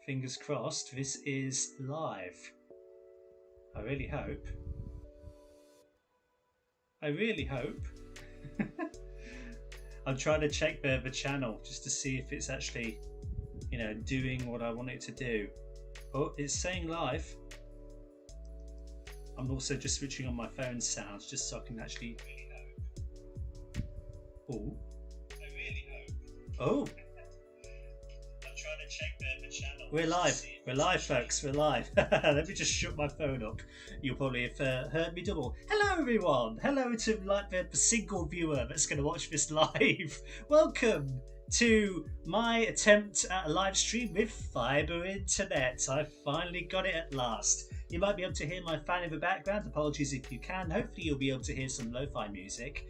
Fingers crossed this is live. I really hope. I really hope. I'm trying to check the channel just to see if it's actually, doing what I want it to do. Oh, it's saying live. I'm also just switching on my phone sounds just so I can actually really hope. Oh. I really hope. Oh. I'm trying to check the channel. We're live. We're live, folks. We're live. Let me just shut my phone up. You'll probably have heard me double. Hello, everyone. Hello to the single viewer that's going to watch this live. Welcome to my attempt at a live stream with fibre internet. I finally got it at last. You might be able to hear my fan in the background. Apologies if you can. Hopefully you'll be able to hear some lo-fi music,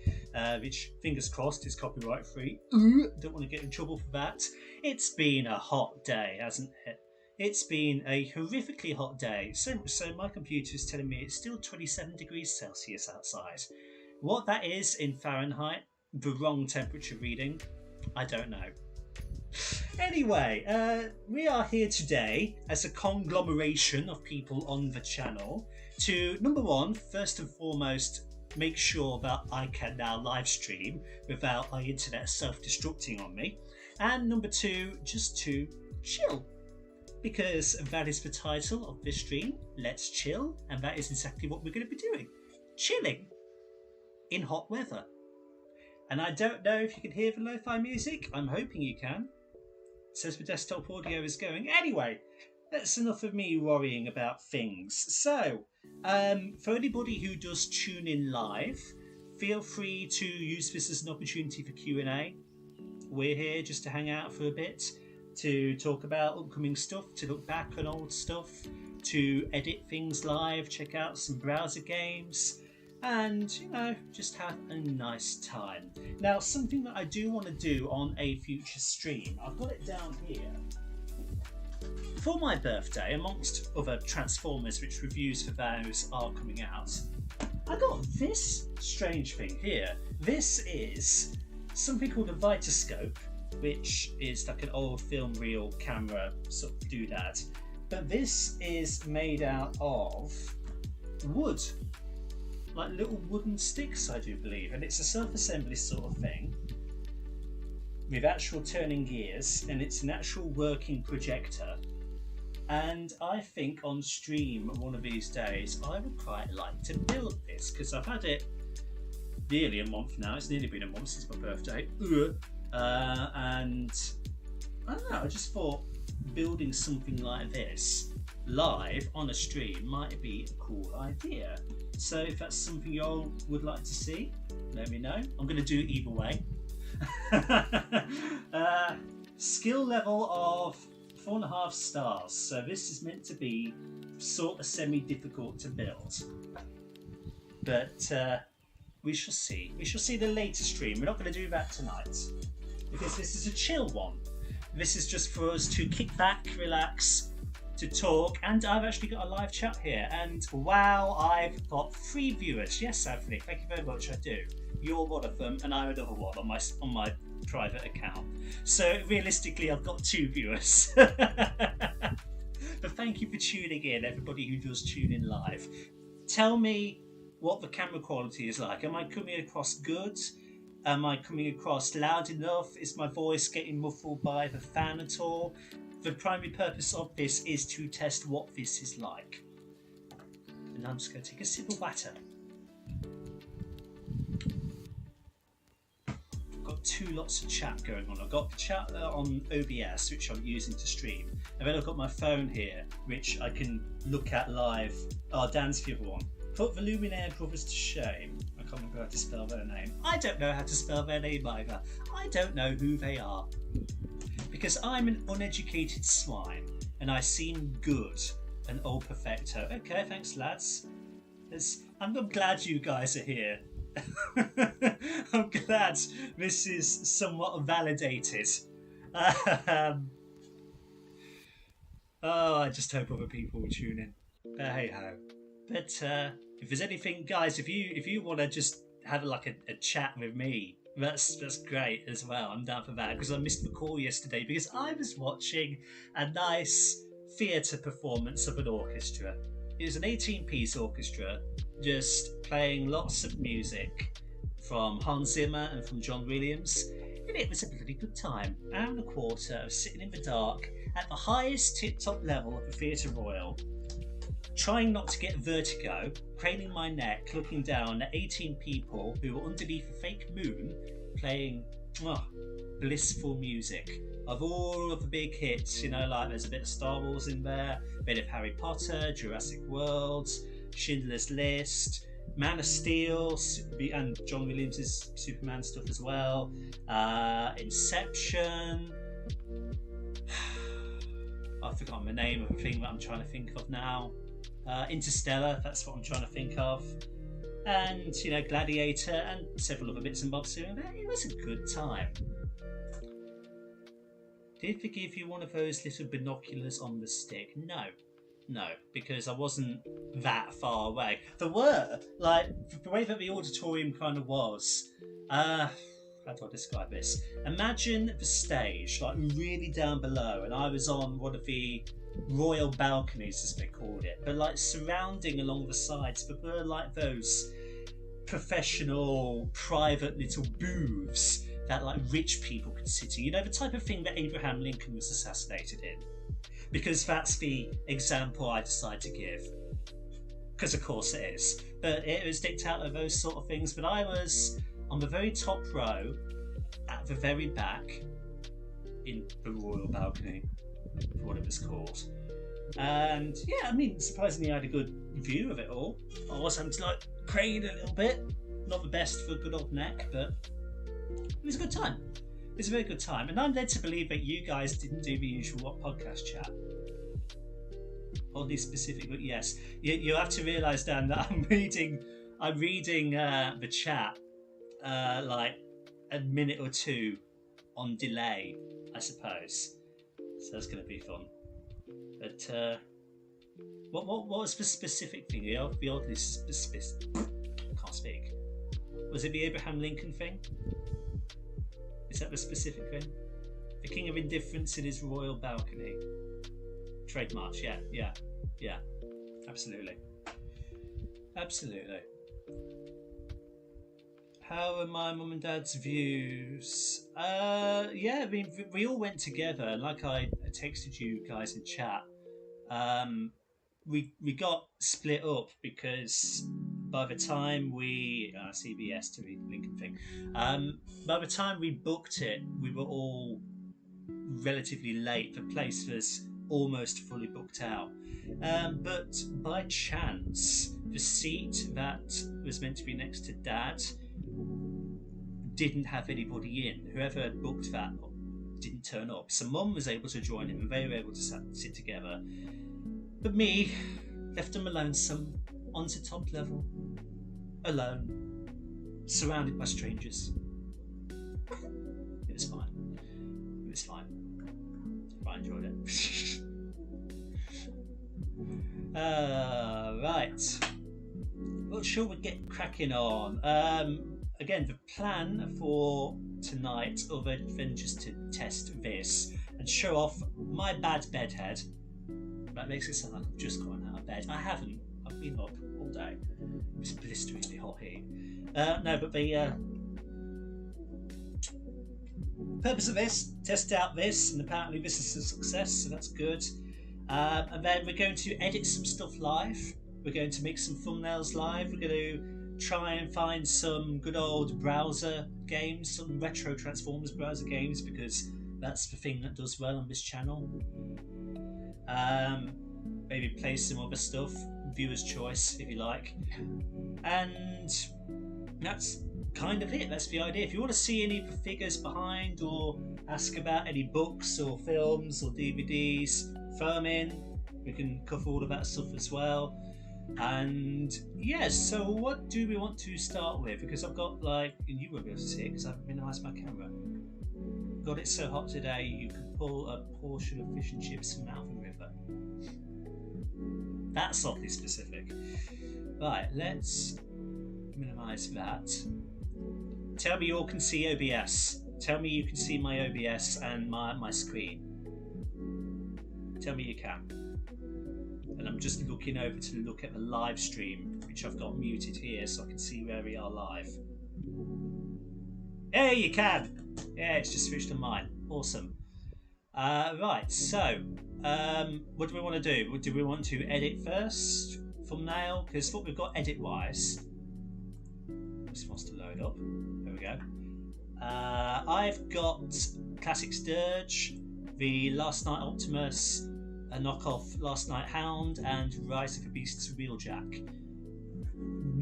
which, fingers crossed, is copyright free. Don't want to get in trouble for that. It's been a hot day, hasn't it? It's been a horrifically hot day. So my computer is telling me it's still 27 degrees Celsius outside. What that is in Fahrenheit, the wrong temperature reading, I don't know. Anyway, we are here today as a conglomeration of people on the channel to, number one, first and foremost, make sure that I can now live stream without my internet self-destructing on me. And number two, just to chill. Because that is the title of this stream, Let's Chill, and that is exactly what we're going to be doing. Chilling in hot weather. And I don't know if you can hear the lo-fi music. I'm hoping you can. It says the desktop audio is going. Anyway, that's enough of me worrying about things. So, for anybody who does tune in live, feel free to use this as an opportunity for Q&A. We're here just to hang out for a bit, to talk about upcoming stuff, to look back on old stuff, to edit things live, check out some browser games, and, just have a nice time. Now, something that I do want to do on a future stream, I've got it down here. For my birthday, amongst other Transformers which reviews for those are coming out, I got this strange thing here. This is something called a Vitascope, which is like an old film reel camera sort of doodad. But this is made out of wood. Like little wooden sticks, I do believe, and it's a self-assembly sort of thing with actual turning gears, and it's an actual working projector. And I think on stream one of these days I would quite like to build this, because I've had it nearly a month now. It's nearly been a month since my birthday, and I don't know, I just thought building something like this live on a stream might be a cool idea. So if that's something y'all would like to see, let me know. I'm going to do it either way. Skill level of 4.5 stars. So this is meant to be sort of semi-difficult to build. But we shall see. We shall see the later stream. We're not going to do that tonight, because this is a chill one. This is just for us to kick back, relax, to talk, and I've actually got a live chat here, and wow, I've got 3 viewers. Yes, Anthony, thank you very much. I do. You're one of them, and I'm another one on my private account. So realistically, I've got 2 viewers. But thank you for tuning in, everybody who does tune in live. Tell me what the camera quality is like. Am I coming across good? Am I coming across loud enough? Is my voice getting muffled by the fan at all? The primary purpose of this is to test what this is like. And I'm just going to take a sip of water. I've got 2 lots of chat going on. I've got the chat on OBS, which I'm using to stream. And then I've got my phone here, which I can look at live. Oh, Dan's the other one. Put the Luminaire brothers to shame. I can't remember how to spell their name. I don't know how to spell their name either. I don't know who they are. Because I'm an uneducated swine, and I seem good, an old perfecto. Okay, thanks lads. I'm glad you guys are here. I'm glad this is somewhat validated. I just hope other people will tune in. Hey ho. But if there's anything, guys, if you want to just have like a chat with me That's great as well. I'm down for that because I missed the call yesterday because I was watching a nice theatre performance of an orchestra. It was an 18-piece orchestra just playing lots of music from Hans Zimmer and from John Williams, and it was a bloody good time. An hour and a quarter of sitting in the dark at the highest tip-top level of the Theatre Royal, trying not to get vertigo, craning my neck, looking down at 18 people who were underneath a fake moon playing blissful music of all of the big hits, like there's a bit of Star Wars in there, a bit of Harry Potter, Jurassic World, Schindler's List, Man of Steel, and John Williams' Superman stuff as well, Inception. I've forgotten the name of the thing that I'm trying to think of now. Interstellar, that's what I'm trying to think of. And, Gladiator and several other bits and bobs here and there. It was a good time. Did they give you one of those little binoculars on the stick? No, because I wasn't that far away. There were, the way that the auditorium kind of was, how do I describe this? Imagine the stage, really down below, and I was on one of the royal balconies, as they called it, but surrounding along the sides, but were those professional, private little booths that rich people could sit in. The type of thing that Abraham Lincoln was assassinated in. Because that's the example I decide to give. Because of course it is. But it was dicked out of those sort of things. But I was on the very top row, at the very back, in the royal balcony, for what it was called. And yeah, surprisingly I had a good view of it all. I was having to crane a little bit. Not the best for a good old neck, but it was a good time. It was a very good time. And I'm led to believe that you guys didn't do the usual What Podcast chat. Oddly specific, but yes. You have to realise, Dan, that I'm reading the chat a minute or two on delay, I suppose. So that's going to be fun. But what was the specific thing? The oddly specific. Can't speak. Was it the Abraham Lincoln thing? Is that the specific thing? The King of Indifference in his royal balcony. Trademarks, yeah. Absolutely. How are my mum and dad's views? Yeah, we all went together. Like I texted you guys in chat. We got split up because by the time we CBS to the Lincoln thing. By the time we booked it, we were all relatively late. The place was almost fully booked out. But by chance, the seat that was meant to be next to Dad didn't have anybody in. Whoever had booked that didn't turn up. So Mum was able to join him and they were able to sit together. But me, left on my lonesome, onto top level, alone, surrounded by strangers. It was fine. I enjoyed it. Right. Well, sure, we'll get cracking on. Again, the plan for tonight, other than just to test this and show off my bad bedhead. That makes it sound like I've just gotten out of bed. I haven't. I've been up all day. It's blisteringly hot here. No, but the purpose of this, test out this, and apparently this is a success, so that's good. And then we're going to edit some stuff live. We're going to make some thumbnails live. We're going to try and find some good old browser games, some retro Transformers browser games, because that's the thing that does well on this channel. Maybe play some other stuff, viewer's choice if you like. And that's kind of it. That's the idea. If you want to see any of the figures behind or ask about any books or films or DVDs, throw them in. We can cover all of that stuff as well. And yes, so what do we want to start with? Because I've got and you won't be able to see it because I've minimised my camera. Got it so hot today you could pull a portion of fish and chips from out of the river. That's oddly specific. Right, let's minimise that. tell me you all can see OBS. Tell me you can see my OBS and my screen. Tell me you can. And I'm just looking over to look at the live stream, which I've got muted here so I can see where we are live. Yeah, you can. Yeah, it's just switched on mine. Awesome. Right, so what do we want to do? Do we want to edit first? Thumbnail? Because what we've got edit-wise... This wants to load up. There we go. I've got Classic Sturge, the Last Night Optimus, a knockoff Last Night Hound, and Rise of the Beasts Wheeljack.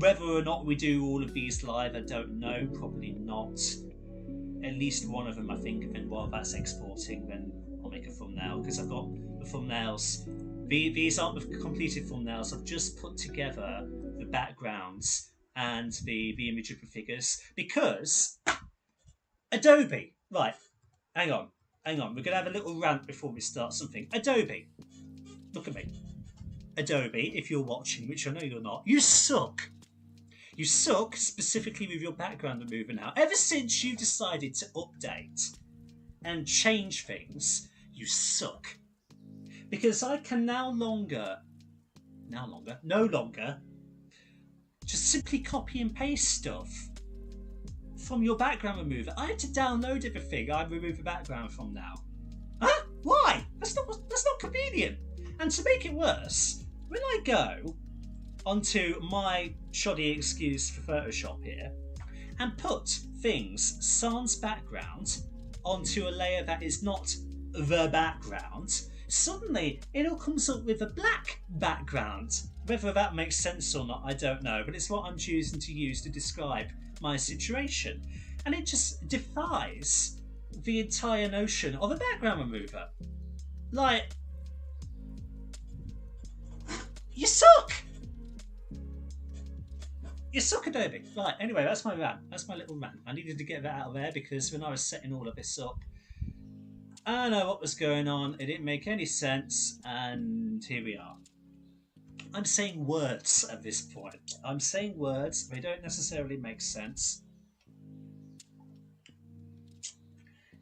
Whether or not we do all of these live, I don't know. Probably not. At least one of them, I think, and then while that's exporting, then I'll make a thumbnail, because I've got the thumbnails. These aren't the completed thumbnails. I've just put together the backgrounds and the image of the figures, because Adobe. Right, hang on. We're going to have a little rant before we start something. Adobe, look at me. Adobe, if you're watching, which I know you're not, you suck. You suck specifically with your background remover now. Ever since you decided to update and change things, you suck. Because I can no longer just simply copy and paste stuff from your background remover. I had to download everything I remove the background from now. Huh? Why? That's not convenient. And to make it worse, when I go onto my shoddy excuse for Photoshop here and put things sans background onto a layer that is not the background, suddenly it all comes up with a black background. Whether that makes sense or not, I don't know, but it's what I'm choosing to use to describe my situation. And it just defies the entire notion of a background remover. Like, you suck! You suck, Adobe. Right, anyway, that's my rant. That's my little rant. I needed to get that out of there because when I was setting all of this up, I don't know what was going on. It didn't make any sense, and here we are. I'm saying words at this point. I'm saying words. They don't necessarily make sense.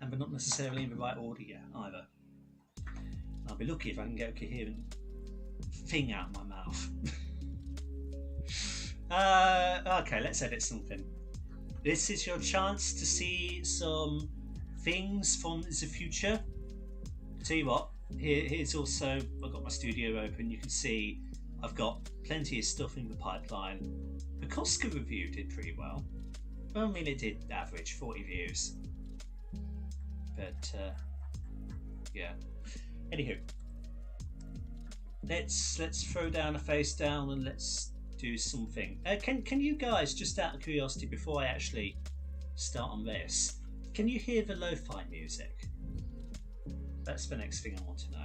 And they're not necessarily in the right order yet, either. I'll be lucky if I can get a coherent thing out of my mouth. Okay, let's edit something. This is your chance to see some things from the future. I'll tell you what, here's also, I've got my studio open. You can see I've got plenty of stuff in the pipeline. The Costco review did pretty well. Well, I mean, it did average 40 views. But, yeah. Anywho, let's throw down a face down and let's do something. Can you guys, just out of curiosity, before I actually start on this, can you hear the lo-fi music? That's the next thing I want to know.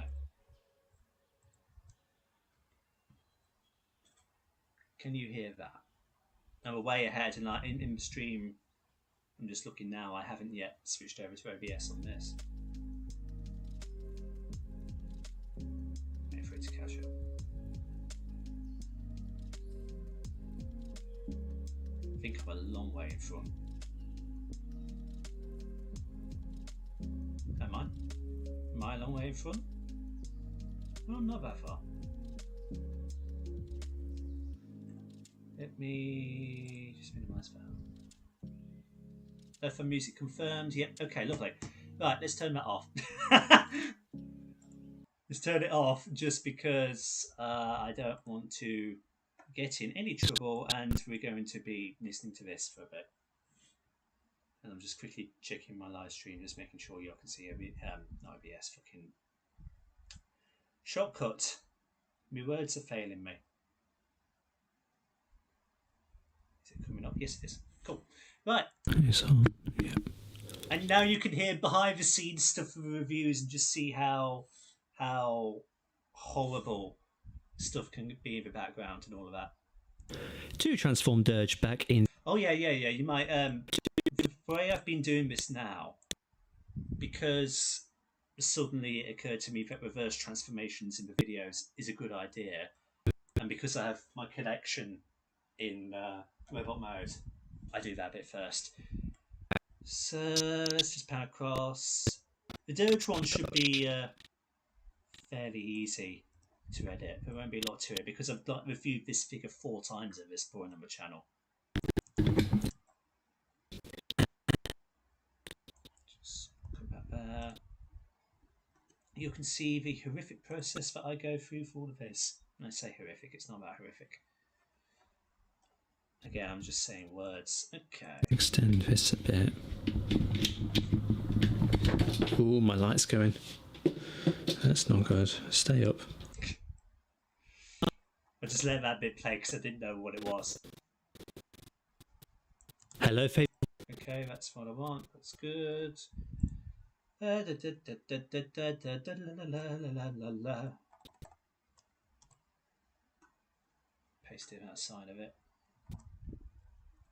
Can you hear that? Now we're way ahead, and in the stream, I'm just looking now, I haven't yet switched over to OBS on this. Wait for it to catch up. I think I'm a long way in front. Am I? Am I a long way in front? Well, I'm not that far. Let me just minimize that. Left music confirmed. Yep. Okay, lovely. Right, let's turn that off. Let's turn it off just because I don't want to get in any trouble, and we're going to be listening to this for a bit. And I'm just quickly checking my live stream, just making sure you all can see not OBS, fucking shortcut. My words are failing me. Is it coming up? Yes, it is. Cool. Right. It's on. Yep. And now you can hear behind the scenes stuff for the reviews and just see how horrible stuff can be in the background and all of that. To transform Dirge back in. Oh yeah. You might the way I've been doing this now, because suddenly it occurred to me that reverse transformations in the videos is a good idea, and because I have my connection in robot mode, I do that bit first. So let's just power across. The Dirge one should be fairly easy to edit. There won't be a lot to it because I've reviewed this figure 4 times at this point on the channel. Just put that there. You can see the horrific process that I go through for all of this. When I say horrific, it's not that horrific. Again, I'm just saying words. Okay. Extend this a bit. Ooh, my light's going. That's not good. Stay up. I just let that bit play because I didn't know what it was. Hello, Faith. Okay, that's what I want. That's good. Paste it outside of it.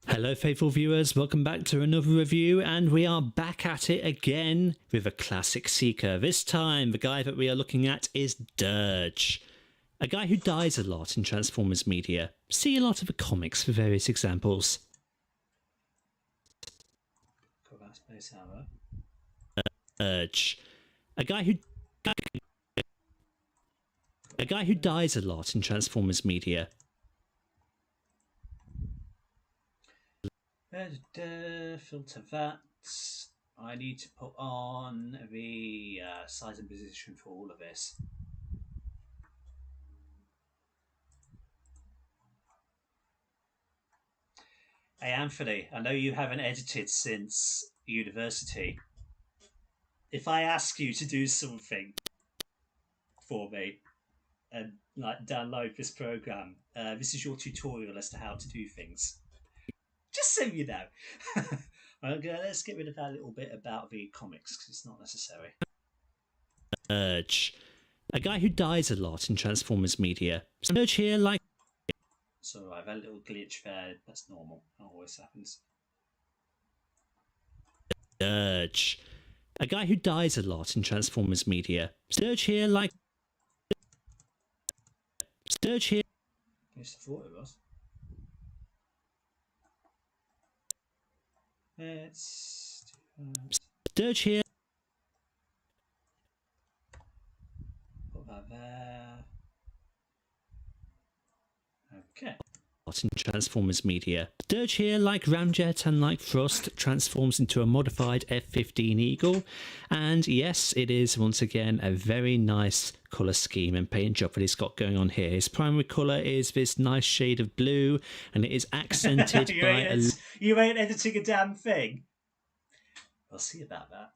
Hello, faithful viewers. Welcome back to another review, and we are back at it again with a classic seeker. This time, the guy that we are looking at is Dirge, a guy who dies a lot in Transformers media. See a lot of the comics for various examples. Got that space hammer. Dirge, a guy who dies a lot in Transformers media. Filter that. I need to put on the size and position for all of this. Hey Anthony, I know you haven't edited since university. If I ask you to do something for me and like download this program, this is your tutorial as to how to do things. Just so you know. Okay, let's get rid of that little bit about the comics because it's not necessary. Dirge, a guy who dies a lot in Transformers media. Dirge here, like. So I've had a little glitch there. That's normal. That always happens. Dirge, a guy who dies a lot in Transformers media. Dirge here, like. Dirge here. At least I thought it was. Let's do that. Dirge here. Put that there. Okay. In Transformers media. Dirge here, like Ramjet and like Frost, transforms into a modified F-15 Eagle, and yes, it is once again a very nice colour scheme and paint job that he's got going on here. His primary colour is this nice shade of blue, and it is accented by you ain't editing a damn thing. I'll see about that.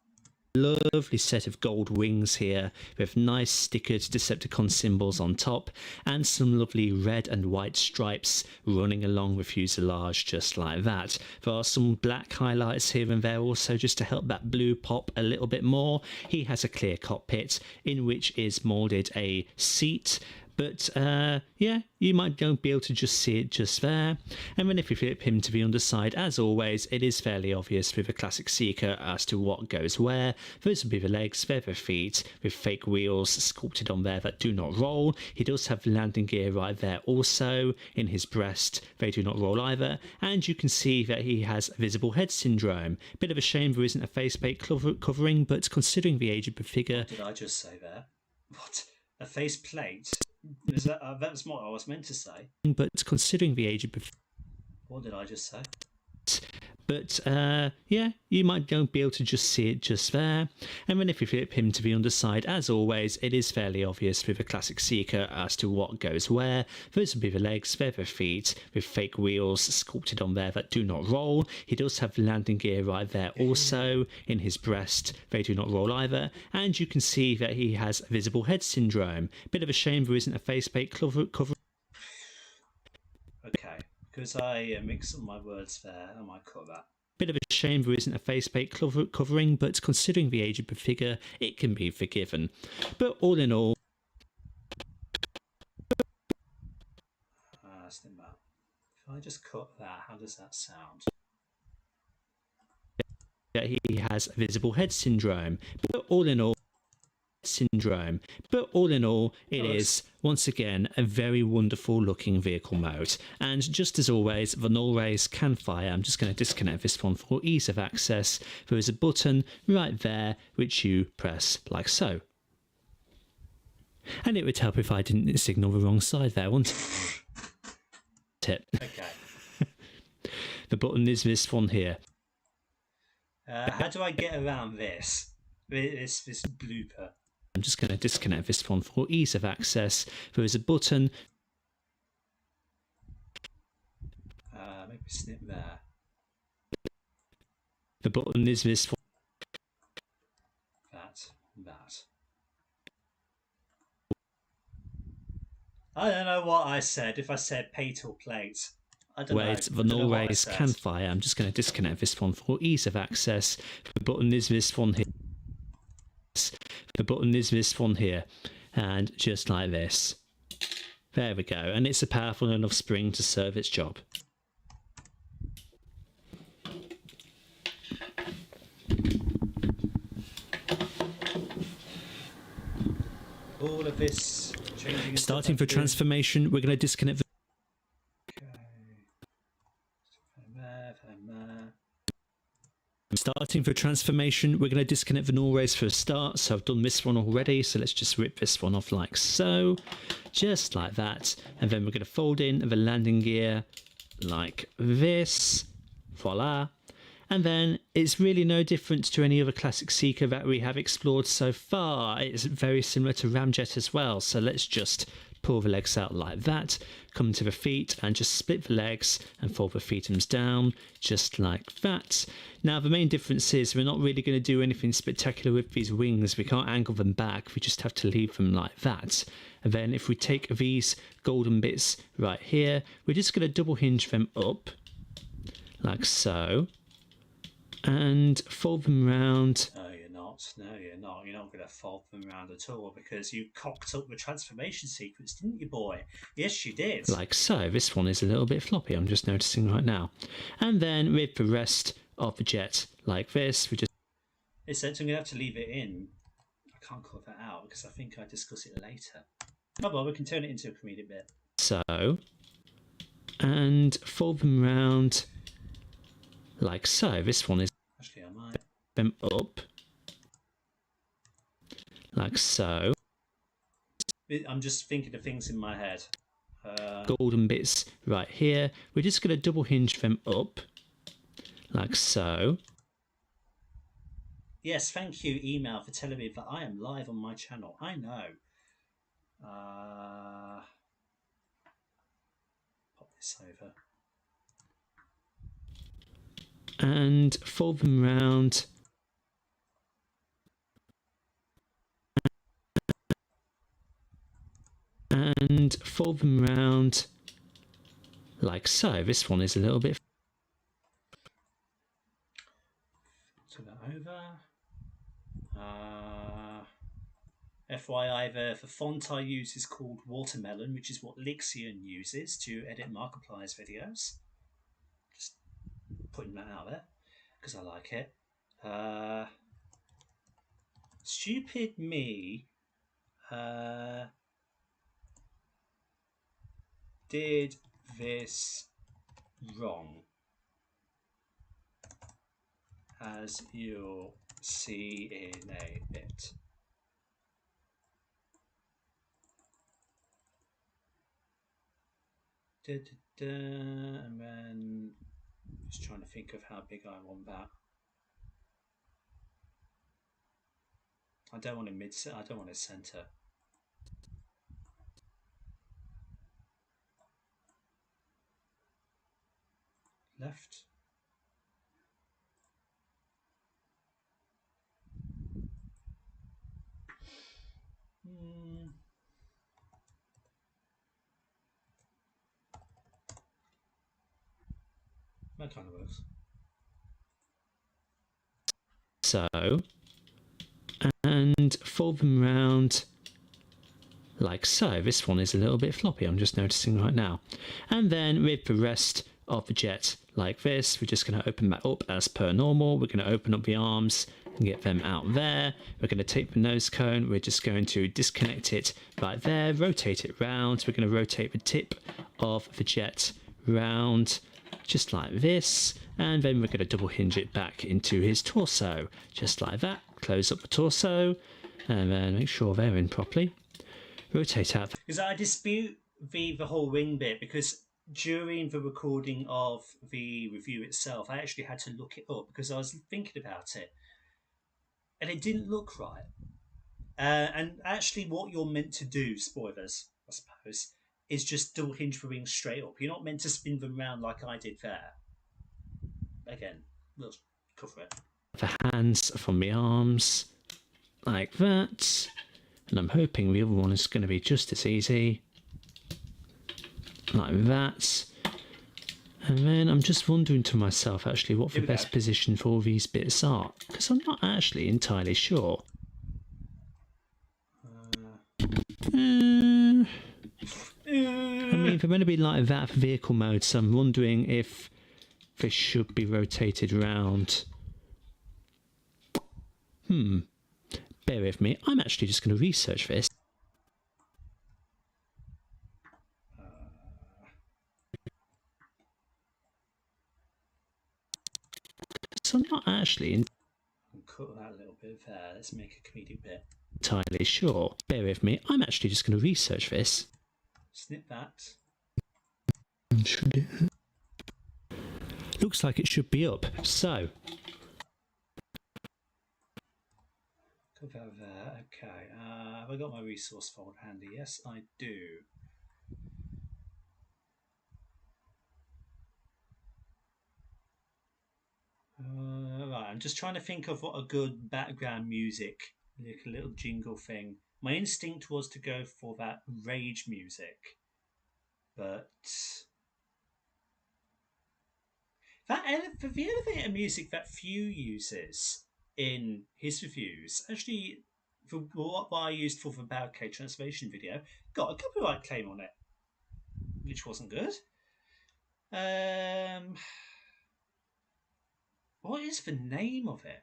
Lovely set of gold wings here with nice stickered Decepticon symbols on top and some lovely red and white stripes running along the fuselage just like that. There are some black highlights here and there also just to help that blue pop a little bit more. He has a clear cockpit in which is moulded a seat, but yeah, you might not be able to just see it just there. And then if you flip him to the underside, as always, it is fairly obvious with a classic Seeker as to what goes where. Those would be the legs, they're the feet, with fake wheels sculpted on there that do not roll. He does have landing gear right there also. In his breast, they do not roll either. And you can see that he has visible head syndrome. Bit of a shame there isn't a faceplate covering, but considering the age of the figure... What did I just say there? What? A faceplate? Is that that's what I was meant to say. But considering the age of... What did I just say? But yeah, you might not be able to just see it just there. And then if you flip him to the underside, as always, it is fairly obvious with a classic Seeker as to what goes where. Those would be the legs, they're the feet, with fake wheels sculpted on there that do not roll. He does have landing gear right there also. In his breast, they do not roll either. And you can see that he has visible head syndrome. Bit of a shame there isn't a faceplate cover. Okay. Because I mixed up my words there, I might cut that. Bit of a shame there isn't a faceplate covering, but considering the age of the figure, it can be forgiven. But all in all... Let's think about. If I just cut that, how does that sound? He has visible head syndrome. But all in all... syndrome. But all in all, it is once again a very wonderful looking vehicle mode. And just as always, the null rays can fire. I'm just going to disconnect this one for ease of access. There is a button right there which you press like so. And it would help if I didn't signal the wrong side there, wouldn't it? Okay. The button is this one here. How do I get around this blooper? I'm just going to disconnect this one for ease of access. There is a button. Maybe snip there. The button is this one. That. I don't know what I said. If I said pate or plate. I don't know. The null rays can fire. I'm just going to disconnect this one for ease of access. The button is this one here. The button is this one here. And just like this. There we go. And it's a powerful enough spring to serve its job. All of this changing. Starting for transformation, we're going to disconnect the Starting for transformation, we're going to disconnect the null rays for a start. So I've done this one already, so let's just rip this one off like so, just like that. And then we're going to fold in the landing gear like this, voila. And then it's really no different to any other classic Seeker that we have explored so far. It's very similar to Ramjet as well. So let's just pull the legs out like that, come to the feet and just split the legs and fold the feetums down just like that. Now the main difference is we're not really going to do anything spectacular with these wings. We can't angle them back, we just have to leave them like that. And then if we take these golden bits right here, we're just going to double hinge them up like so and fold them round. No, you're not. You're not going to fold them around at all because you cocked up the transformation sequence, didn't you, boy? Yes, you did. Like so. This one is a little bit floppy, I'm just noticing right now. And then with the rest of the jet like this, we just... So I'm going to have to leave it in. I can't cut that out because I think I discuss it later. Oh, well, we can turn it into a comedic bit. So, and fold them round like so. This one is... Actually, I might... them up. Like so. I'm just thinking of things in my head. Golden bits right here. We're just going to double hinge them up. Like so. Yes, thank you, email, for telling me that I am live on my channel. I know. Pop this over. And fold them round. And fold them round like so. This one is a little bit... Turn that over. FYI, the font I use is called Watermelon, which is what Lixion uses to edit Markiplier's videos. Just putting that out there because I like it. Stupid me did this wrong, as you'll see in a bit. And then just trying to think of how big I want that. I don't want a mid. I don't want a center. Left. That kind of works. So, and fold them round like so. This one is a little bit floppy, I'm just noticing right now. And then with the rest of the jet like this. We're just going to open that up as per normal. We're going to open up the arms and get them out there. We're going to take the nose cone. We're just going to disconnect it right there, rotate it round. We're going to rotate the tip of the jet round just like this, and then we're going to double hinge it back into his torso just like that. Close up the torso and then make sure they're in properly. Rotate out. Because I dispute the whole wing bit, because during the recording of the review itself, I actually had to look it up because I was thinking about it, and it didn't look right. And actually, what you're meant to do, spoilers, I suppose, is just double hinge the wings straight up. You're not meant to spin them round like I did there. Again, we'll cover it. The hands from the arms like that, and I'm hoping the other one is going to be just as easy like that. And then I'm just wondering to myself actually what the best position for all these bits are, because I'm not actually entirely sure. I mean, if they're going to be like that for vehicle mode, so I'm wondering if this should be rotated around. Bear with me, I'm actually just going to research this. So I'm not actually Cut that little bit there. Let's make a comedic bit. Entirely sure. Bear with me, I'm actually just going to research this. Snip that. Looks like it should be up, so. Cut that there. Okay. Have I got my resource folder handy? Yes, I do. Right, I'm just trying to think of what a good background music, like a little jingle thing. My instinct was to go for that rage music, but the elevator music that Few uses in his reviews, actually, for what I used for the Barricade transformation video, got a copyright claim on it, which wasn't good. What is the name of it?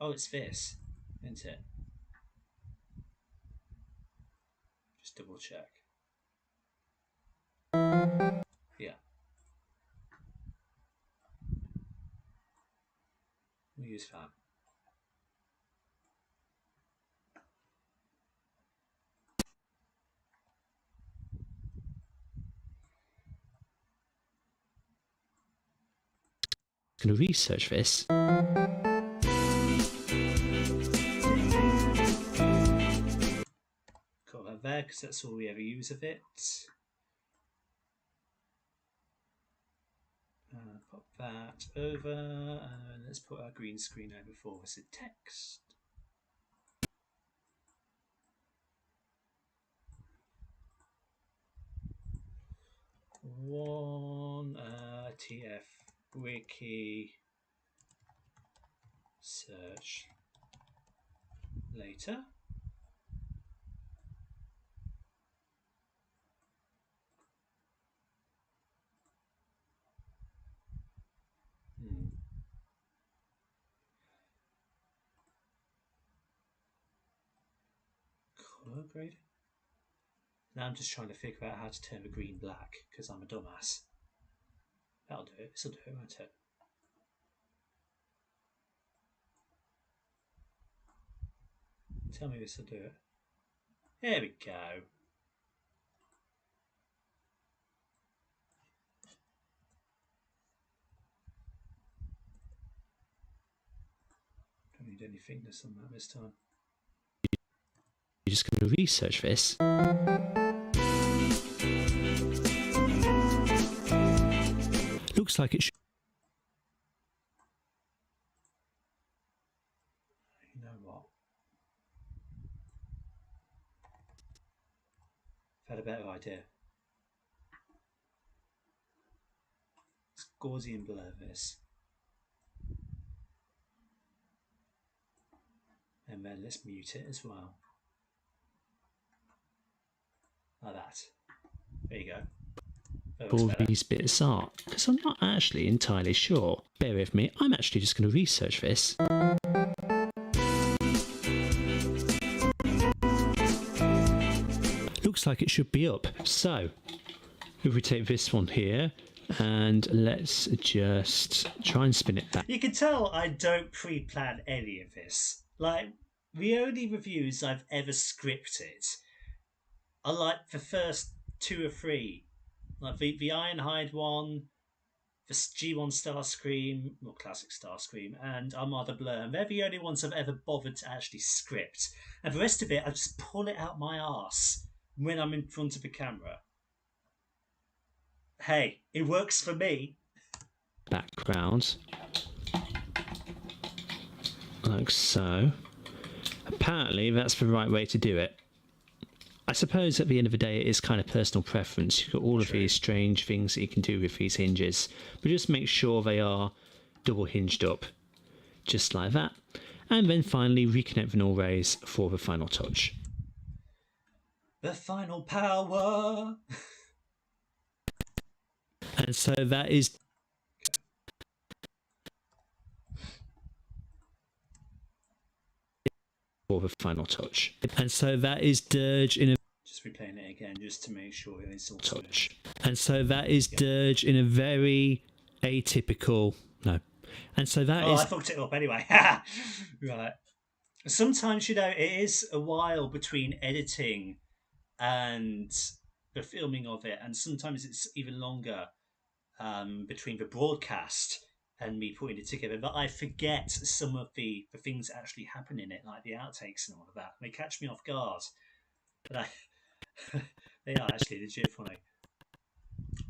Oh, it's this, isn't it? Just double check. Yeah. We'll use that. Going to research this. Got that there because that's all we ever use of it. Pop that over, and let's put our green screen over for us in text. One TF wiki search later. Color grade. Now I'm just trying to figure out how to turn the green black because I'm a dumbass. That'll do it. This'll do it, won't it? Tell me this'll do it. There we go. Don't need any thickness on that this time. You're just going to research this. Looks like it should. You know what? I've had a better idea. Let's Gaussian blur this. And then let's mute it as well. Like that. There you go. That looks all better. these bits are, because I'm not actually entirely sure. Bear with me, I'm actually just going to research this. Looks like it should be up. So, if we take this one here, and let's just try and spin it back. You can tell I don't pre-plan any of this. Like, the only reviews I've ever scripted are like the first 2 or 3. Like the Ironhide one, the G1 Starscream, or Classic Starscream, and Armada Blur. And they're the only ones I've ever bothered to actually script. And the rest of it, I just pull it out my arse when I'm in front of the camera. Hey, it works for me. Background. Like so. Apparently that's the right way to do it. I suppose at the end of the day it is kind of personal preference. You've got all of these strange things that you can do with these hinges, but just make sure they are double hinged up, just like that. And then finally reconnect the null rays for the final touch. The final power. And so that is for the final touch. And so that is Dirge in a Just replaying it again just to make sure it's all touch. And so that is Dirge in a very atypical no. And so that is I fucked it up anyway. Right. Sometimes, it is a while between editing and the filming of it, and sometimes it's even longer between the broadcast and me putting it together, but I forget some of the things that actually happen in it, like the outtakes and all of that. They catch me off guard, but they are actually legit funny.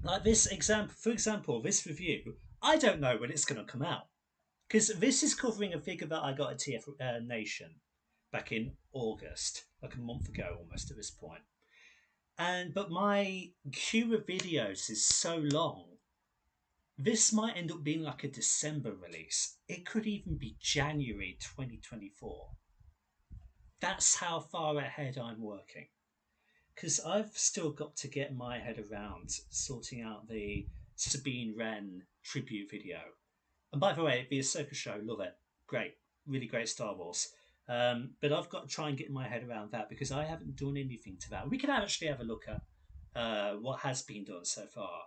Like this example, for example, this review, I don't know when it's going to come out, because this is covering a figure that I got at TF Nation back in August, like a month ago almost at this point. But my queue of videos is so long. This might end up being like a December release. It could even be January 2024. That's how far ahead I'm working. Because I've still got to get my head around sorting out the Sabine Wren tribute video. And by the way, the Ahsoka show, love it. Great. Really great Star Wars. But I've got to try and get my head around that because I haven't done anything to that. We can actually have a look at what has been done so far.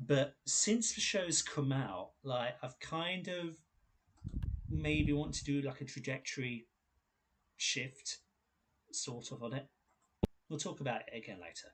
But since the show's come out, like I've kind of maybe want to do like a trajectory shift sort of on it. We'll talk about it again later.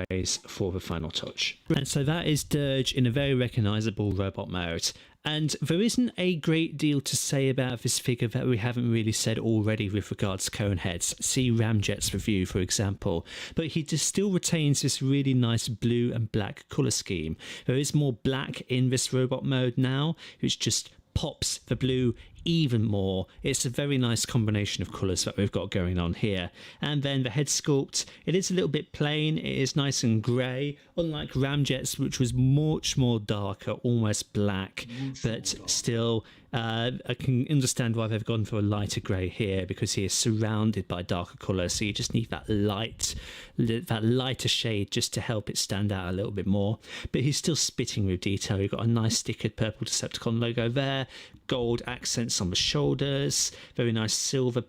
Rays for the final touch. And so that is Dirge in a very recognisable robot mode. And there isn't a great deal to say about this figure that we haven't really said already with regards to cone heads. See Ramjet's review, for example. But he just still retains this really nice blue and black colour scheme. There is more black in this robot mode now, which just pops the blue even more. It's a very nice combination of colours that we've got going on here. And then the head sculpt, it is a little bit plain, it is nice and grey, unlike Ramjet's, which was much more darker, almost black, but still I can understand why they've gone for a lighter grey here, because he is surrounded by darker colours, so you just need that lighter shade just to help it stand out a little bit more. But he's still spitting with detail. You've got a nice stickered purple Decepticon logo there, gold accents on the shoulders, very nice silver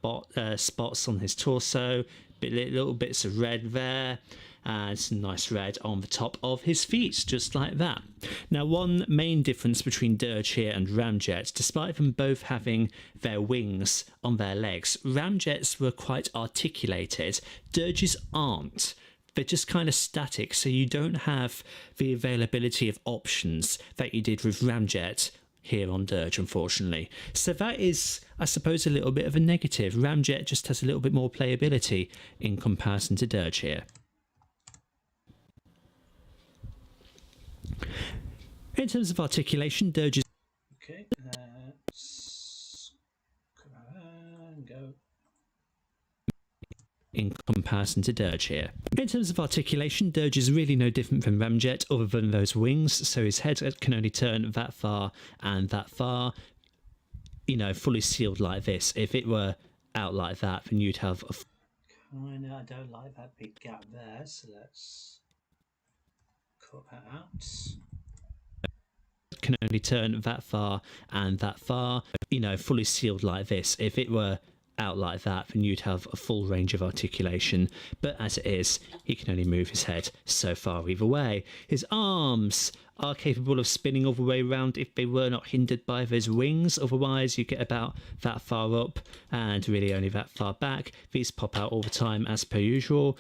spots on his torso, little bits of red there, and some nice red on the top of his feet, just like that. Now, one main difference between Dirge here and Ramjet, despite them both having their wings on their legs, Ramjet's were quite articulated, Dirge's aren't. They're just kind of static, so you don't have the availability of options that you did with Ramjet here on Dirge, unfortunately. So that is, I suppose, a little bit of a negative. Ramjet just has a little bit more playability in comparison to Dirge here. In terms of articulation, Dirge is... Okay, go. In comparison to Dirge here. In terms of articulation, Dirge is really no different from Ramjet other than those wings, so his head can only turn that far and that far, fully sealed like this. If it were out like that, then you'd have a... I don't like that big gap there, so let's cut that out. Can only turn that far and that far, you know, fully sealed like this. If it were out like that, then you'd have a full range of articulation, but as it is, he can only move his head so far either way. His arms are capable of spinning all the way around if they were not hindered by those wings. Otherwise, you get about that far up and really only that far back. These pop out all the time as per usual.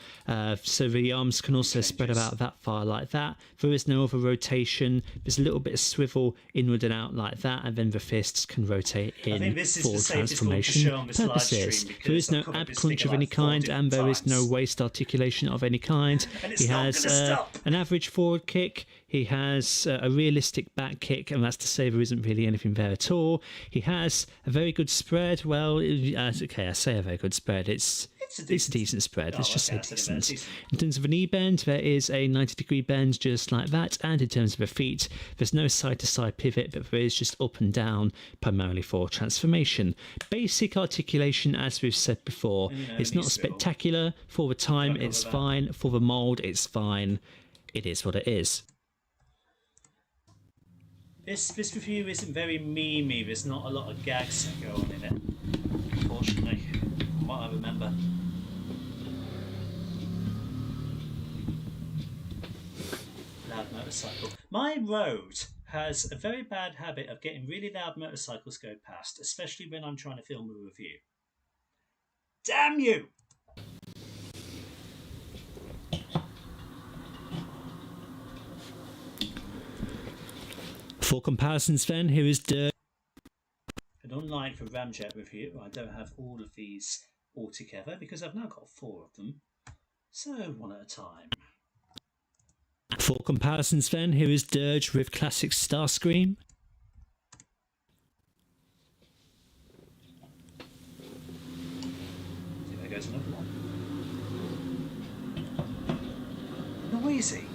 So the arms can also spread about that far like that. There is no other rotation. There's a little bit of swivel inward and out like that, and then the fists can rotate in for transformation purposes. There is no ab crunch of any kind, and there is no waist articulation of any kind. He has an average forward kick. He has a realistic back kick, and that's to say there isn't really anything there at all. He has a very good spread. Well, okay, I say a very good spread. It's a decent spread. Let's just say decent. In terms of a knee bend, there is a 90-degree bend just like that. And in terms of the feet, there's no side-to-side pivot, but there is just up and down, primarily for transformation. Basic articulation, as we've said before. It's not spectacular. For the time, it's fine. For the mould, it's fine. It is what it is. This review isn't very memey. There's not a lot of gags that go on in it, unfortunately, from what I remember. Loud motorcycle. My road has a very bad habit of getting really loud motorcycles go past, especially when I'm trying to film a review. Damn you! For comparisons then, here is Dirge. And unlike the Ramjet review, I don't have all of these all together because I've now got 4 of them. So, one at a time. For comparisons then, here is Dirge with classic Starscream. See, there goes another one. Noisy.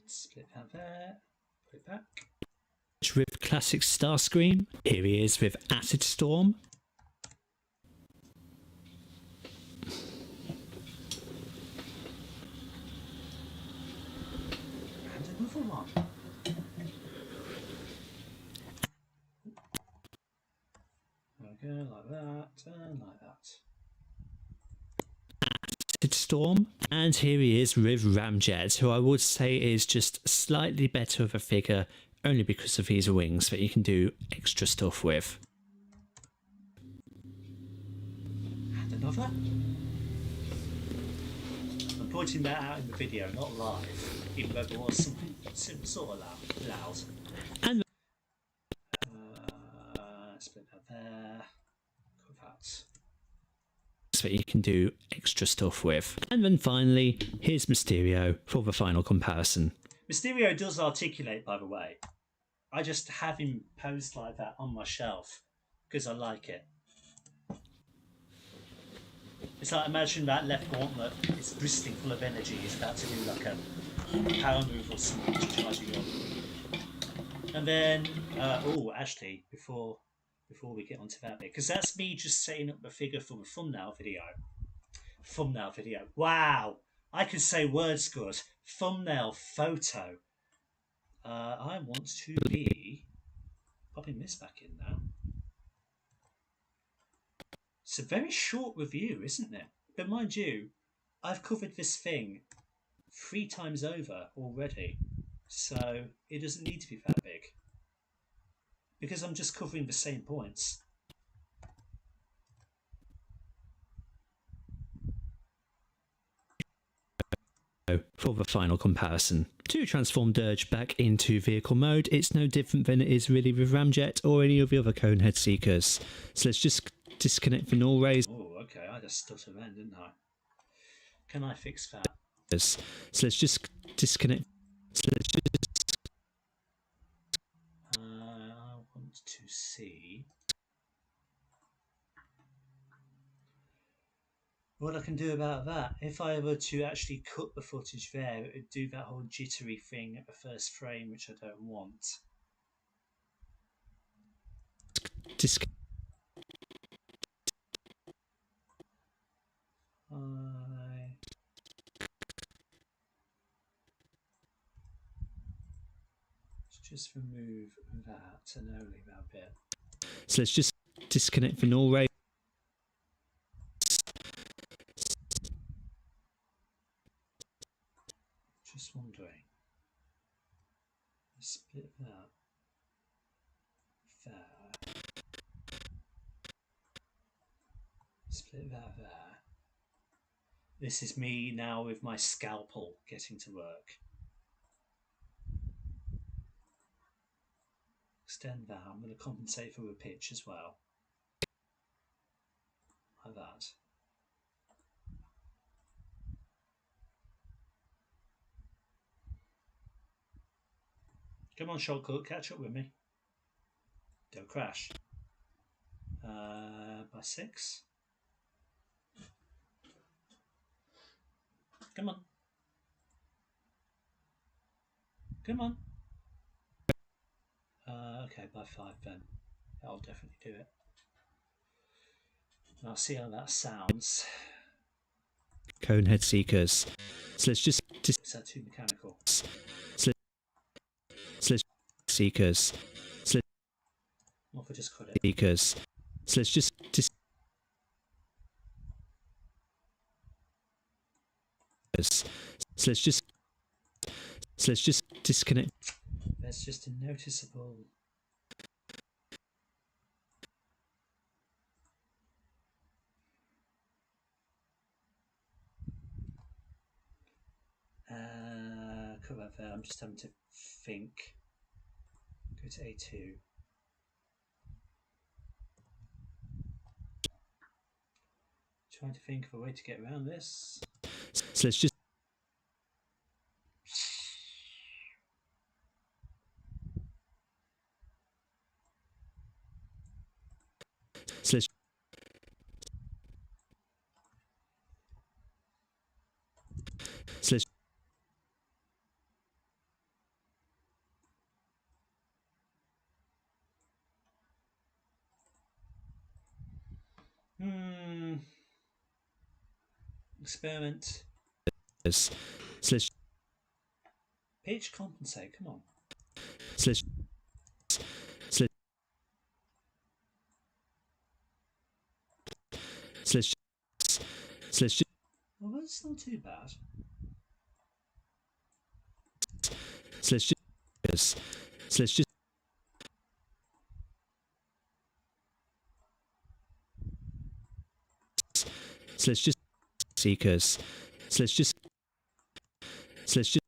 Split that there, put it back. With classic Starscream. Here he is with Acid Storm. And another one. Okay, like that, and like that. Storm. And here he is with Ramjet, who I would say is just slightly better of a figure, only because of his wings that you can do extra stuff with. And another. I'm pointing that out in the video, not live, even though there was something sort of loud. And split that there. Cut that. That you can do extra stuff with. And then finally, here's Mysterio for the final comparison. Mysterio does articulate, by the way. I just have him posed like that on my shelf because I like it. It's like, imagine that left gauntlet is bristling full of energy. He's about to do like a power move or something to charge you up. And then, actually, before we get onto that bit, because that's me just setting up the figure for the thumbnail video. Wow, I can say words good. Thumbnail photo. I want to be popping this back in now. It's a very short review, isn't it? But mind you, I've covered this thing 3 times over already, so it doesn't need to be that big. Because I'm just covering the same points. For the final comparison. To transform Dirge back into vehicle mode, it's no different than it is really with Ramjet or any of the other Conehead Seekers. So let's just disconnect the null rays. Oh, okay, I just stuttered then, didn't I? Can I fix that? So let's just disconnect. I want to see what I can do about that. If I were to actually cut the footage there, it would do that whole jittery thing at the first frame, which I don't want. just remove that and only that bit. So let's just disconnect the null race. Just wondering. Split that there. Split that there. This is me now with my scalpel getting to work. Extend that. I'm going to compensate for the pitch as well. Like that. Come on, shortcut, catch up with me. Don't crash. By 6. Come on. Come on. Okay, by 5 then. I'll definitely do it. I'll see how that sounds. Conehead Seekers. So let's just... Is that too mechanical? So let's Seekers. So what if I just cut it? Seekers. So let's just... So let's just disconnect. There's just a noticeable... Come back there. I'm just having to think. Go to A2. Trying to think of a way to get around this. So let's just... So let's... So let's... Experiment. So let's... Pitch compensate, come on. So let's... So let's... So let's just... Well, that's not too bad. So let's just... So let's just... So let's just... Seekers. So let's just... So let's just...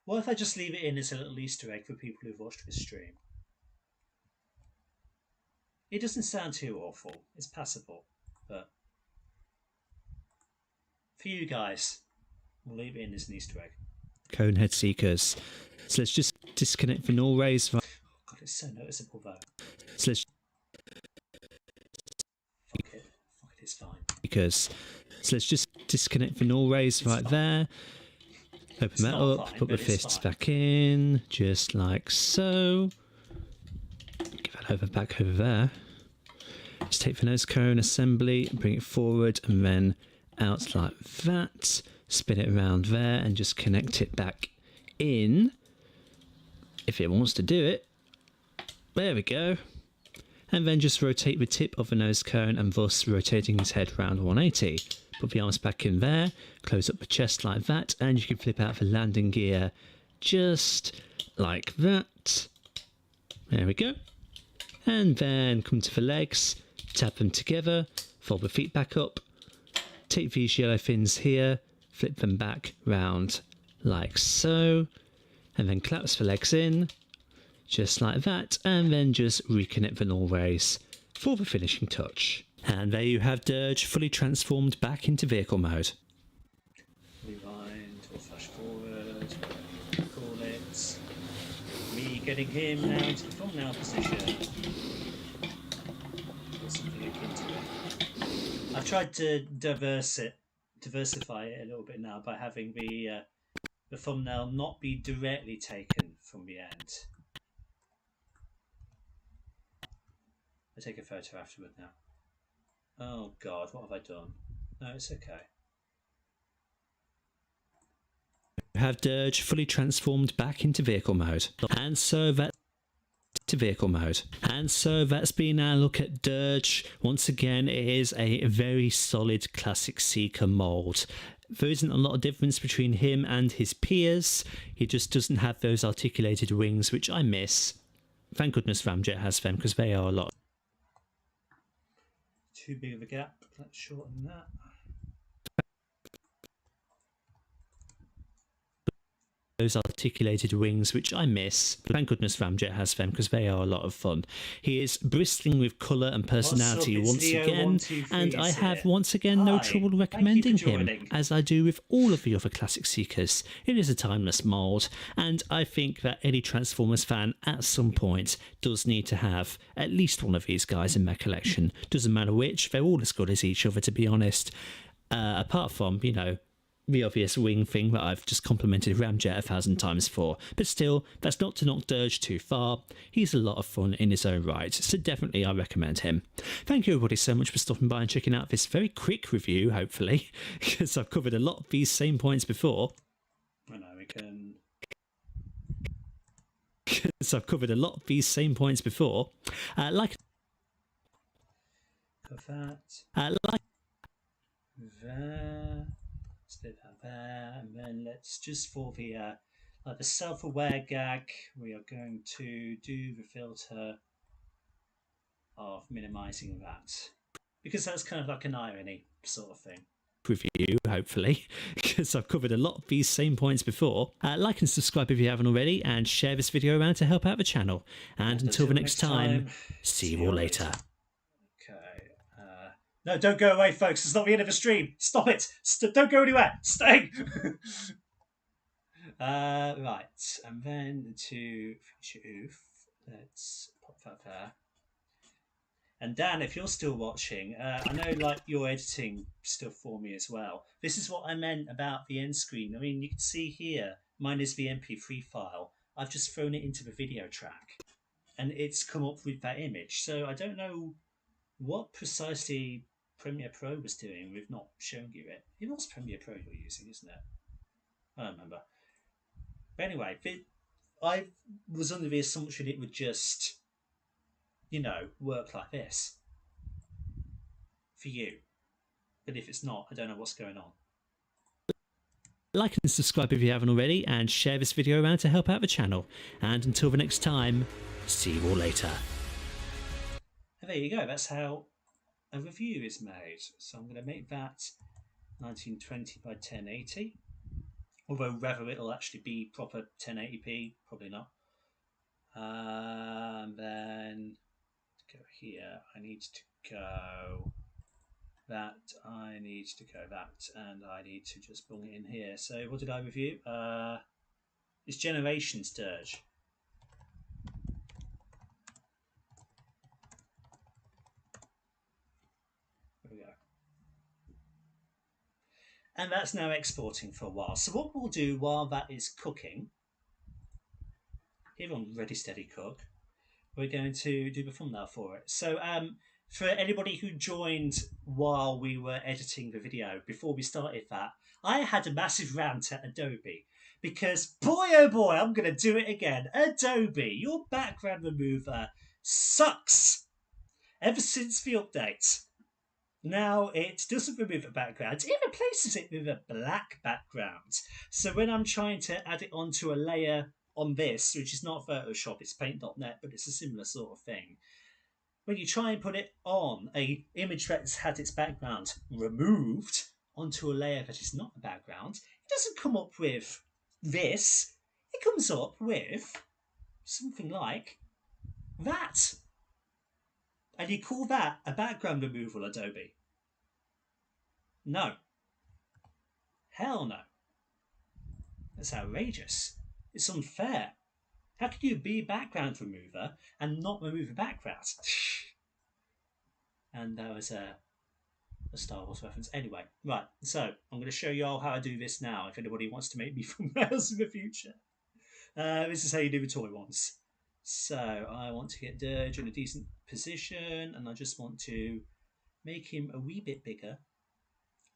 What if I just leave it in as a little Easter egg for people who've watched this stream? It doesn't sound too awful. It's passable. But for you guys, we'll leave it in as an Easter egg. Conehead Seekers. So let's just disconnect the null rays. Oh God, it's so noticeable though. So let's... Fuck it. Fuck it, it's fine. Seekers. So let's just disconnect the null rays right fine. there. Open It's that not up, fine, put the but it's fists fine. back in, just like so. Give that back over there. Just take the nose cone assembly, bring it forward and then out like that. Spin it around there and just connect it back in. If it wants to do it. There we go. And then just rotate the tip of the nose cone and thus rotating his head around 180. Put the arms back in there, close up the chest like that, and you can flip out the landing gear just like that. There we go. And then come to the legs, tap them together, fold the feet back up, take these yellow fins here, flip them back round like so, and then collapse the legs in, just like that, and then just reconnect the null rays for the finishing touch. And there you have Dirge fully transformed back into vehicle mode. Rewind or flash forward, whatever you call it. Me getting him now into the thumbnail position. Or something akin to it. I've tried to diversify it a little bit now by having the thumbnail not be directly taken from the end. I take a photo afterward now. Oh God, what have I done? No, it's okay. Have Dirge fully transformed back into vehicle mode. And so that vehicle mode. And so that's been our look at Dirge. Once again, it is a very solid classic Seeker mould. There isn't a lot of difference between him and his peers. He just doesn't have those articulated wings, which I miss. Thank goodness Ramjet has them, because they are a lot. Too big of a gap. Let's shorten that. Those articulated wings, which I miss. Thank goodness Ramjet has them, because they are a lot of fun. He is bristling with colour and personality once again, and I have once again no trouble recommending him, as I do with all of the other classic Seekers. It is a timeless mould, and I think that any Transformers fan at some point does need to have at least one of these guys in their collection. Doesn't matter which, they're all as good as each other, to be honest. Apart from, you know, the obvious wing thing that I've just complimented Ramjet 1,000 times for. But still, that's not to knock Dirge too far. He's a lot of fun in his own right, so definitely I recommend him. Thank you everybody so much for stopping by and checking out this very quick review, hopefully, because I've covered a lot of these same points before. I know, we can... So I've covered a lot of these same points before. Like that. Like there. Let's do that there, and then let's just for the like the self-aware gag, we are going to do the filter of minimizing that, because that's kind of like an irony sort of thing. Review, hopefully, because I've covered a lot of these same points before. Like and subscribe if you haven't already, and share this video around to help out the channel. And until the next time, see you all later. No, don't go away, folks. It's not the end of the stream. Stop it. Don't go anywhere. Stay. Right. And then to feature oof. Let's pop that there. And Dan, if you're still watching, I know like you're editing stuff for me as well. This is what I meant about the end screen. I mean, you can see here, mine is the MP3 file. I've just thrown it into the video track. And it's come up with that image. So I don't know what precisely Premiere Pro was doing with not showing you it. It was Premiere Pro you're using, isn't it? I don't remember. But anyway, I was under the assumption it would just, you know, work like this for you. But if it's not, I don't know what's going on. Like and subscribe if you haven't already, and share this video around to help out the channel. And until the next time, see you all later. And there you go. That's how a review is made. So I'm going to make that 1920 by 1080, although whether it'll actually be proper 1080p, probably not. And then go here, I need to go that, I need to go that, and I need to just bring it in here. So what did I review? It's Generations Dirge. And that's now exporting for a while. So what we'll do while that is cooking, here on Ready Steady Cook, we're going to do the thumbnail for it. So for anybody who joined while we were editing the video, before we started that, I had a massive rant at Adobe. Because boy oh boy, I'm going to do it again. Adobe, your background remover sucks. Ever since the update. Now, it doesn't remove a background, it replaces it with a black background. So when I'm trying to add it onto a layer on this, which is not Photoshop, it's paint.net, but it's a similar sort of thing. When you try and put it on an image that's had its background removed onto a layer that is not a background, it doesn't come up with this. It comes up with something like that. And you call that a background removal, Adobe? No. Hell no. That's outrageous. It's unfair. How can you be a background remover and not remove a background? And that was a Star Wars reference. Anyway, right, so I'm going to show you all how I do this now if anybody wants to make me thumbnails in the future. This is how you do the toy ones. So I want to get Dirge in a decent position, and I just want to make him a wee bit bigger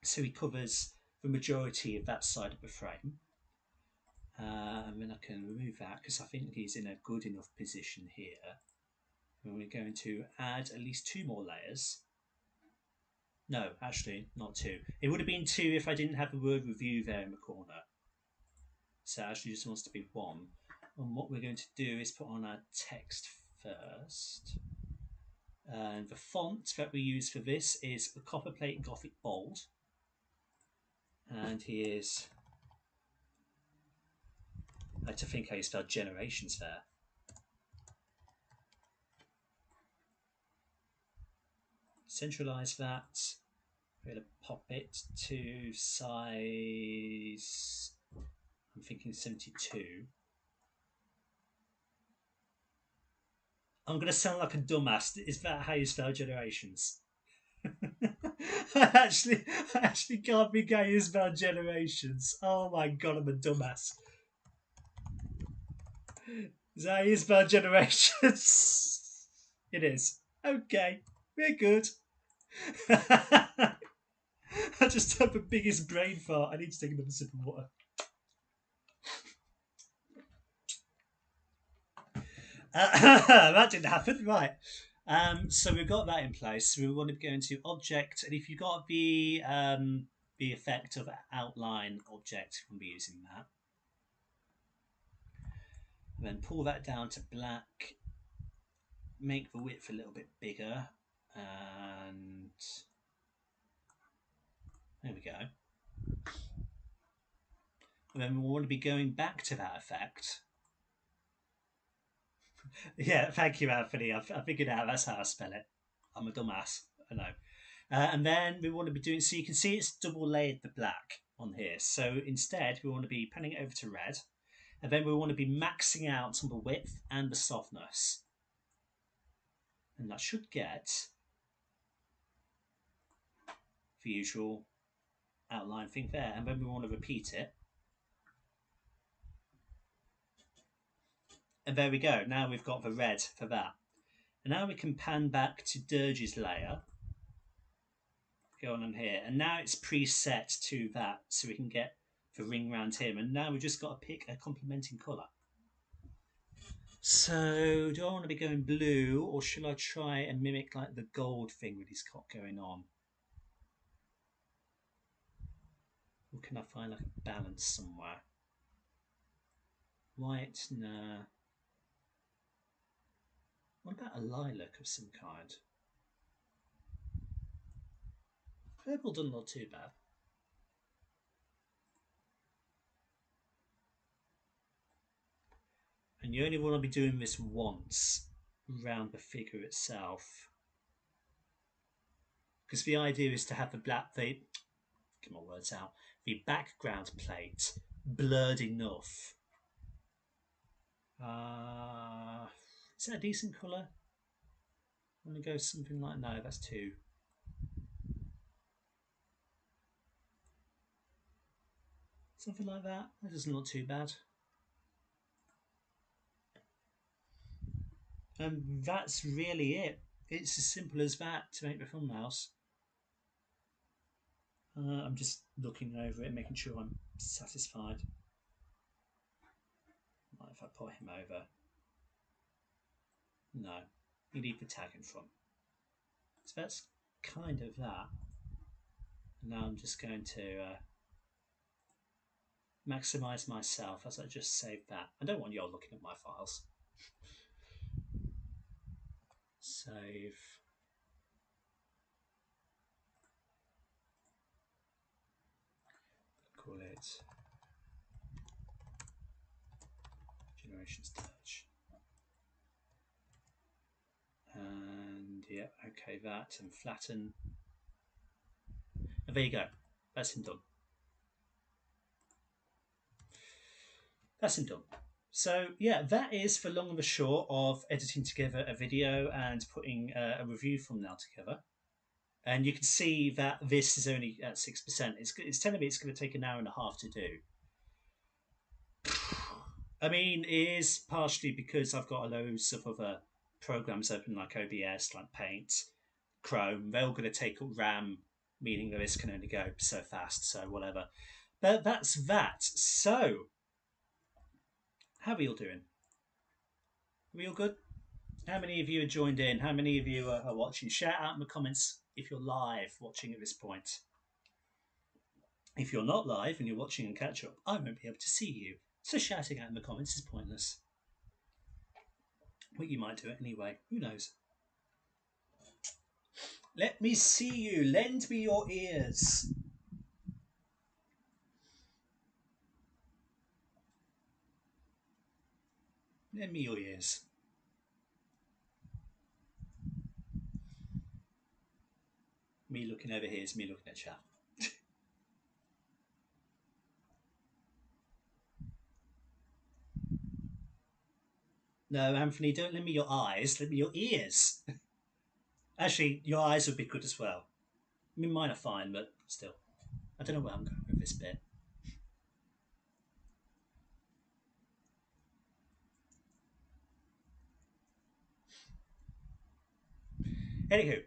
so he covers the majority of that side of the frame. And then I can remove that because I think he's in a good enough position here. And we're going to add at least 2 more layers. No, actually, not 2. It would have been 2 if I didn't have the word review there in the corner. So it actually just wants to be 1. And what we're going to do is put on our text first. And the font that we use for this is the Copperplate Gothic Bold. And here's, I had to think how you spell generations there. Centralize that. We're going to pop it to size, I'm thinking 72. I'm going to sound like a dumbass. Is that how you spell generations? I actually can't think how you spell generations. Oh my god, I'm a dumbass. Is that how you spell generations? It is. Okay, we're good. I just had the biggest brain fart. I need to take another sip of water. That didn't happen, right? So we've got that in place. We want to go into object, and if you've got the effect of outline object, we'll be using that. And then pull that down to black. Make the width a little bit bigger, and there we go. And then we want to be going back to that effect. Yeah, thank you, Anthony. I figured out that's how I spell it. I'm a dumbass, I know. And then we want to be doing, so you can see it's double layered the black on here. So instead, we want to be panning it over to red. And then we want to be maxing out on the width and the softness. And that should get the usual outline thing there. And then we want to repeat it. And there we go. Now we've got the red for that. And now we can pan back to Dirge's layer. Go on here. And now it's preset to that, so we can get the ring around him. And now we've just got to pick a complementing colour. So, do I want to be going blue, or should I try and mimic like the gold thing that he's got going on? Or can I find like a balance somewhere? White, nah. What about a lilac of some kind? Purple doesn't look too bad. And you only want to be doing this once around the figure itself. Because the idea is to have the black, get my words out, the background plate blurred enough. Is that a decent colour? I want to go something like, no, that's 2. Something like that. That doesn't look too bad. And that's really it. It's as simple as that to make the thumbnails. I'm just looking over it, making sure I'm satisfied. What if I put him over? No, you need the tag in front. So that's kind of that. And now I'm just going to maximize myself as I just saved that. I don't want you all looking at my files. Save. Call it Generations Touch. And yeah, okay, that, and flatten. And there you go. That's him done. That's him done. So yeah, that is the long and the short of editing together a video and putting a review thumbnail together. And you can see that this is only at 6%. It's telling me it's going to take an hour and a half to do. I mean, it is partially because I've got loads of other programs open like OBS, like Paint, Chrome. They're all going to take up RAM, meaning that this can only go so fast, so whatever. But that's that. So, how are we all doing? Are we all good? How many of you are joined in? How many of you are watching? Shout out in the comments if you're live watching at this point. If you're not live and you're watching and catch up, I won't be able to see you. So shouting out in the comments is pointless. But you might do it anyway. Who knows? Let me see you. Lend me your ears. Lend me your ears. Me looking over here is me looking at chat. No, Anthony, don't lend me your eyes. Lend me your ears. Actually, your eyes would be good as well. I mean, mine are fine, but still. I don't know where I'm going with this bit. Anywho.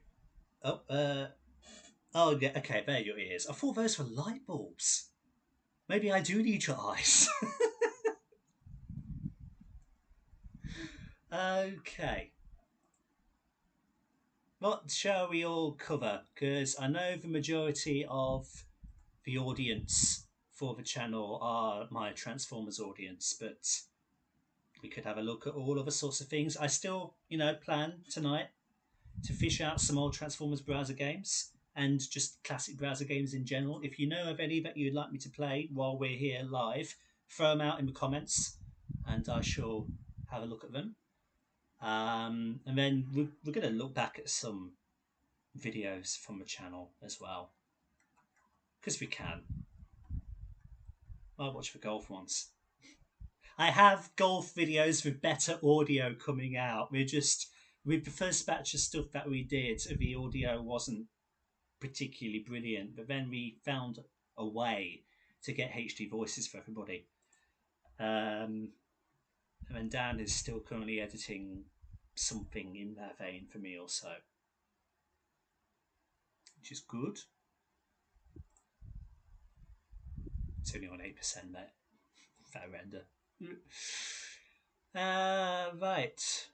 Oh, yeah, okay, there are your ears. I thought those were light bulbs. Maybe I do need your eyes. Okay. What shall we all cover? Because I know the majority of the audience for the channel are my Transformers audience, but we could have a look at all other sorts of things. I still, plan tonight to fish out some old Transformers browser games and just classic browser games in general. If you know of any that you'd like me to play while we're here live, throw them out in the comments and I shall have a look at them. And then we're going to look back at some videos from the channel as well, because we can. I watched the golf ones. I have golf videos with better audio coming out. With the first batch of stuff that we did, the audio wasn't particularly brilliant, but then we found a way to get HD voices for everybody. And then Dan is still currently editing something in that vein for me also, which is good. It's only on 8% there. That render. Right.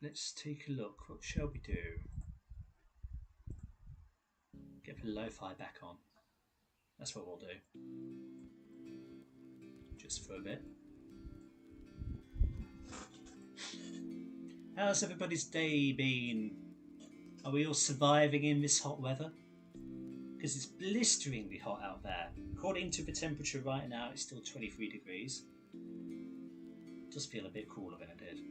Let's take a look. What shall we do? Get the lo-fi back on. That's what we'll do. Just for a bit. How's everybody's day been? Are we all surviving in this hot weather? Because it's blisteringly hot out there. According to the temperature right now, it's still 23 degrees. It does feel a bit cooler than it did.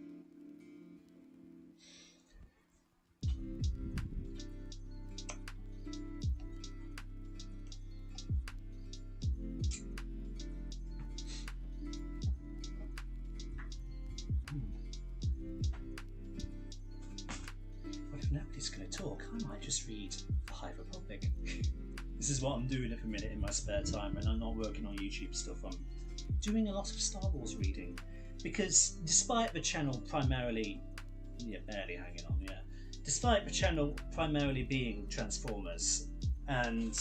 What if nobody's going to talk? I might just read The High Republic. This is what I'm doing at the minute in my spare time, and I'm not working on YouTube stuff. I'm doing a lot of Star Wars reading, because despite the channel primarily, barely hanging on, despite the channel primarily being Transformers, and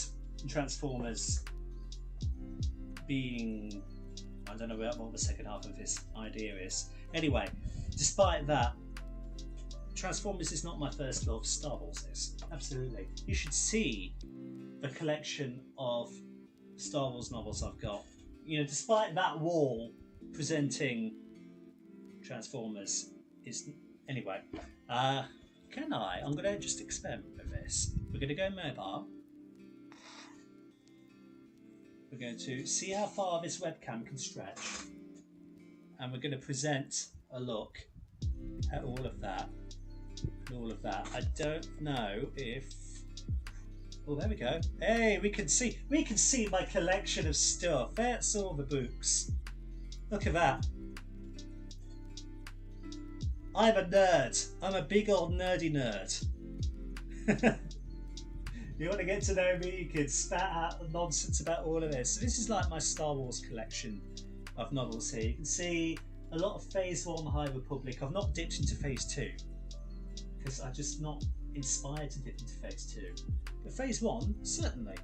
Transformers being, I don't know what the second half of this idea is. Anyway, despite that, Transformers is not my first love. Star Wars is. Absolutely. You should see the collection of Star Wars novels I've got. Despite that wall presenting Transformers is... Anyway, can I? I'm going to just experiment with this. We're going to go mobile. We're going to see how far this webcam can stretch. And we're going to present a look at all of that. I don't know if... Oh, there we go. Hey, we can see my collection of stuff. That's all the books. Look at that. I'm a nerd. I'm a big old nerdy nerd. You want to get to know me, you can spat out nonsense about all of this. So this is like my Star Wars collection of novels here. You can see a lot of Phase 1 High Republic. I've not dipped into Phase 2 because I'm just not inspired to dip into Phase 2. But Phase 1, certainly.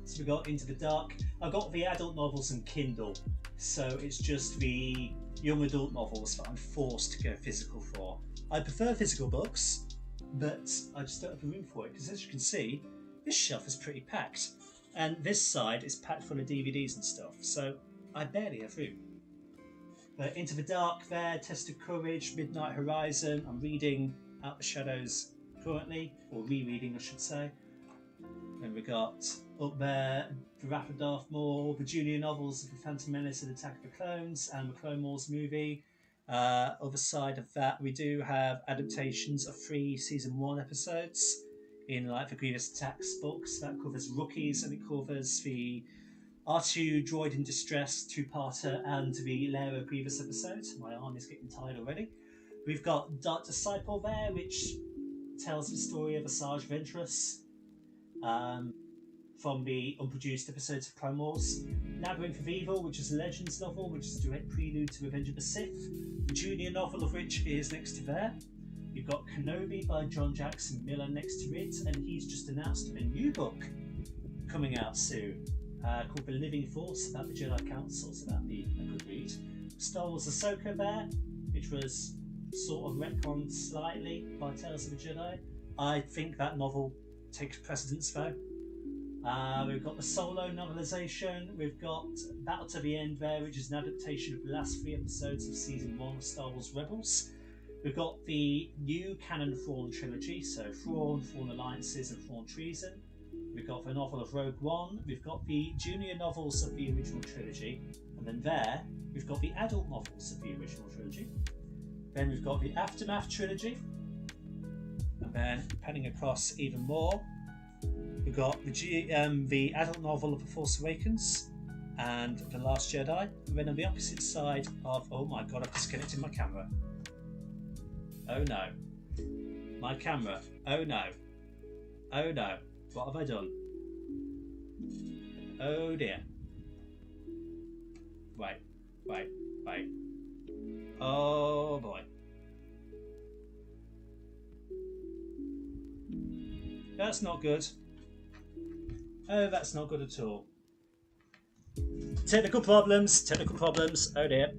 So we got Into the Dark. I got the adult novels and Kindle, so it's just the young adult novels that I'm forced to go physical for. I prefer physical books, but I just don't have the room for it because, as you can see, this shelf is pretty packed, and this side is packed full of DVDs and stuff, so I barely have room. But Into the Dark there, Test of Courage, Midnight Horizon, I'm reading Out the Shadows currently, or rereading I should say. And we got up there the Wrath of Darth Maul, the junior novels of The Phantom Menace and Attack of the Clones, and the Clone Wars movie. Other side of that, we do have adaptations of 3 season 1 episodes in like the Grievous Attacks books. That covers Rookies, and it covers the R2 Droid in Distress 2-parter and the Lair of Grievous episode. My arm is getting tired already. We've got Dark Disciple there, which tells the story of Asajj Ventress from the unproduced episodes of Clone Wars. Labyrinth of Evil, which is a Legends novel, which is a direct prelude to Revenge of the Sith. The junior novel of which is next to there. You've got Kenobi by John Jackson Miller next to it, and he's just announced a new book coming out soon called The Living Force, about the Jedi Council, so that'll be a good read. Star Wars Ahsoka there, which was sort of retconned slightly by Tales of the Jedi. I think that novel takes precedence though. We've got the Solo novelisation, we've got Battle to the End there, which is an adaptation of the last 3 episodes of Season 1 of Star Wars Rebels. We've got the new canon Thrawn trilogy, so Thrawn, Thrawn Alliances and Thrawn Treason. We've got the novel of Rogue One, we've got the junior novels of the original trilogy, and then there, we've got the adult novels of the original trilogy. Then we've got the Aftermath trilogy, and then panning across even more, we've got the adult novel of The Force Awakens and The Last Jedi. And then on the opposite side of, oh my god, I've disconnected my camera. Oh no. My camera. Oh no. Oh no. What have I done? Oh dear. Wait. Oh boy. That's not good. Oh, that's not good at all. Technical problems. Oh dear.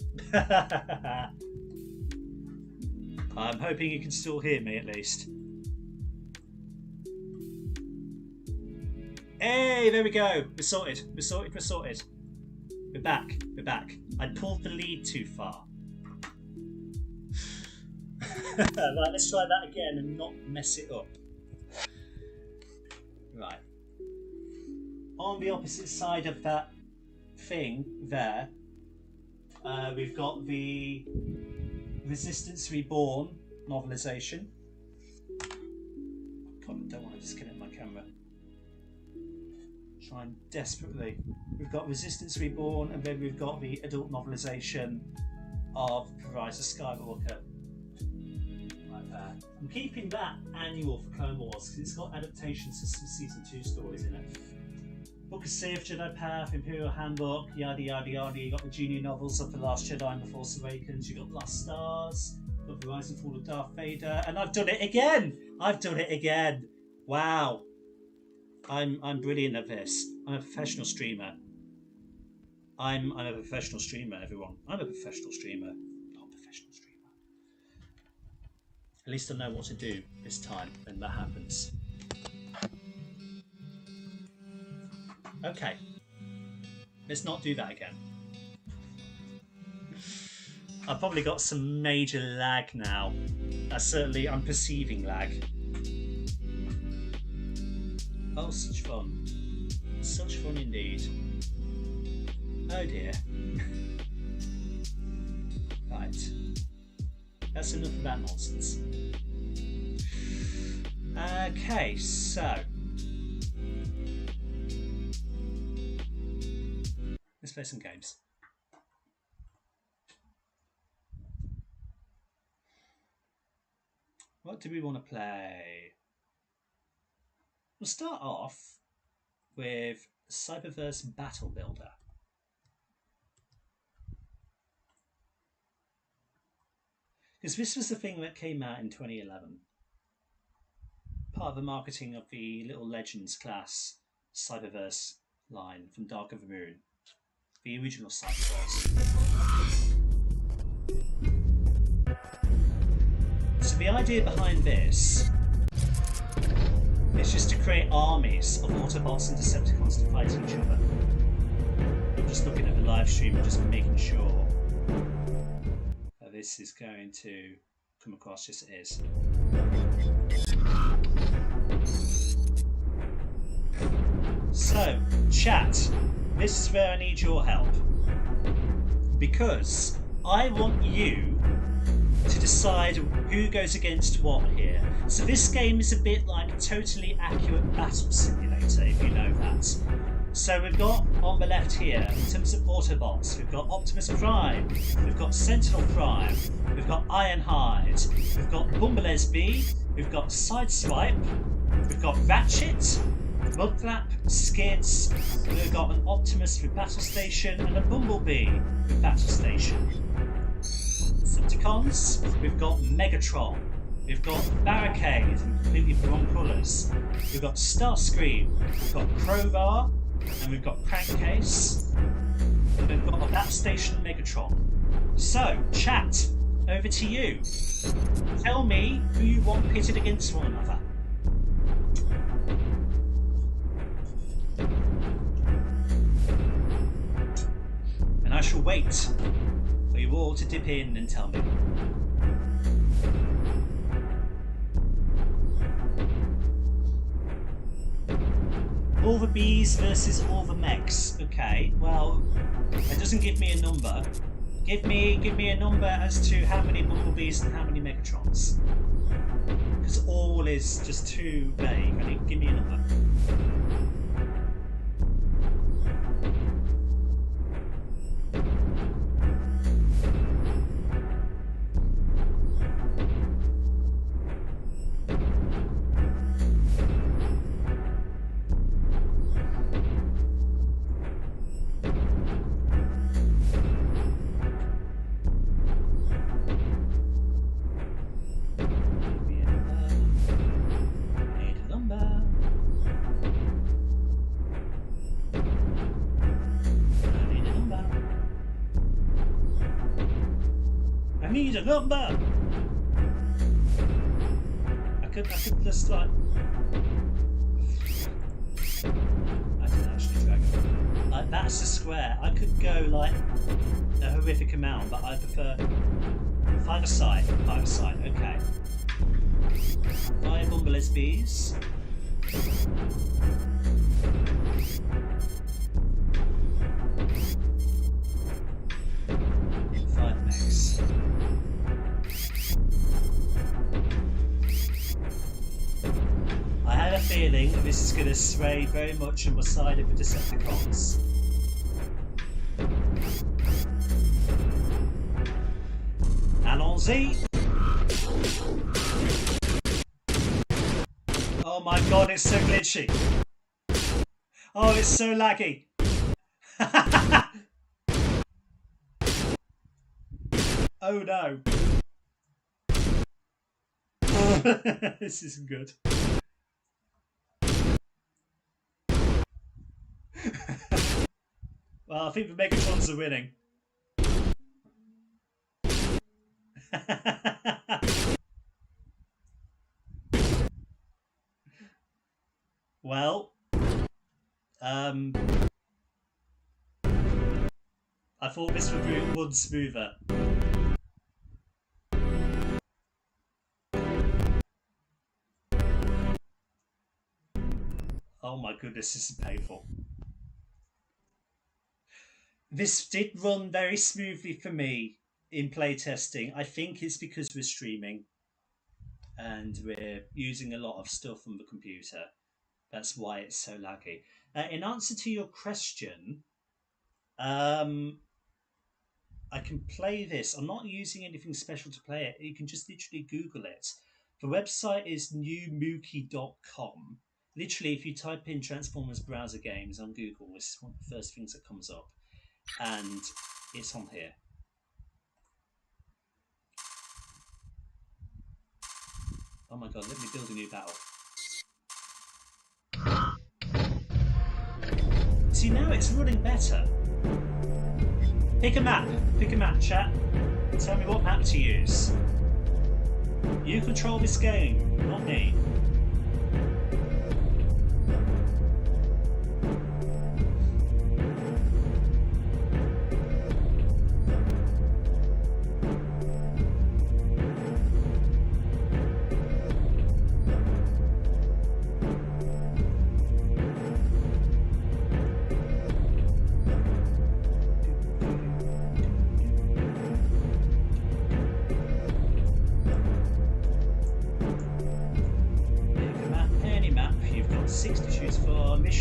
I'm hoping you can still hear me at least. Hey, there we go. We're sorted. We're back. I pulled the lead too far. Right, let's try that again and not mess it up. Right. On the opposite side of that thing there, we've got the Resistance Reborn novelisation. God, I don't want to disconnect my camera. Trying desperately. We've got Resistance Reborn, and then we've got the adult novelisation of Rise of Skywalker. Right there. I'm keeping that annual for Clone Wars because it's got adaptations to some Season 2 stories in it. Book of Sith, Jedi Path, Imperial Handbook, yada yada yada. You got the junior novels of The Last Jedi and The Force Awakens. You got Lost Stars, got The Rise and Fall of Darth Vader, and I've done it again. Wow, I'm brilliant at this. I'm a professional streamer. I'm a professional streamer, everyone. I'm a professional streamer, not a professional streamer. At least I know what to do this time when that happens. Okay, let's not do that again. I've probably got some major lag now. I'm perceiving lag. Oh, such fun. Such fun indeed. Oh dear. Right. That's enough of that nonsense. Okay, so let's play some games. What do we want to play? We'll start off with Cyberverse Battle Builder. Because this was the thing that came out in 2011. Part of the marketing of the Little Legends class Cyberverse line from Dark of the Moon. The original Cyberverse. the idea behind this is just to create armies of Autobots and Decepticons to fight each other. I'm just looking at the live stream and just making sure that this is going to come across. Yes, it is. So, chat, this is where I need your help. Because I want you to decide who goes against what here. So this game is a bit like Totally Accurate Battle Simulator, if you know that. So we've got on the left here, in terms of Autobots, we've got Optimus Prime, we've got Sentinel Prime, we've got Ironhide, we've got Bumblebee, we've got Sideswipe, we've got Ratchet, Mudflap, Skids, we've got an Optimus with Battle Station and a Bumblebee with Battle Station. Decepticons, we've got Megatron, we've got Barricade in completely wrong colours, we've got Starscream, we've got Crowbar, and we've got Crankcase, and we've got a Battle Station Megatron. So, chat, over to you. Tell me who you want pitted against one another. And I shall wait for you all to dip in and tell me. All the bees versus all the mechs. Okay, well, it doesn't give me a number. Give me a number as to how many bumblebees and how many Megatrons. Because all is just too vague. I mean, give me a number. Need a number. I could just like. I can actually drag it. Like that's a square. I could go like a horrific amount, but I prefer 5 aside. 5 aside. Okay. 5 Bumblebees. 5 mechs. I had a feeling this is going to sway very much on the side of the Decepticons. Allons-y! Oh my god, it's so glitchy! Oh, it's so laggy! Oh no! This isn't good. Well, I think the Megatrons are winning. Well, I thought this would run smoother. Oh my goodness, this is painful. This did run very smoothly for me in playtesting. I think it's because we're streaming and we're using a lot of stuff on the computer. That's why it's so laggy. In answer to your question, I can play this. I'm not using anything special to play it. You can just literally Google it. The website is newmookie.com. Literally, if you type in Transformers browser games on Google, this is one of the first things that comes up. And it's on here. Oh my god, let me build a new battle. See, now it's running better. Pick a map, chat. Tell me what map to use. You control this game, not me.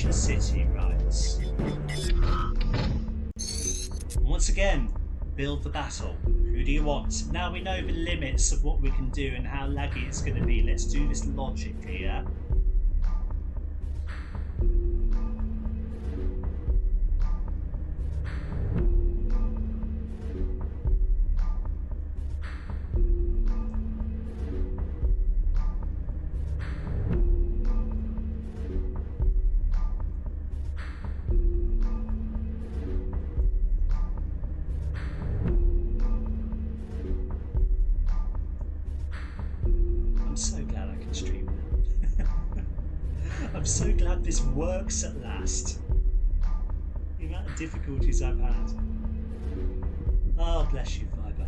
City, right. Once again, build the battle. Who do you want? Now we know the limits of what we can do and how laggy it's going to be. Let's do this logically, yeah? I'm so glad I can stream now. I'm so glad this works at last. The amount of difficulties I've had. Oh, bless you, Fiber.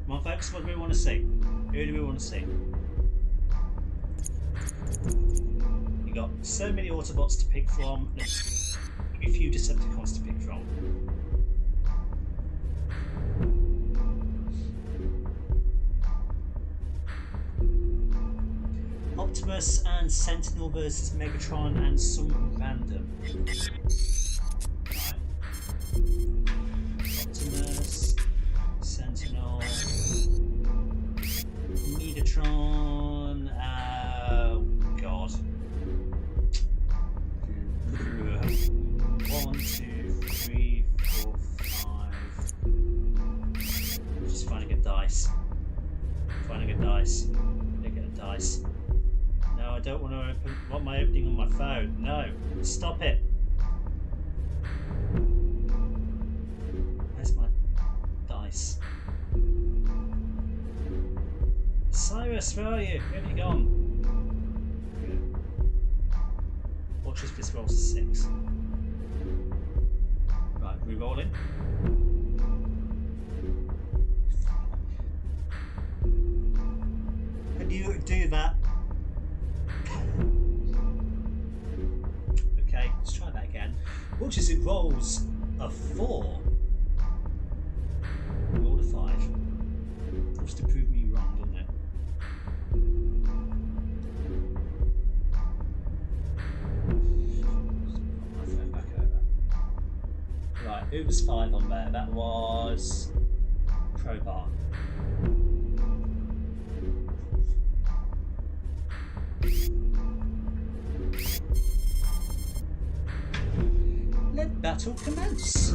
Come on, folks, what do we want to see? Who do we want to see? You got so many Autobots to pick from, and a few Decepticons to pick from. Optimus and Sentinel versus Megatron and some random. Right. Optimus, Sentinel, Megatron, oh god. 1, 2, 3, 4, 5. Just finding a dice. Finding a dice. Pick a dice. No, I don't want to open. What am I opening on my phone? No, stop it. Where's my dice? Cyrus, where are you? Where have you gone? There we go. Watch if this rolls a 6. Right, re-rolling. I knew it would do that. Okay, let's try that again. Watch as it rolls a 4. Rolled a 5. Just to prove me wrong, doesn't it? Just put my phone back over. Right, it was 5 on there. That was Crowbar. Let battle commence.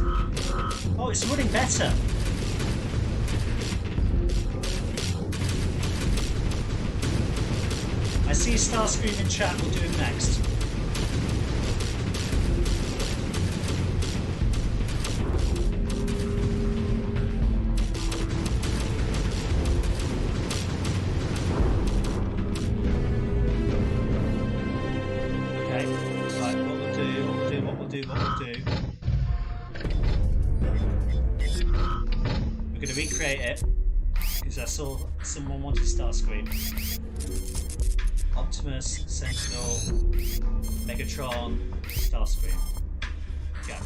Oh, it's running better. I see Starscream in chat. We'll do it next. We're going to recreate it because I saw someone wanted Starscream. Optimus, Sentinel, Megatron, Starscream. Go.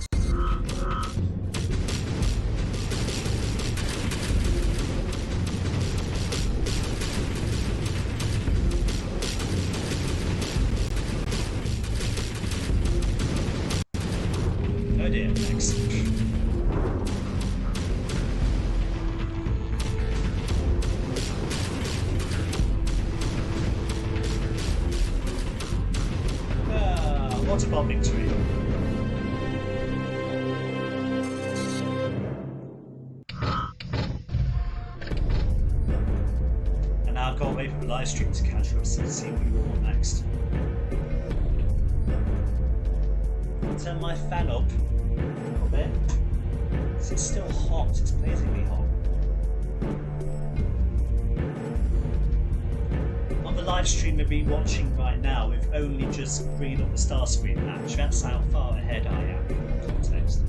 Oh dear, thanks. Autobot victory. And now I've got to wait for the live stream to catch up so to see what you want next. Turn my fan up a little bit. It's still hot, it's blazingly hot. live stream of me watching right now with only just bringing up the Starscream match. That's how far ahead I am in context.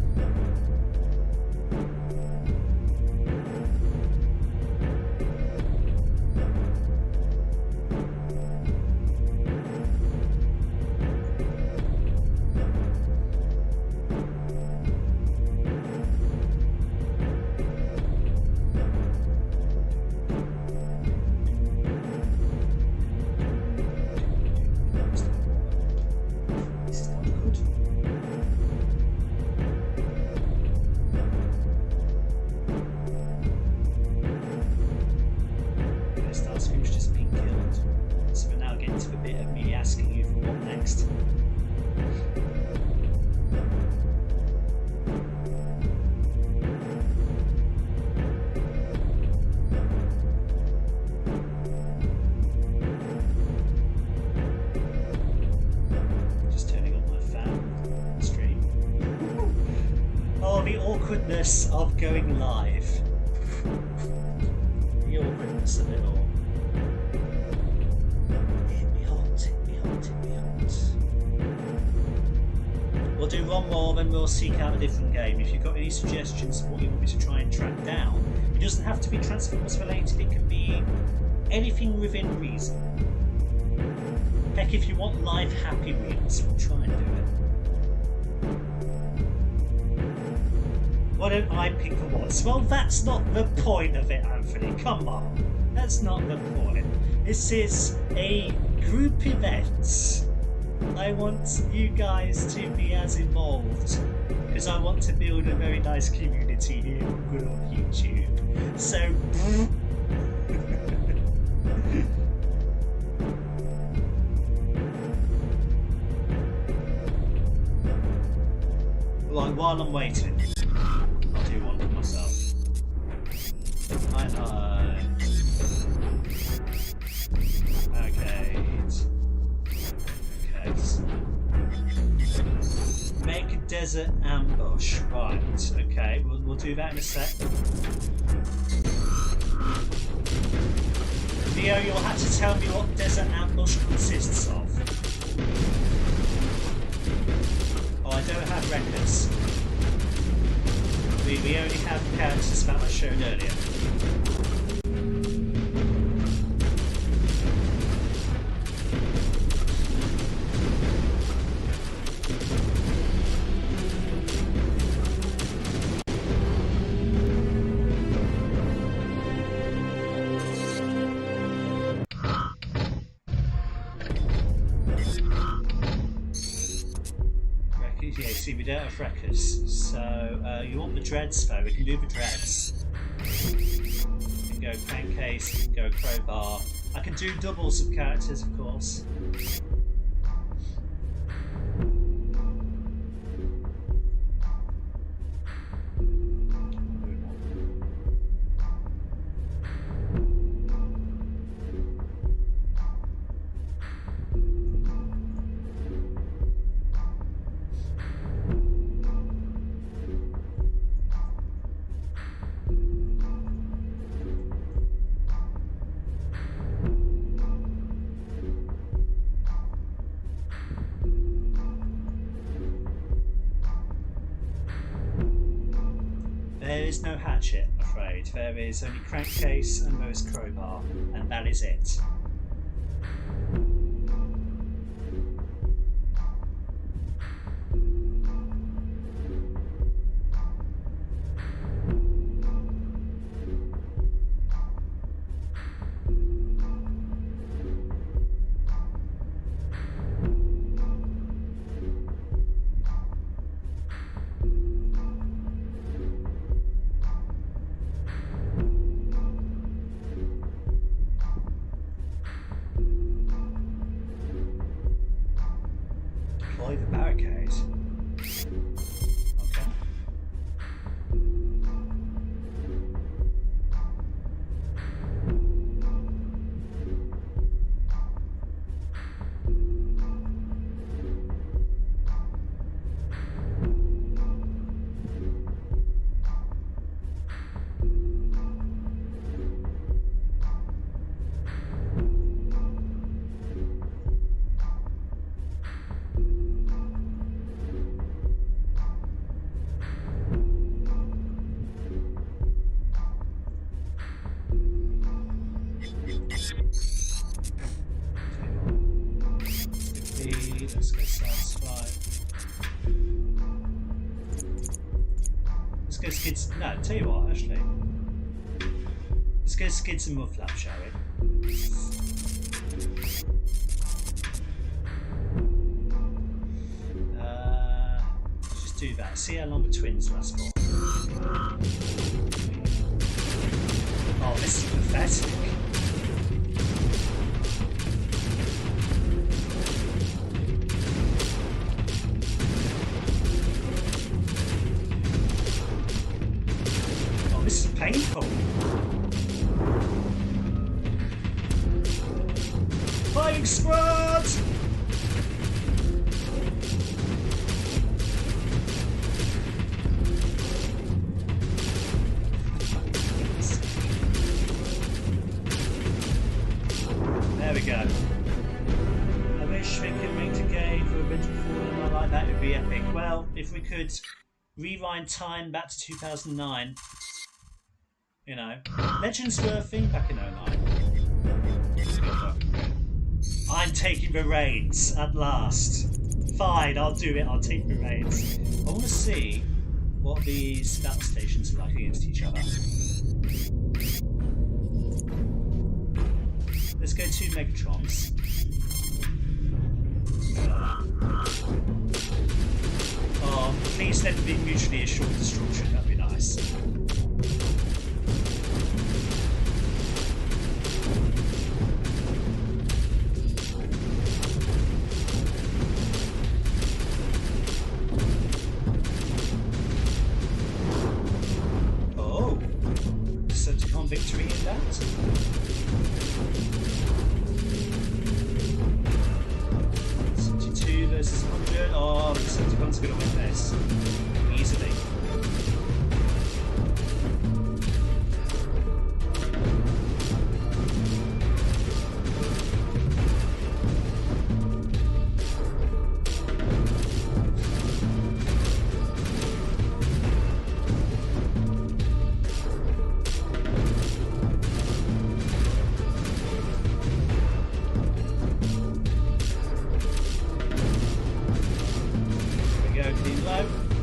Of going live. The awkwardness of it all. Hit me hot, hit me hot, hit me hot. We'll do one more, then we'll seek out a different game. If you've got any suggestions of what you want me to try and track down, it doesn't have to be Transformers related, it can be anything within reason. Heck, if you want live Happy Wheels, we'll try and do it. Why don't I pick the ones? Well, that's not the point of it, Anthony. Come on. That's not the point. This is a group event. I want you guys to be as involved because I want to build a very nice community here on good old YouTube. So... Right, while I'm waiting, I'll do one for myself. I know. Okay. Okay. Make a desert ambush. Right. Okay. We'll do that in a sec. Leo, you'll have to tell me what desert ambush consists of. Oh, I don't have records. We only have characters that I showed earlier. Yeah, see, we don't have records, so you want the dreads though, we can do the dreads. We can go crankcase, we can go crowbar. I can do doubles of characters, of course. There is no hatchet, I'm afraid. There is only crankcase and there is crowbar, and that is it. Deploy the barricade. Okay. let's go sideswipe. Let's go skids. No, tell you what, actually. Let's go skids and mudflap, shall we? Let's just do that. See how long the twins last for. Oh, this is pathetic. Oh, this is painful. Flying squad! There we go. I wish we could make a game for a bit of falling like that. It would be epic. Well, if we could rewind time back to 2009, you know, Legends were a thing back in 09. I'm taking the reins at last. Fine, I'll do it. I'll take the reins. I want to see what these battle stations are like against each other. Let's go 2 Megatrons. Oh, please let them be mutually assured destruction. That'd be nice. Oh, Decepticon victory in that. 72 versus 100. Oh, the Decepticon's going to win this easily.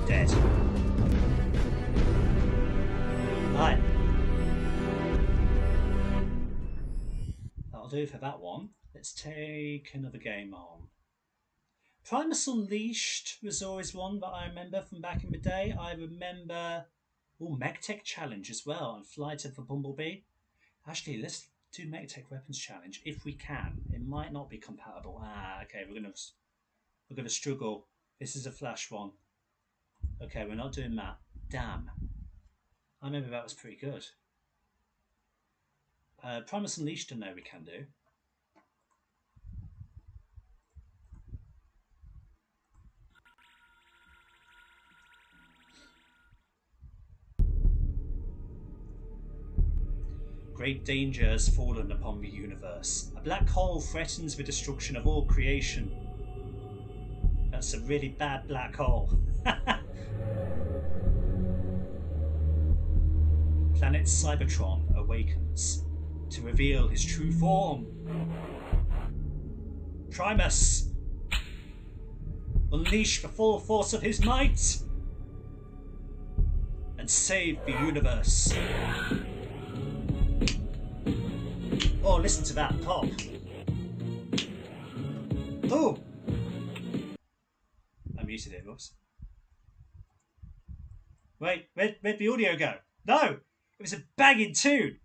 Dead. Right. That'll do for that one. Let's take another game on. Primus Unleashed was always one that I remember from back in the day. I remember MechTech Challenge as well and Flight of the Bumblebee. Actually, let's do MechTech Weapons Challenge if we can. It might not be compatible. Okay, we're gonna struggle. This is a Flash one. Okay, we're not doing that. Damn. I remember that was pretty good. Primus Unleashed, I know we can do. Great danger has fallen upon the universe. A black hole threatens the destruction of all creation. That's a really bad black hole. Planet Cybertron awakens to reveal his true form. Primus! Unleash the full force of his might and save the universe. Oh, listen to that pop. Oh! I muted it, whoops. Wait, where'd the audio go? No! It was a banging tune!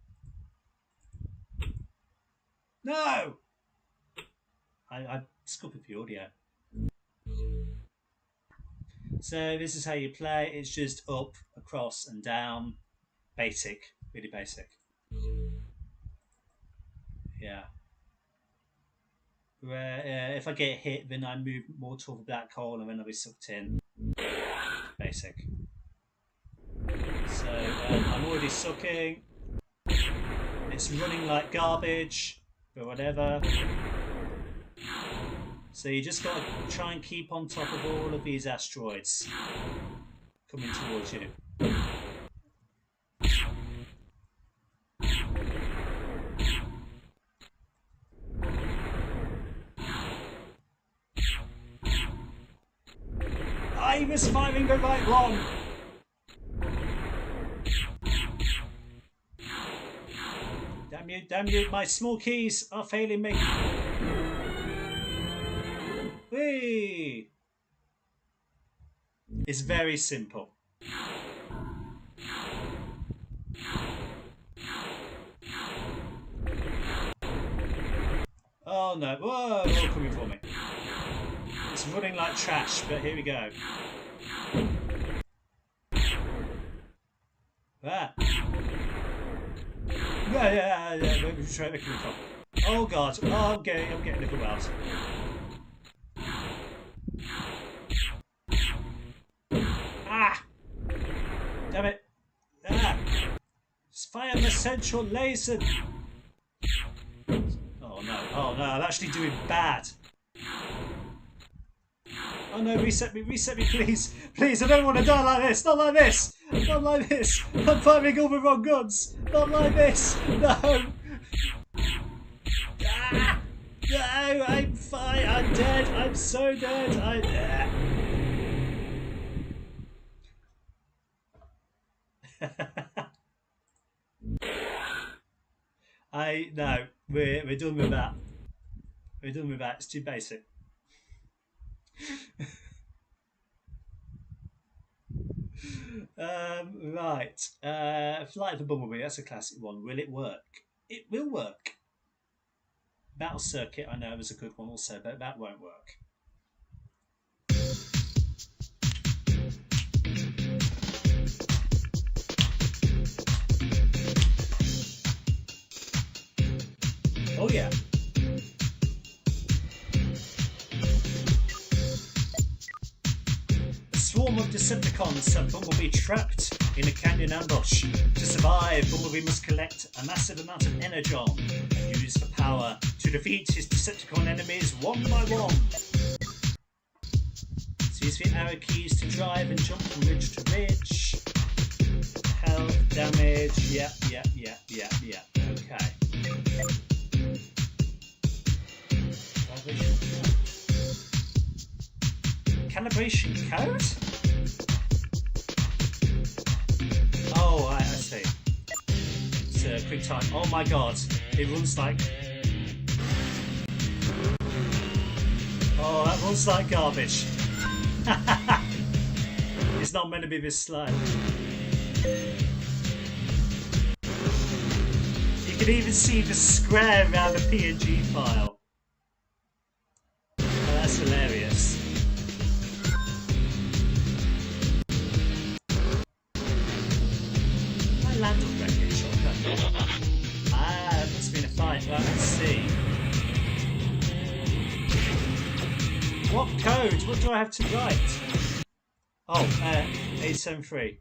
No! I scuppered the audio. So this is how you play. It's just up, across and down. Basic. Really basic. Yeah. Where if I get hit, then I move more toward the black hole and then I'll be sucked in. Basic. So I'm already sucking. It's running like garbage, but whatever. So you just got to try and keep on top of all of these asteroids coming towards you. I was firing the right one. Damn you, my small keys are failing me. Whee! It's very simple. Oh no, whoa, they're all coming for me. It's running like trash, but here we go. Ah. Yeah, where are we coming from? Oh god, oh, I'm getting overwhelmed. Ah! Damn it! Ah! Fire the central laser! Oh no, I'm actually doing bad. Oh no, reset me, please! Please, I don't want to die like this! Not like this! Not like this! I'm firing all the wrong guns! Not like this! No! Ah! No, I'm fine, I'm dead, I'm so dead, no, we're done with that. We're done with that, it's too basic. Right. Flight of the Bumblebee, that's a classic one. Will it work? It will work. Battle Circuit, I know, was a good one also, but that won't work. Oh yeah. A swarm of Decepticons have Bumblebee trapped in a canyon ambush. To survive, Bumblebee must collect a massive amount of energon and use the power to defeat his Decepticon enemies one by one. So use the arrow keys to drive and jump from ridge to ridge. Health, damage, yep. Okay. Calibration code? Oh, I see. It's a quick time. Oh my god, it runs like... Oh, that runs like garbage. It's not meant to be this slow. You can even see the square around the PNG file. Oh, that's hilarious. Land on wreckage. Ah, that must have been a fight. Well, let's see. What code? What do I have to write? Oh, 873.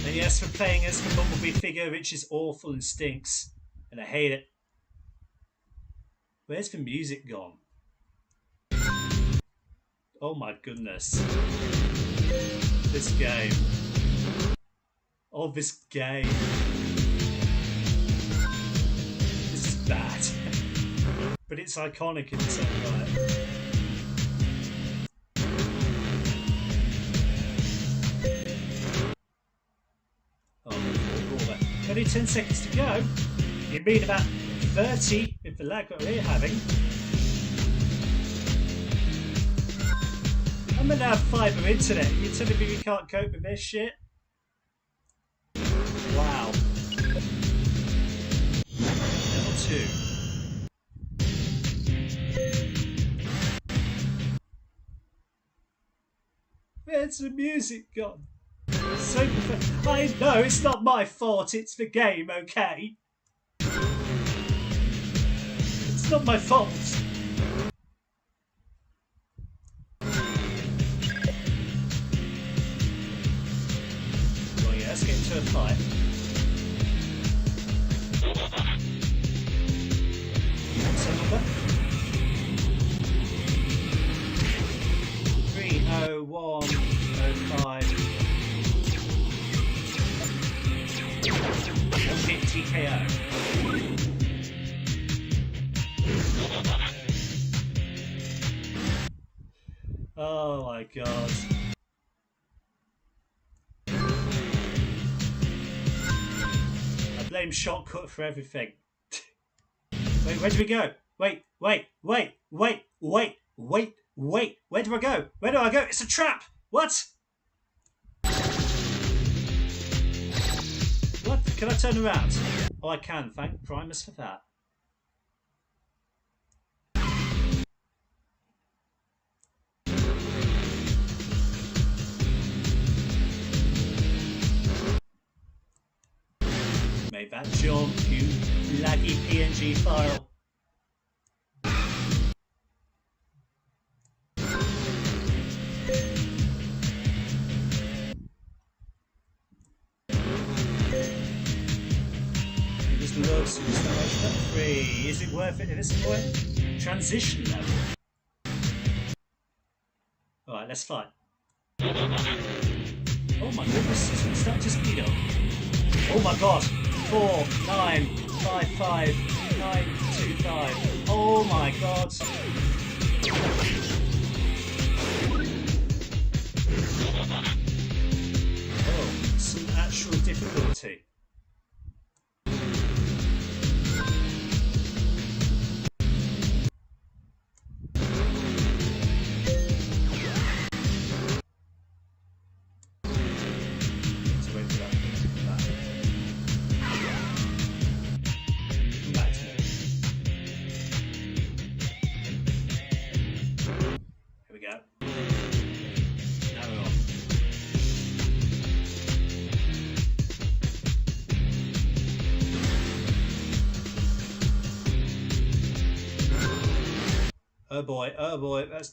And yes, we're playing as the Bumblebee figure, which is awful and stinks. And I hate it. Where's the music gone? Oh my goodness. This game. Oh, this game. This is bad. But it's iconic in its own right. Oh, only 10 seconds to go. You mean about 30 with the lag that we're having. I'm gonna have fibre internet. You're telling me we can't cope with this shit? Wow. Level 2. Where's the music gone? So I know it's not my fault, it's the game, okay? It's not my fault. Well, yeah, let's get into a fight. What's the number? 30105. TKO. Oh my god. I blame Shotcut for everything. Wait, where do we go? Wait. Where do I go? Where do I go? It's a trap! What? What? Can I turn around? Oh, I can. Thank Primus for that. Made that jump, you laggy PNG file. Is it worth it at this point? Transition level. Alright, let's fight. Oh my goodness, it's starting to speed up. Oh my god. 4, 9, 5, 5, 9, 2, 5. Oh my god. Oh, some actual difficulty. Oh boy, that's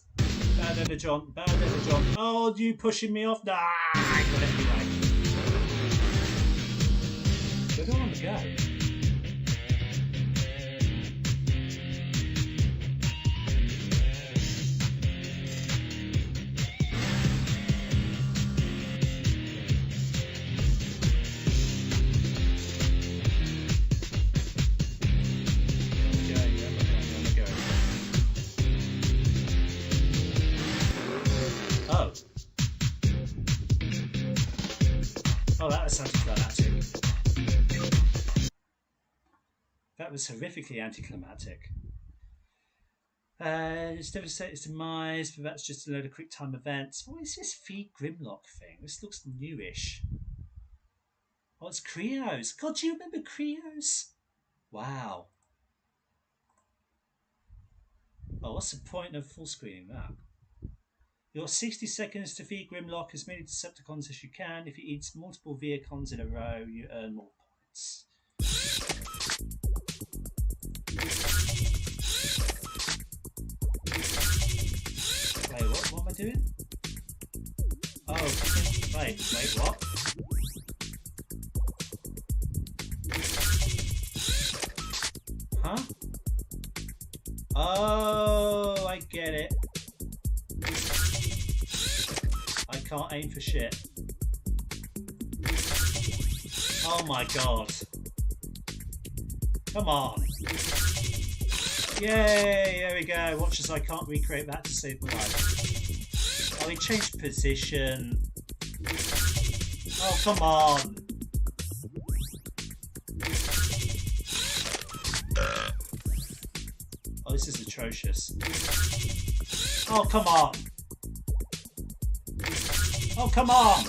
bad energon, bad energon. Oh, you pushing me off? Nah, I got it anyway. Good on the go. Oh, that was anticlimactic. That was horrifically anticlimactic. It's devastated its demise, but that's just a load of quick time events. What is this Feed Grimlock thing? This looks newish. Oh, it's Creos. God, do you remember Creos? Wow. Oh, what's the point of full screening that? Your 60 seconds to feed Grimlock as many Decepticons as you can. If you eat multiple Viacons in a row, you earn more points. Wait, what am I doing? Oh, wait, what? Huh? Oh, I get it. I can't aim for shit. Oh my god. Come on. Yay, there we go. Watch as I can't recreate that to save my life. Oh, he changed position. Oh, come on. Oh, this is atrocious. Oh, come on. Oh, come on!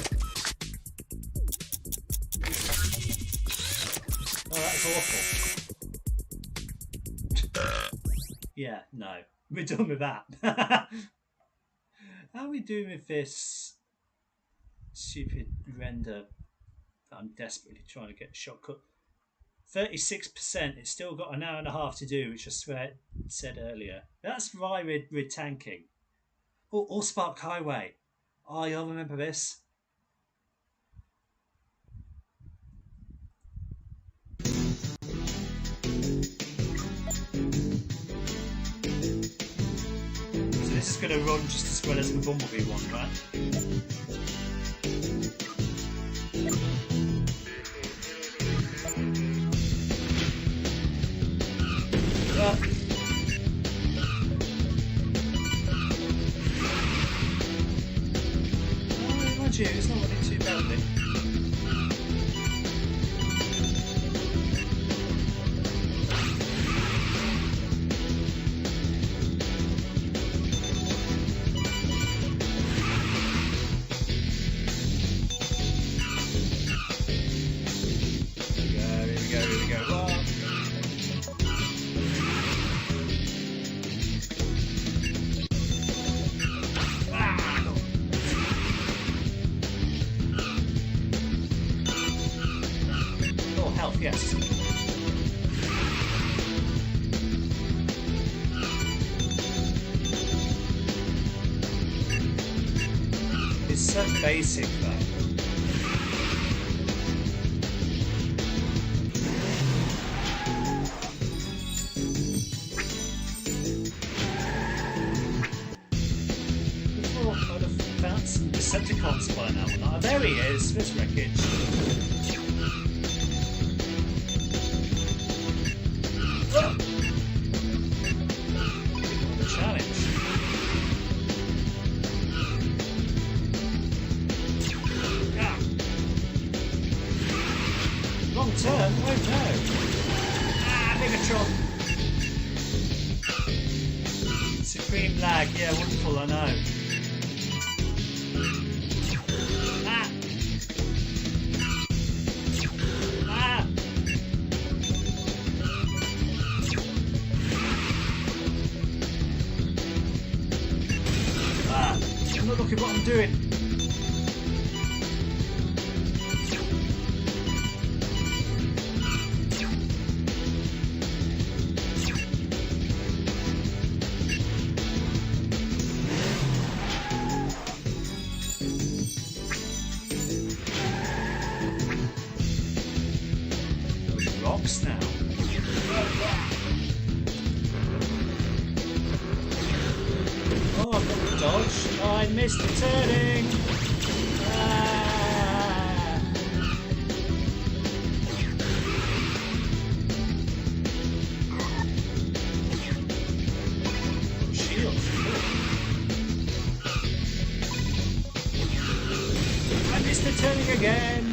Oh, that's awful. Yeah, no. We're done with that. How are we doing with this stupid render that I'm desperately trying to get shortcut? 36%. It's still got an hour and a half to do, which I swear it said earlier. That's why we're tanking. Oh, Allspark Highway. Oh, you'll remember this. So this is going to run just as well as the Bumblebee one, right? you. It's not running too badly. Yes. It's so basic though. Before I'd have found some Decepticons by now. Oh, there he is. This wreckage. Turn? Oh no! Ah, Megatron! Supreme lag, yeah, wonderful, I know. Ah! Ah! Ah! I'm not looking what I'm doing. Rocks now. Oh, I've got the dodge. Oh, I missed the turning. Ah. Shield. I missed the turning again.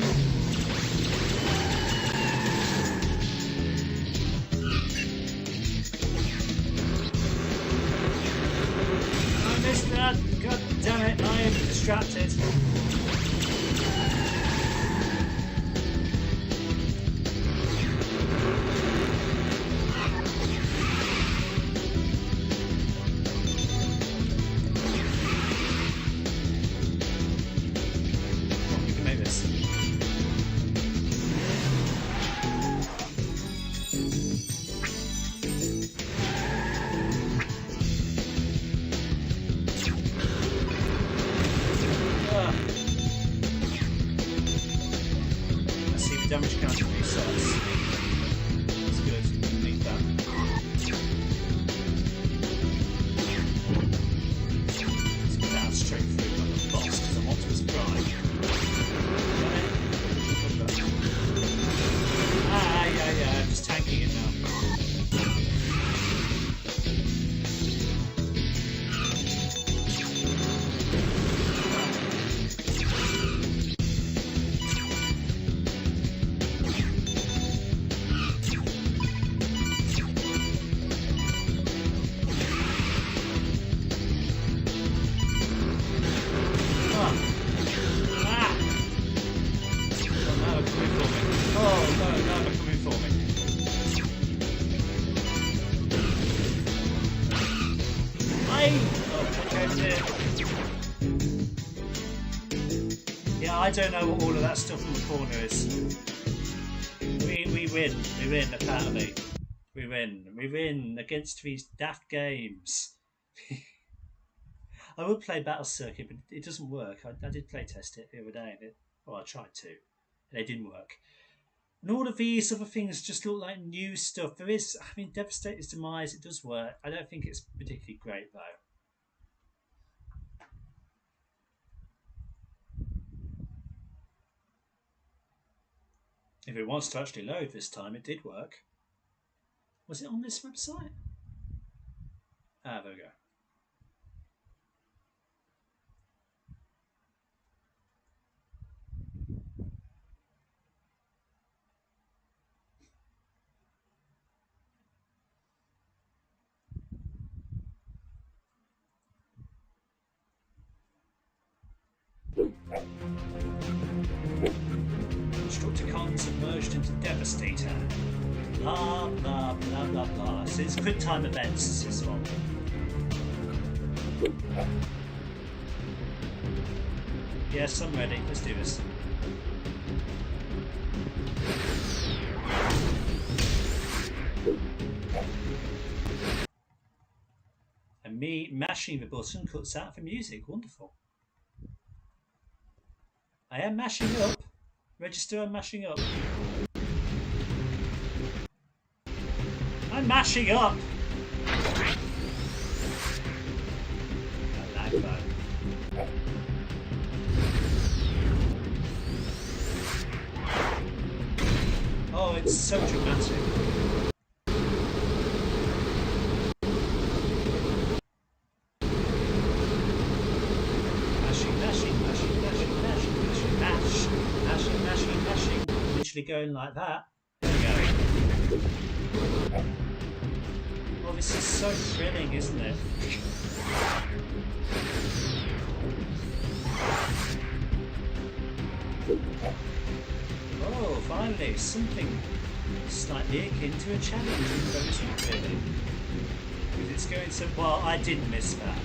God damn it, I am distracted. Oh, we can make this. Damage counter resets. That's good. Need that. Let's get that straight through like a boss because I'm Optimus Prime. Ah, yeah, I'm just tanking it now. Yeah, I don't know what all of that stuff in the corner is. We win. We win, apparently. We win. We win against these daft games. I would play Battle Circuit, but it doesn't work. I did play test it the other day. I tried to. And it didn't work. And all of these other things just look like new stuff. There is, I mean, Devastator's Demise, it does work. I don't think it's particularly great, though. If it wants to actually load this time, it did work. Was it on this website? Ah, there we go. Potent Devastator. Blah, blah, blah, blah, blah. So it's quick time events, this one. Yes, I'm ready. Let's do this. And me mashing the button cuts out for music. Wonderful. I am mashing up. Register, I'm mashing up. I'm mashing up! I like that. Oh, it's so dramatic. Literally going like that. There we go. Oh, this is so thrilling, isn't it? Oh, finally, something slightly akin to a challenge, even though it's not really. Because it's going so well. I didn't miss that.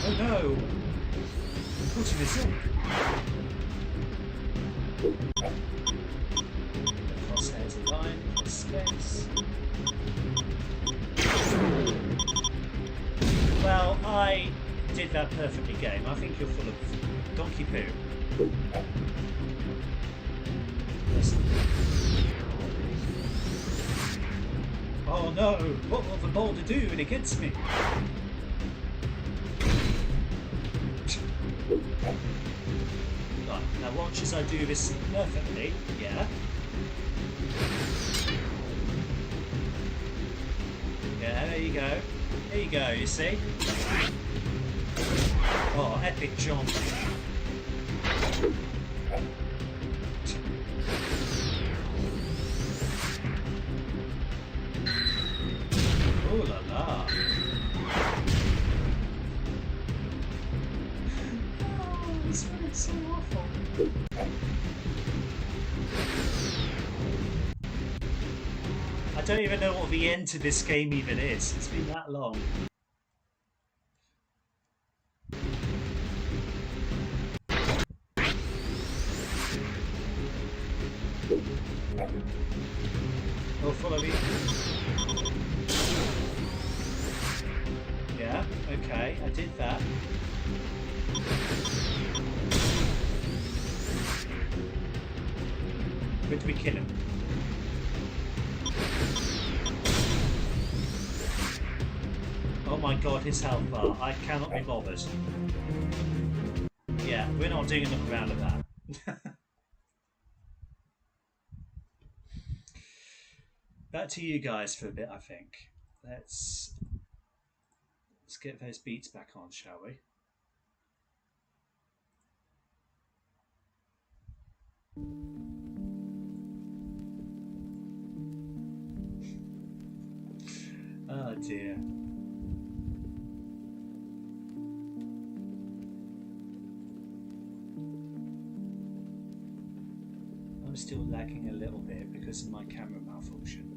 Oh no! I'm putting this up. The crosshairs align with space. Well, I did that perfectly, game. I think you're full of donkey poo. Listen. Oh no! What will the boulder do when it gets me? Right, now watch as I do this perfectly, yeah? Yeah, there you go. There you go, you see? Oh, epic jump. Oh la la. This one's so awful. I don't even know what the end to this game even is. It's been that long. Oh, follow me. Yeah, okay, I did that. Where do we kill him? Oh my god, his health bar. I cannot be bothered. Yeah, we're not doing another round of that. Back to you guys for a bit, I think. Let's get those beats back on, shall we? Oh dear. I'm still lagging a little bit because of my camera malfunction.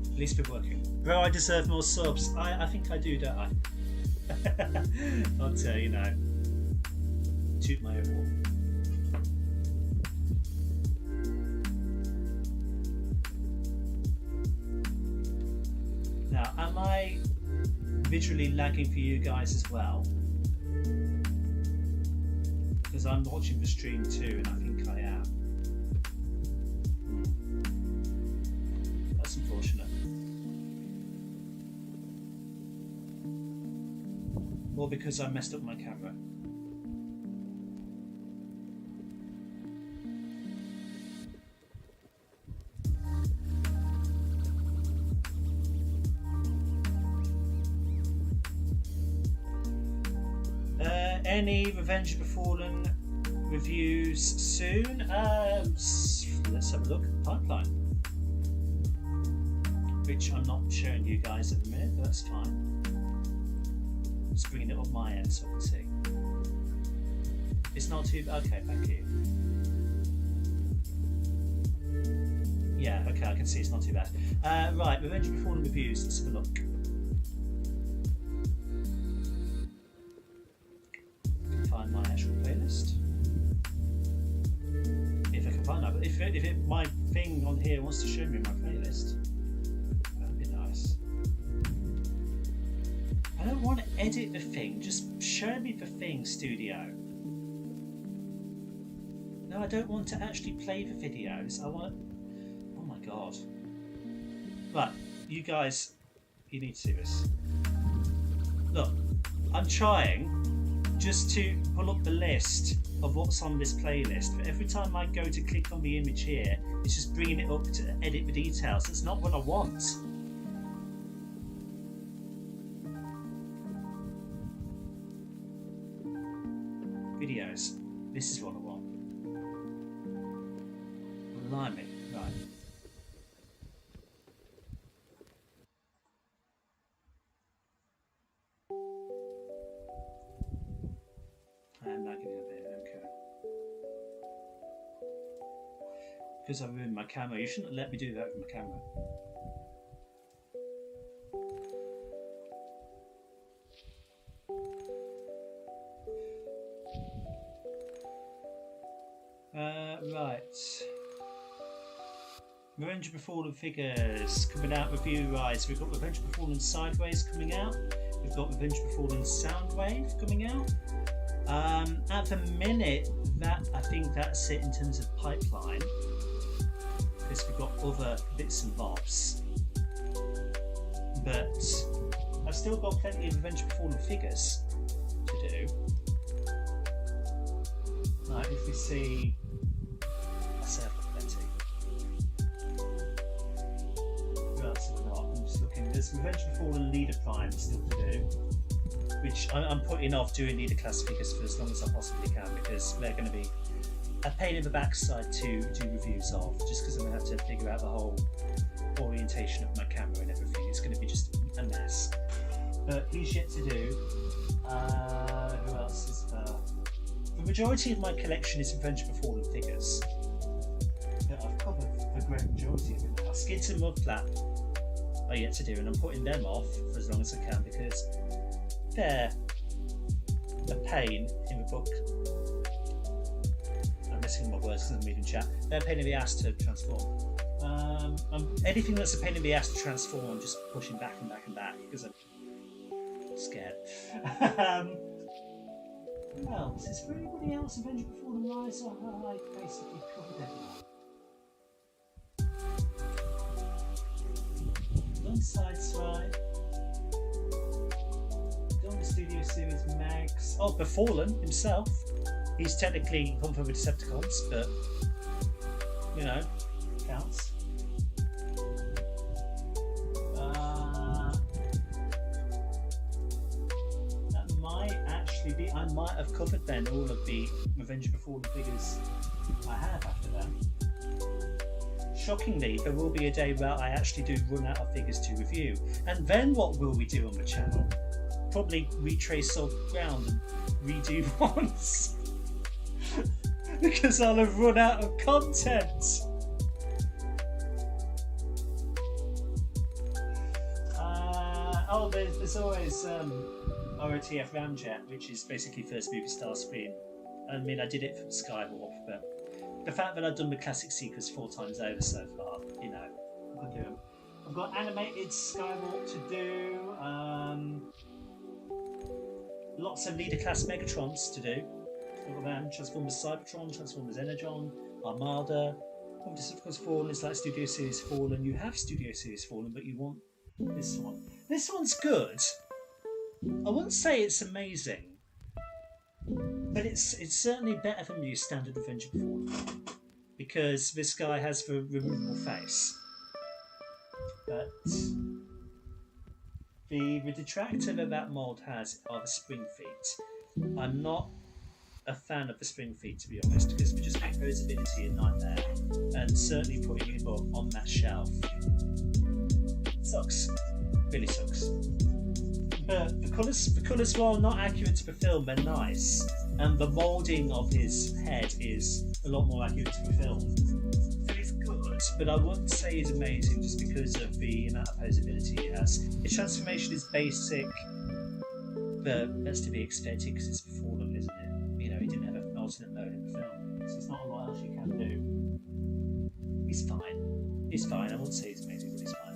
At least we're working. Bro, I deserve more subs. I think I do, don't I? I'll tell you now. Toot my own horn. Now, am I visually lagging for you guys as well? Because I'm watching the stream too, and I think I am. That's unfortunate. or because I messed up my camera? Any Revenge of the Fallen reviews soon? Let's have a look at the pipeline, which I'm not showing you guys at the minute, but that's fine. Just bringing it up my end so I can see. It's not too okay. Thank you. Yeah, okay, I can see it's not too bad. Right, Revenge of the Fallen reviews. Let's have a look. Find my actual playlist if I can find that. But if my thing on here wants to show me my playlist, that'd be nice. I don't want to edit the thing, just show me the thing, studio. No, I don't want to actually play the videos. I want. Oh my god. Right, you guys, you need to see this. Look, I'm trying just to pull up the list of what's on this playlist, but every time I go to click on the image here, it's just bringing it up to edit the details. That's not what I want. Videos. This is what I want. Blimey. Right. I'm not giving a bit, okay. Because I ruined my camera. You shouldn't let me do that with my camera. Right. Revenge of the Fallen figures coming out review-wise. We've got Revenge of the Fallen Sideways coming out. We've got Revenge of the Fallen Soundwave coming out. At the minute, I think that's it in terms of pipeline, because we've got other bits and bobs. But I've still got plenty of Revenge of the Fallen figures to do. Right, if we see, I say I've got plenty. Who else have I got? I'm just looking. There's Revenge of the Fallen Leader Prime still to do, which I'm putting off doing leader class figures for as long as I possibly can, because they're going to be a pain in the backside to do reviews of, just because I'm going to have to figure out the whole orientation of my camera and everything. It's going to be just a mess. But he's yet to do. Who else is there? The majority of my collection is Revenge of the Fallen figures. Yeah, I've covered the great majority of it now. Skids and Mudflap are yet to do, and I'm putting them off for as long as I can, because they're a pain in the book. I'm missing my words because I'm reading chat. They're a pain in the ass to transform. Anything that's a pain in the ass to transform, I'm just pushing back and back and back because I'm scared. Who else? Is there anybody else? Avenger Before the Rise? I basically covered everyone. Long Sideswipe. The Studio Series Mags. Oh, Befallen himself. He's technically come from the Decepticons, but you know, counts. That might actually be. I might have covered then all of the Revenge of the Fallen figures I have after that. Shockingly, there will be a day where I actually do run out of figures to review, and then what will we do on the channel? Probably retrace old ground and redo once because I'll have run out of content. There's always ROTF Ramjet, which is basically first movie star screen. I mean, I did it for Skywarp, but the fact that I've done the classic sequence 4 times over so far, you know, I can do them. I've got animated Skywalk to do. Lots of leader class Megatrons to do. Transformers Cybertron, Transformers Energon, Armada. Decepticons Fallen is like Studio Series Fallen. You have Studio Series Fallen, but you want this one. This one's good. I wouldn't say it's amazing, but it's certainly better than the standard Avenger performance because this guy has the removable face. But the detractor that that mold has are the spring feet. I'm not a fan of the spring feet, to be honest, because we just make posability a nightmare, and certainly putting him on that shelf sucks. Really sucks. But the colours, while not accurate to the film, they're nice, and the moulding of his head is a lot more accurate to the film. So he's good, but I wouldn't say he's amazing just because of the amount of posability he has. His transformation is basic, but that's to be expected because it's before them, isn't it? You know, he didn't have an alternate mode in the film, so there's not a lot else you can do. He's fine. He's fine. I wouldn't say he's amazing, but he's fine.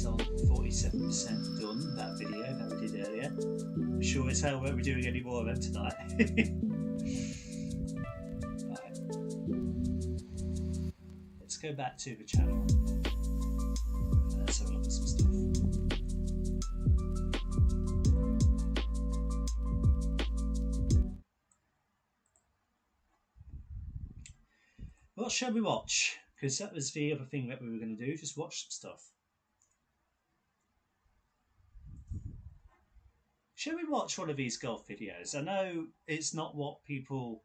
On 47% done, that video that we did earlier. I'm sure as hell won't be doing any more of them tonight. Right. Let's go back to the channel and let's have a look at some stuff. What shall we watch? Because that was the other thing that we were going to do, just watch some stuff. Shall we watch one of these golf videos? I know it's not what people...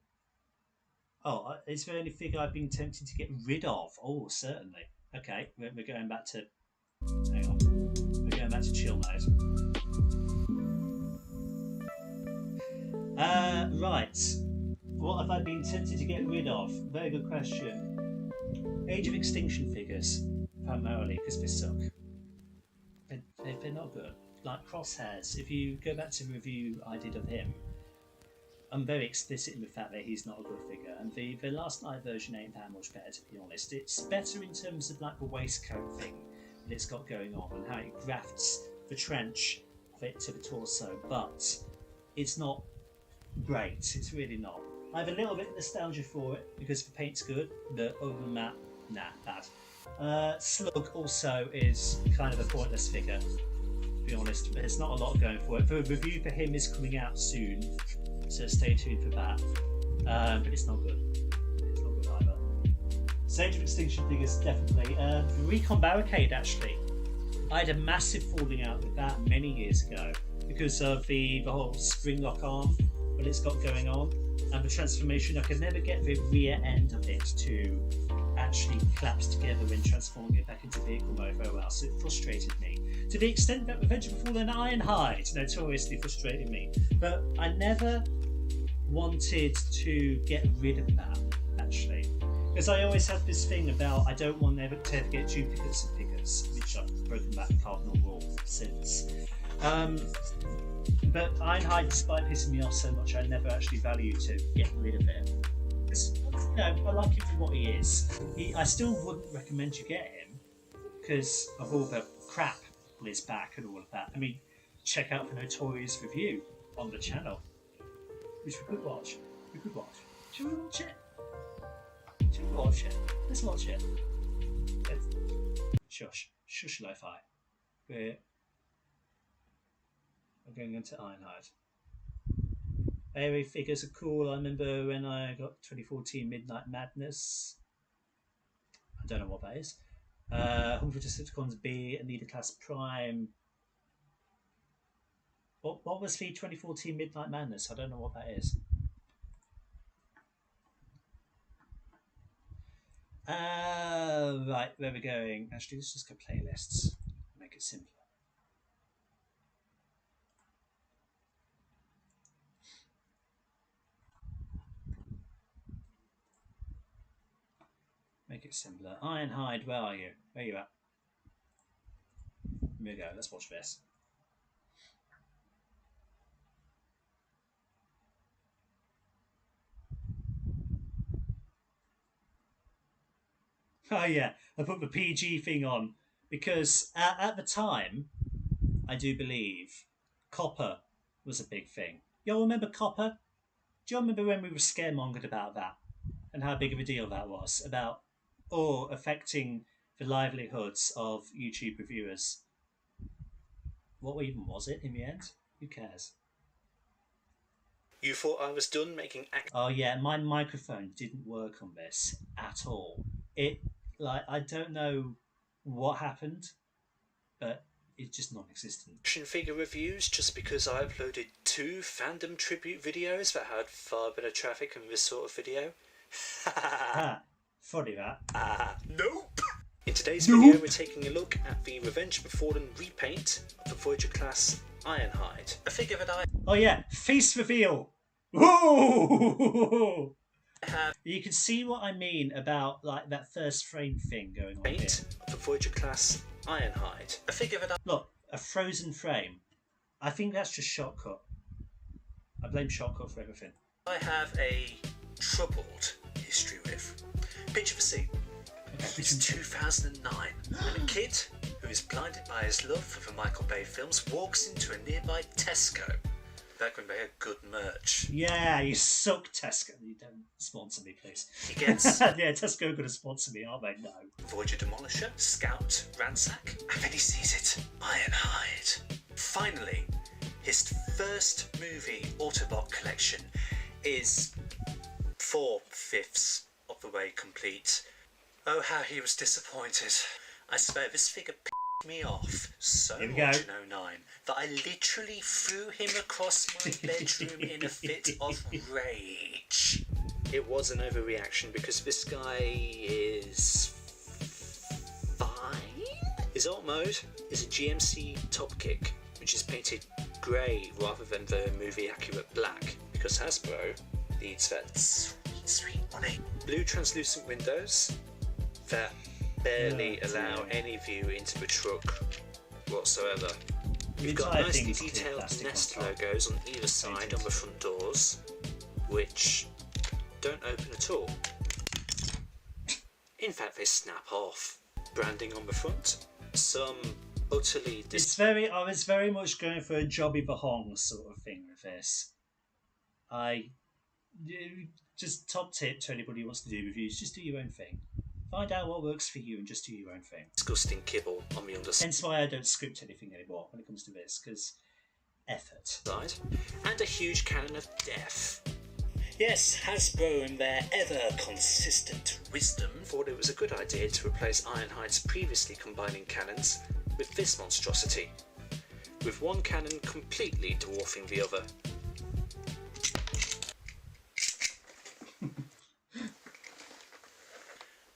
Oh, is there anything I've been tempted to get rid of? Oh, certainly. Okay, we're going back to... Hang on. We're going back to chill mode. Right. What have I been tempted to get rid of? Very good question. Age of Extinction figures, primarily, because they suck. They're not good. Like Crosshairs, if you go back to the review I did of him, I'm very explicit in the fact that he's not a good figure, and the Last Night version ain't that much better, to be honest. It's better in terms of like the waistcoat thing that it's got going on and how it grafts the trench of it to the torso, but it's not great. It's really not. I have a little bit of nostalgia for it because the paint's good, but other than that, nah, bad. Slug also is kind of a pointless figure, to be honest. There's not a lot going for it. The review for him is coming out soon, so stay tuned for that. But it's not good. It's not good either. Age of Extinction figures, definitely. The Recon Barricade, actually. I had a massive falling out with that many years ago because of the whole spring lock arm that it's got going on, and the transformation. I could never get the rear end of it to actually collapse together when transforming it back into vehicle mode very well, so it frustrated me. To the extent that Revenge of the Fallen Ironhide notoriously frustrated me. But I never wanted to get rid of that, actually. Because I always had this thing about I don't want ever to get duplicates of figures, which I've broken that cardinal rule since. But Ironhide, despite pissing me off so much, I never actually valued to get rid of it. You know, I like him for what he is. I still wouldn't recommend you get him because of all the crap on his back and all of that. I mean, check out the Notorious review on the channel, which we could watch. Should we watch it? Let's watch it. Shush lo-fi. I'm going into Ironhide. Airy figures are cool. I remember when I got 2014 Midnight Madness. I don't know what that is. Home for Decepticons B, Anita Class Prime. What was the 2014 Midnight Madness? I don't know what that is. Right, where we're going. Actually, let's just go playlists. Make it simpler. Make it simpler. Ironhide, where are you? Where are you at? Here we go. Let's watch this. Oh yeah, I put the PG thing on because at the time, I do believe copper was a big thing. Y'all remember copper? Do you remember when we were scaremongered about that and how big of a deal that was about or affecting the livelihoods of YouTube reviewers? What even was it in the end? Who cares? You thought I was done making Oh yeah, my microphone didn't work on this at all. It I don't know what happened, but it's just non-existent. action figure reviews just because I uploaded 2 fandom tribute videos that had far better traffic than this sort of video? Funny that. Nope! In today's video we're taking a look at the Revenge of the Fallen repaint of the Voyager class Ironhide. A figure that I Oh yeah, face reveal! Whoa! have You can see what I mean about like that first frame thing going on here. paint of the Voyager class Ironhide. A figure that I Look, a frozen frame. I think that's just shotcut. I blame shotcut for everything. have a troubled history with. Picture the scene. It's 2009 and a kid who is blinded by his love for the Michael Bay films walks into a nearby Tesco. Back when they had good merch. Yeah, you suck, Tesco. You don't sponsor me, please. He gets yeah, Tesco are going to sponsor me, aren't they? No. Voyager Demolisher, Scout, Ransack, and then he sees it. Ironhide. Finally, his first movie Autobot collection is 4/5 of the way complete. Oh, how he was disappointed. I swear, this figure pissed me off so Here we much go. in 09 that I literally threw him across my bedroom in a fit of rage. It was an overreaction because this guy is fine. His alt mode is a GMC top kick, which is painted grey rather than the movie accurate black because Hasbro needs that sweet money. Blue translucent windows that barely allow any view into the truck whatsoever. You've got nicely detailed Nest logos on either side on the front doors, which don't open at all. In fact, they snap off. Branding on the front, some utterly I was very much going for a Jobby the Hong sort of thing with this. Just top tip to anybody who wants to do reviews, just do your own thing. Find out what works for you and just do your own thing. disgusting kibble on the underside. Hence why I don't script anything anymore when it comes to this, because effort. And a huge cannon of death. Yes, Hasbro in their ever-consistent wisdom thought it was a good idea to replace Ironhide's previously combining cannons with this monstrosity, with one cannon completely dwarfing the other.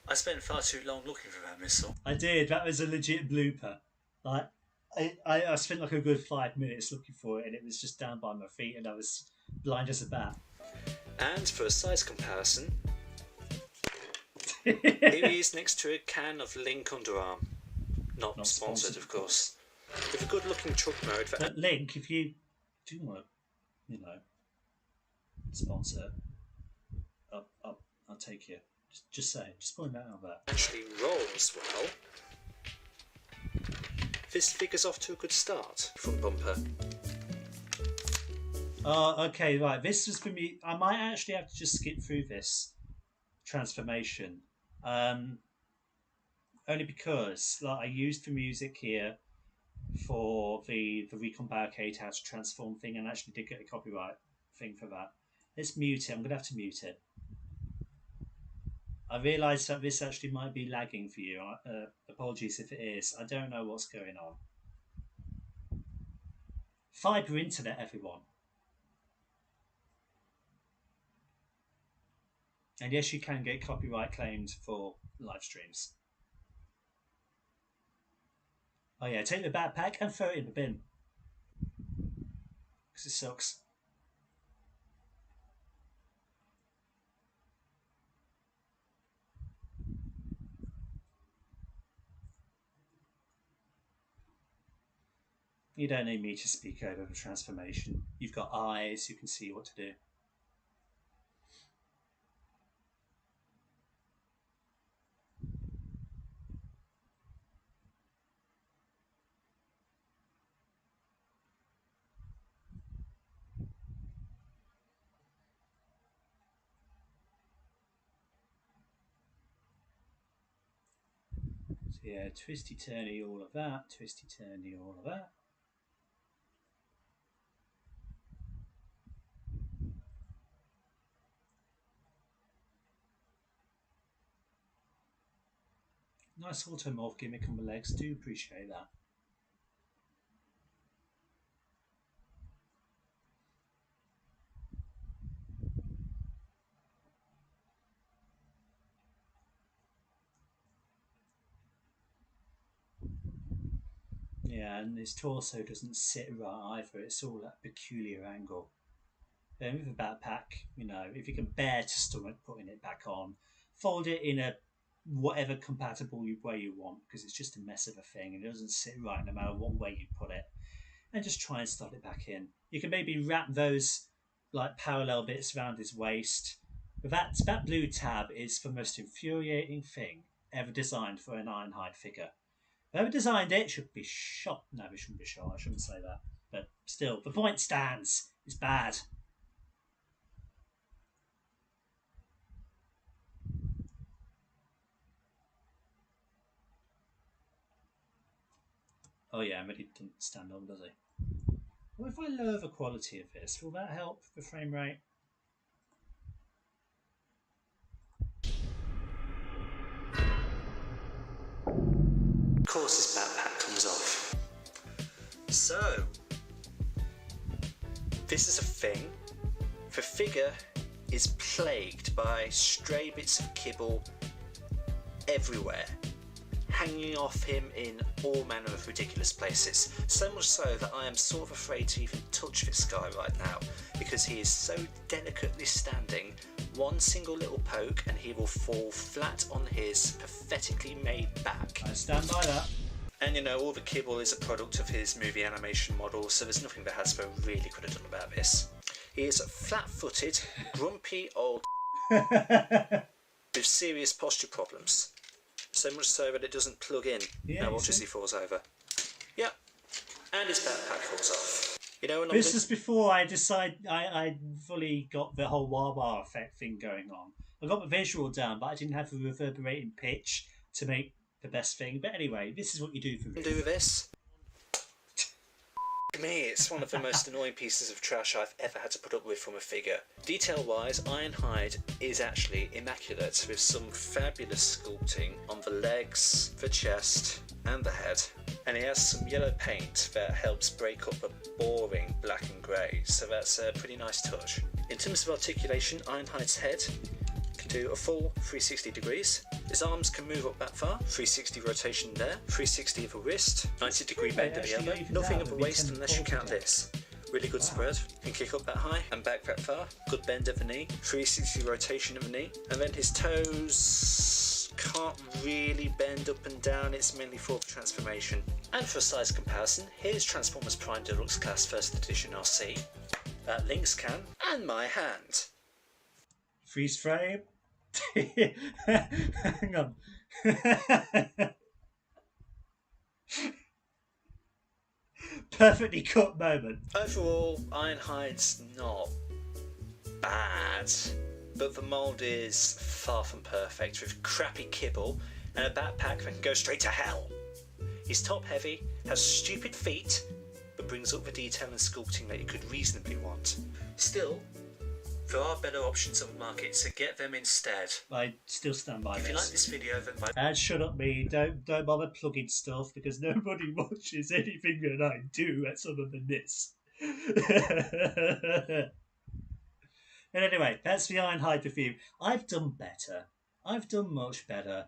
I spent far too long looking for that missile. I did. That was a legit blooper. Like, I spent like a good 5 minutes looking for it, and it was just down by my feet, and I was blind as a bat. And for a size comparison, here he is next to a can of Link underarm. Not sponsored, of course. With a good-looking truck mode for... But Link, if you do want to, sponsor, I'll take you. Just saying. Just point that out there. actually rolls well. This figure's off to a good start. Front bumper. Okay, right. This was for me. I might actually have to just skip through this transformation. Only because I used the music here for the Recon Barricade how to transform thing, and actually did get a copyright thing for that. Let's mute it. I'm gonna have to mute it. I realise that this actually might be lagging for you. Apologies if it is. I don't know what's going on. Fibre internet, everyone. And yes, you can get copyright claimed for live streams. Oh yeah, take the backpack and throw it in the bin. Because it sucks. You don't need me to speak over the transformation. You've got eyes, you can see what to do. So yeah, twisty-turny all of that, twisty-turny all of that. Nice automorph gimmick on the legs, do appreciate that. Yeah, and his torso doesn't sit right either, it's all that peculiar angle. Then with a backpack, you know, if you can bear to stomach putting it back on, fold it in a whatever compatible way you want, because it's just a mess of a thing and it doesn't sit right no matter what way you put it. And just try and slot it back in. You can maybe wrap those like parallel bits around his waist. But that blue tab is the most infuriating thing ever designed for an Ironhide figure. Whoever designed it should be shot. No, it shouldn't be shot. I shouldn't say that. But still, the point stands. It's bad. Oh yeah, but he doesn't stand on, does he? What if I lower the quality of this? Will that help the frame rate? Of course his backpack comes off. So, this is a thing. The figure is plagued by stray bits of kibble everywhere, hanging off him in all manner of ridiculous places. So much so that I am sort of afraid to even touch this guy right now, because he is so delicately standing. One single little poke and he will fall flat on his pathetically made back. I stand by that. And you know, all the kibble is a product of his movie animation model, so there's nothing that Hasbro really could have done about this. He is a flat-footed, grumpy old with serious posture problems. So much so that it doesn't plug in. Yeah, now watch as he falls over. Yep. And his backpack falls off. You know, this is before I fully got the whole wah-wah effect thing going on. I got the visual down, but I didn't have the reverberating pitch to make the best thing. But anyway, this is what you do for this. Do this. To me, it's one of the most annoying pieces of trash I've ever had to put up with from a figure. Detail-wise, Ironhide is actually immaculate, with some fabulous sculpting on the legs, the chest, and the head. And he has some yellow paint that helps break up a boring black and grey, so that's a pretty nice touch. In terms of articulation, Ironhide's head can do a full 360 degrees. His arms can move up that far, 360 rotation there, 360 of a wrist, 90 degree bend of the elbow, nothing of a waist unless you count this. Really good spread, can kick up that high and back that far, good bend of the knee, 360 rotation of the knee, and then his toes can't really bend up and down, it's mainly for the transformation. And for a size comparison, here's Transformers Prime Deluxe Class First Edition RC, that Lynx can, and my hand. Freeze frame. Hang on. Perfectly cut moment. Overall, Ironhide's not bad, but the mould is far from perfect, with crappy kibble and a backpack that can go straight to hell. He's top heavy, has stupid feet, but brings up the detail and sculpting that you could reasonably want. Still, there are better options on the market, so get them instead. I still stand by If this. you like this video, then by... And shut up me, don't bother plugging stuff because nobody watches anything that I do that's other than this. And anyway, that's the Ironhide review. I've done better. I've done much better.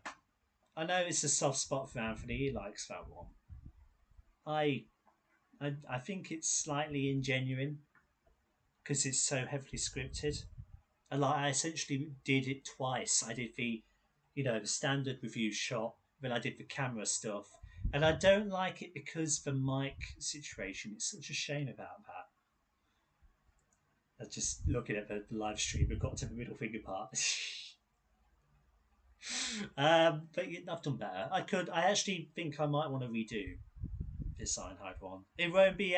I know it's a soft spot for Anthony, he likes that one. I think it's slightly ingenuine because it's so heavily scripted. And like I essentially did it twice. I did the standard review shot, then I did the camera stuff. And I don't like it because the mic situation. It's such a shame about that. I was just looking at the live stream and got to the middle finger part. But I've done better. I actually think I might want to redo this Ironhide one. It won't be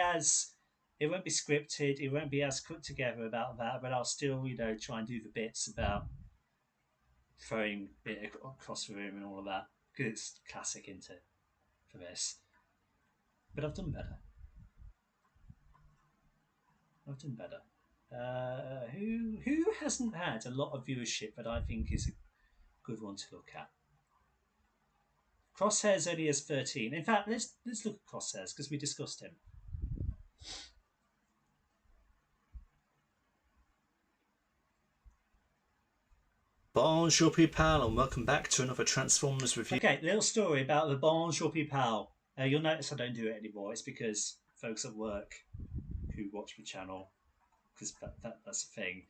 scripted. It won't be as put together about that. But I'll still, try and do the bits about throwing it across the room and all of that because it's classic, isn't it, for this? But I've done better. Who hasn't had a lot of viewership that I think is a good one to look at? Crosshairs only has 13. In fact, let's look at Crosshairs because we discussed him. Bonjour people, and welcome back to another Transformers review. Okay, little story about the Bonjour people. You'll notice I don't do it anymore. It's because folks at work who watch my channel, because that's a thing.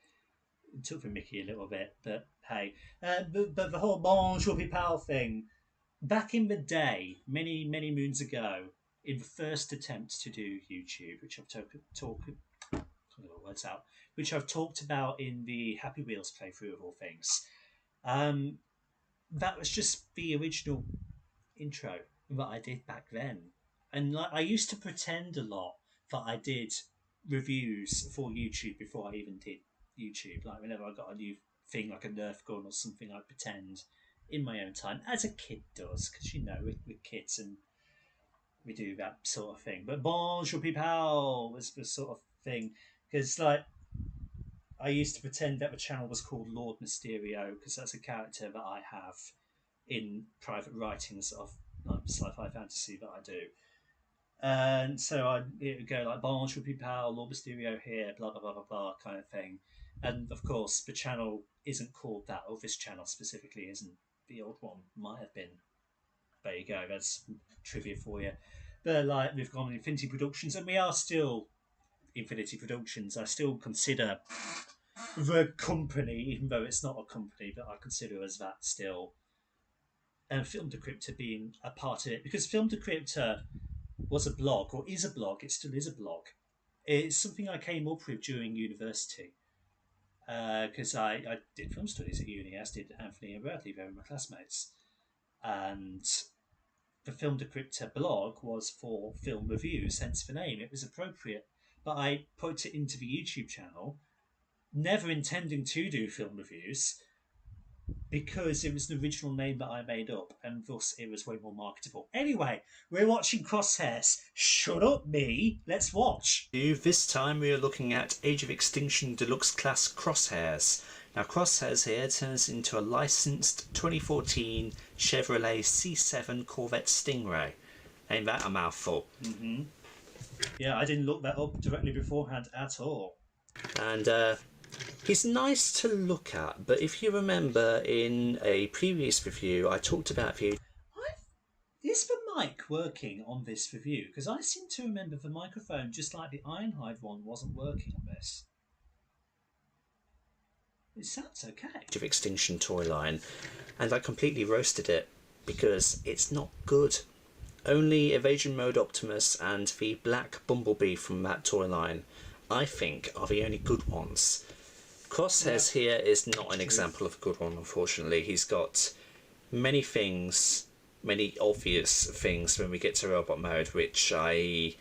It took the mickey a little bit, but hey. But the whole Bonjour people thing, back in the day, many moons ago, in the first attempt to do YouTube, which I've talked about in the Happy Wheels playthrough of all things. That was just the original intro that I did back then, and I used to pretend a lot that I did reviews for YouTube before I even did YouTube. Like whenever I got a new thing, like a Nerf gun or something, I'd pretend in my own time, as a kid does, because we're kids and we do that sort of thing. But Bonjour people was the sort of thing, because I used to pretend that the channel was called Lord Mysterio because that's a character that I have in private writings of sci-fi fantasy that I do. And so it would go like Bonjour people, Lord Mysterio here, blah blah blah blah blah kind of thing. And of course, the channel isn't called that, or this channel specifically isn't. The old one might have been. There you go. That's trivia for you. But we've gone Infinity Productions, and we are still Infinity Productions. I still consider the company, even though it's not a company, but I consider as that still. And Film Decryptor being a part of it, because Film Decryptor was a blog, or is a blog. It still is a blog. It's something I came up with during university, because I did film studies at uni, as did Anthony and Bradley. They were my classmates, and the Film Decryptor blog was for film reviews, hence the name. It was appropriate. But I put it into the YouTube channel, never intending to do film reviews, because it was the original name that I made up, and thus it was way more marketable. Anyway, we're watching Crosshairs. Shut up, me. Let's watch. This time we are looking at Age of Extinction Deluxe Class Crosshairs. Now Crosshairs here turns into a licensed 2014 Chevrolet C7 Corvette Stingray. Ain't that a mouthful? Mm-hmm. Yeah, I didn't look that up directly beforehand at all. And he's nice to look at, but if you remember in a previous review I talked about the... Is the mic working on this review? Because I seem to remember the microphone, just like the Ironhide one, wasn't working on this. It sounds okay. Age of Extinction toy line, and I completely roasted it because it's not good. Only Evasion Mode Optimus and the Black Bumblebee from that toy line, I think, are the only good ones. Crosshairs here is not an example of a good one, unfortunately. He's got many things, many obvious things when we get to robot mode, which I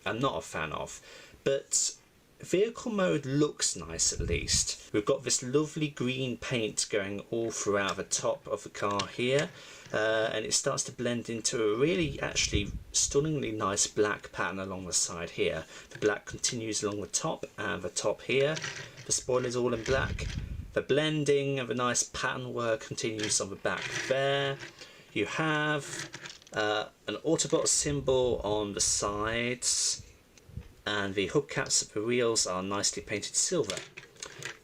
am not a fan of. But vehicle mode looks nice at least. We've got this lovely green paint going all throughout the top of the car here, and it starts to blend into a really actually stunningly nice black pattern along the side here. The black continues along the top and the top here. The spoiler's all in black. The blending of a nice pattern work continues on the back there. You have an Autobot symbol on the sides, and the hubcaps of the wheels are nicely painted silver.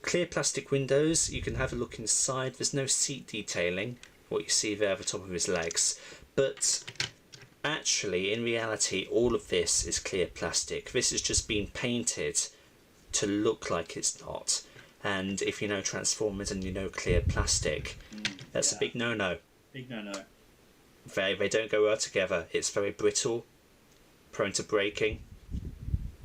Clear plastic windows, you can have a look inside. There's no seat detailing, what you see there at the top of his legs, but actually in reality all of this is clear plastic. This has just been painted to look like it's not, and if you know Transformers and you know clear plastic, that's a big no-no. Big no-no. They don't go well together. It's very brittle, prone to breaking.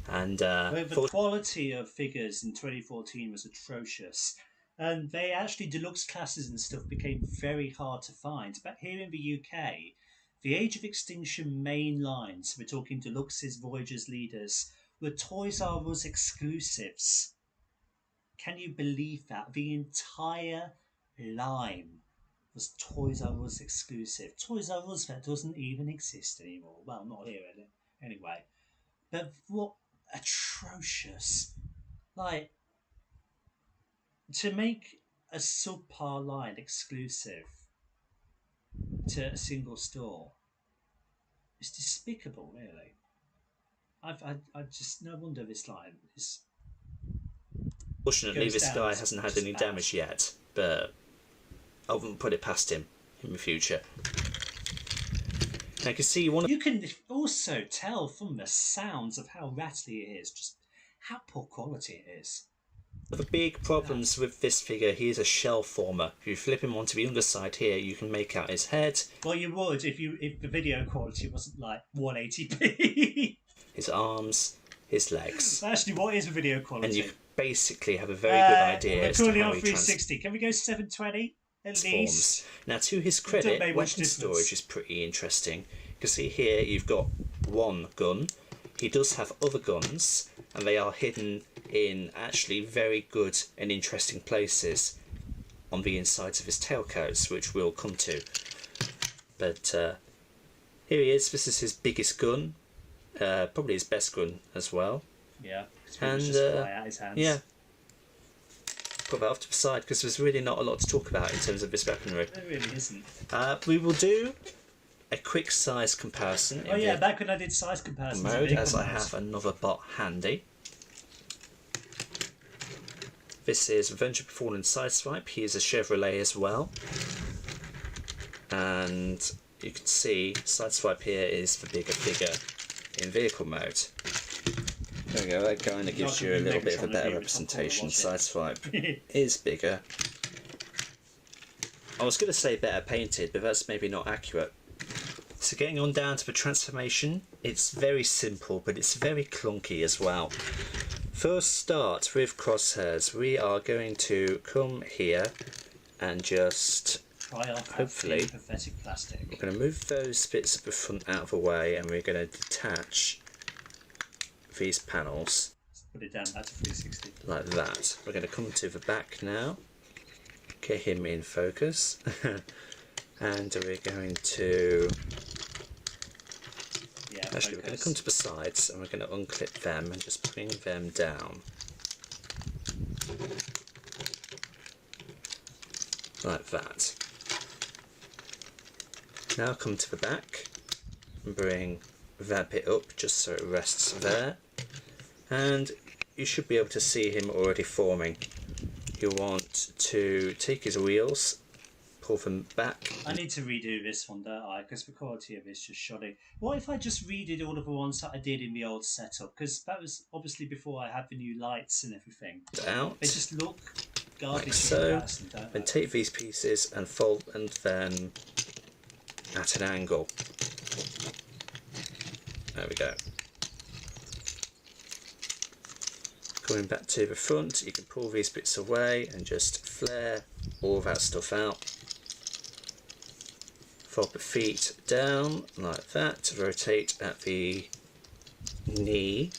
And the quality of figures in 2014 was atrocious, and they actually deluxe classes and stuff became very hard to find. But here in the UK, the Age of Extinction main lines, we're talking deluxes, Voyagers, Leaders, were Toys R Us exclusives. Can you believe that? The entire line was Toys R Us exclusive. Toys R Us that doesn't even exist anymore. Well, not here anyway. But what atrocious! Like, to make a subpar line exclusive to a single store is despicable, really. I just no wonder this line is. Fortunately, this guy hasn't had any damage yet, but I wouldn't put it past him in the future. I can see You can also tell from the sounds of how rattly it is, just how poor quality it is. the big problems with this figure, he is a shell former. If you flip him onto the underside here, you can make out his head. Well, you would if the video quality wasn't like 180p. His arms, his legs. Actually, what is the video quality? And you basically have a very good idea we're as to currently how on he 360. Can we go 720 at least? Now, to his credit, weapon storage is pretty interesting. You can see here you've got one gun. He does have other guns, and they are hidden in actually very good and interesting places on the insides of his tailcoats, which we'll come to. But here he is. This is his biggest gun, probably his best gun as well. Yeah, and just fly out his hands. Yeah. Put that off to the side because there's really not a lot to talk about in terms of this weaponry. There really isn't. We will do a quick size comparison. Oh yeah, back when I did size comparisons mode, as I have another bot handy. This is Avenger Fallen Sideswipe. He is a Chevrolet as well, and you can see Sideswipe here is the bigger figure in vehicle mode. There we go, that kind of gives you a little bit of a better representation. Sideswipe is bigger. I was going to say better painted, but that's maybe not accurate. So getting on down to the transformation, it's very simple, but it's very clunky as well. First start with crosshairs. We are going to come here and just hopefully pathetic plastic. We're going to move those bits of the front out of the way, and we're going to detach these panels. Let's put it down back to 360. Like that. We're going to come to the back now. Get him in focus. And we're going to actually we're going to come to the sides and we're going to unclip them and just bring them down like that. Now come to the back and bring that bit up just so it rests there, and you should be able to see him already forming. You want to take his wheels, pull them back. I need to redo this one, don't I? Because the quality of it's just shoddy. What if I just redid all of the ones that I did in the old setup? Because that was obviously before I had the new lights and everything. Out. They just look garbage. Like so. Then take these pieces and fold them at an angle. There we go. Coming back to the front, you can pull these bits away and just flare all that stuff out. Fold the feet down like that to rotate at the knee,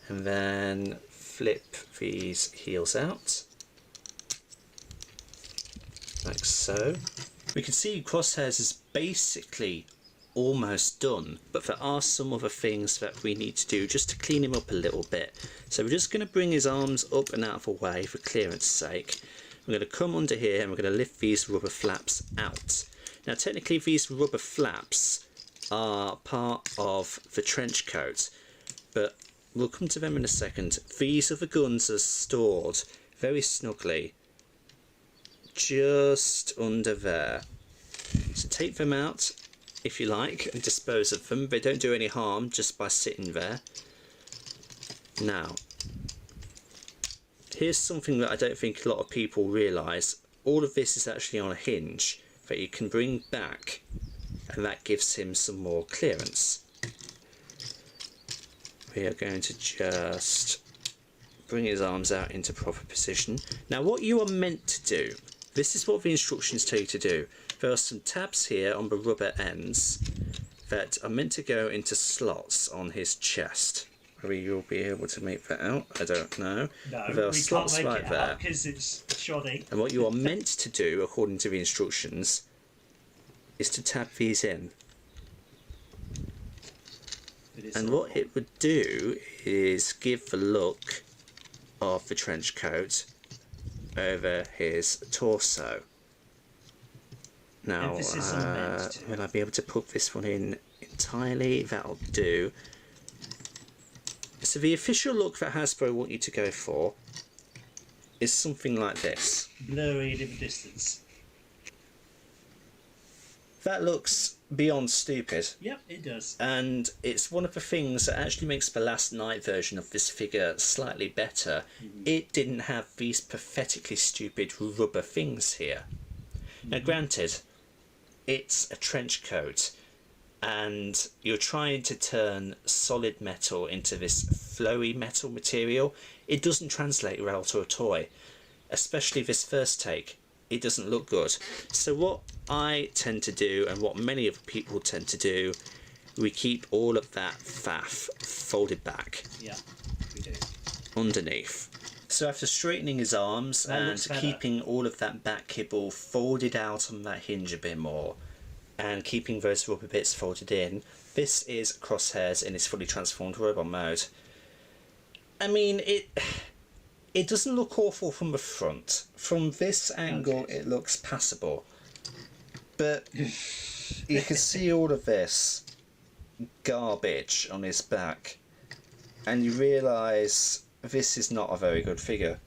and then flip these heels out, like so. We can see Crosshairs is basically almost done, but there are some other things that we need to do just to clean him up a little bit. So we're just going to bring his arms up and out of the way for clearance sake. We're going to come under here and we're going to lift these rubber flaps out. Now technically these rubber flaps are part of the trench coat, but we'll come to them in a second. These other guns are stored very snugly just under there. So take them out if you like and dispose of them. They don't do any harm just by sitting there. Now, here's something that I don't think a lot of people realise. All of this is actually on a hinge that you can bring back, and that gives him some more clearance. We are going to just bring his arms out into proper position. Now what you are meant to do, this is what the instructions tell you to do. There are some tabs here on the rubber ends that are meant to go into slots on his chest. Whether you'll be able to make that out, I don't know. No, there are we slots can't make like it that out because it's shoddy. And what you are meant to do, according to the instructions, is to tab these in. And what it would do is give the look of the trench coat over his torso. Now, will I be able to put this one in entirely? That'll do. So the official look that Hasbro want you to go for is something like this. Blurry in the distance. That looks beyond stupid. Yep, it does. And it's one of the things that actually makes the Last Night version of this figure slightly better. It didn't have these pathetically stupid rubber things here. Now granted, it's a trench coat and you're trying to turn solid metal into this flowy metal material. It doesn't translate well to a toy, especially this first take. It doesn't look good. So what I tend to do, and what many other people tend to do, we keep all of that faff folded back. Yeah, we do. Underneath. So after straightening his arms and keeping all of that back kibble folded out on that hinge a bit more, and keeping those rubber bits folded in, this is Crosshairs in his fully transformed robot mode. I mean, it doesn't look awful from the front. From this angle, it looks passable. But you can see all of this garbage on his back, and you realise this is not a very good figure.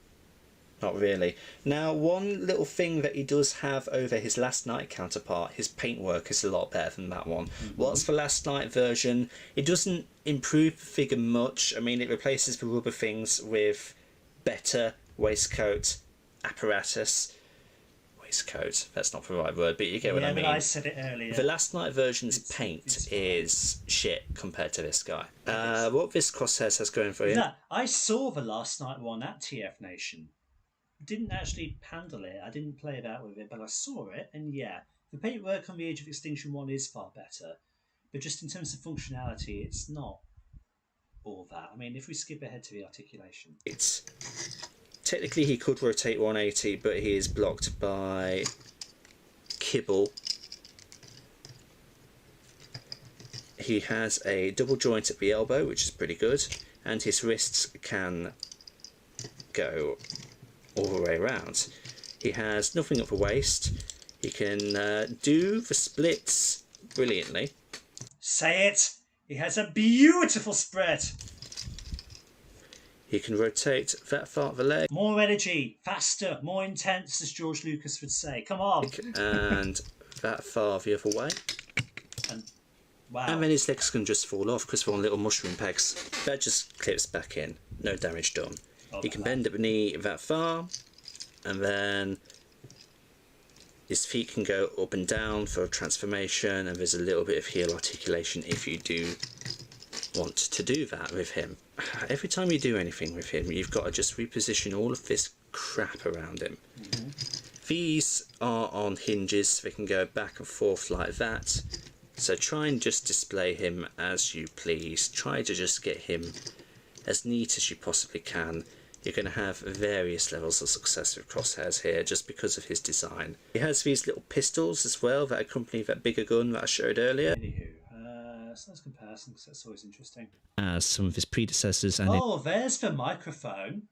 Not really. Now, one little thing that he does have over his Last Night counterpart, his paintwork is a lot better than that one. Whilst the Last Night version, it doesn't improve the figure much. I mean, it replaces the rubber things with better waistcoat apparatus. Waistcoat, that's not the right word, but you get what I mean. Yeah, but I said it earlier. The Last Night version's paint is shit compared to this guy. What this Crosshairs has going for you? No, I saw the Last Night one at TF Nation. Didn't actually handle it. I didn't play about with it, but I saw it, and yeah, the paintwork on the Age of Extinction one is far better. But just in terms of functionality, it's not all that. I mean, if we skip ahead to the articulation, it's technically he could rotate 180, but he is blocked by kibble. He has a double joint at the elbow, which is pretty good, and his wrists can go all the way around. He has nothing at the waist. He can do the splits brilliantly. Say it! He has a beautiful spread! He can rotate that far of the leg. More energy, faster, more intense, as George Lucas would say. Come on! And that far the other way. And, wow. And then his legs can just fall off because they're on little mushroom pegs. That just clips back in. No damage done. He can bend at the knee that far, and then his feet can go up and down for transformation, and there's a little bit of heel articulation if you do want to do that with him. Every time you do anything with him, you've got to just reposition all of this crap around him. These are on hinges, so they can go back and forth like that. So try and just display him as you please. Try to just get him as neat as you possibly can. You're going to have various levels of success with Crosshairs here just because of his design. He has these little pistols as well that accompany that bigger gun that I showed earlier. Anywho, size comparison, because that's always interesting. As some of his predecessors, and oh, there's the microphone.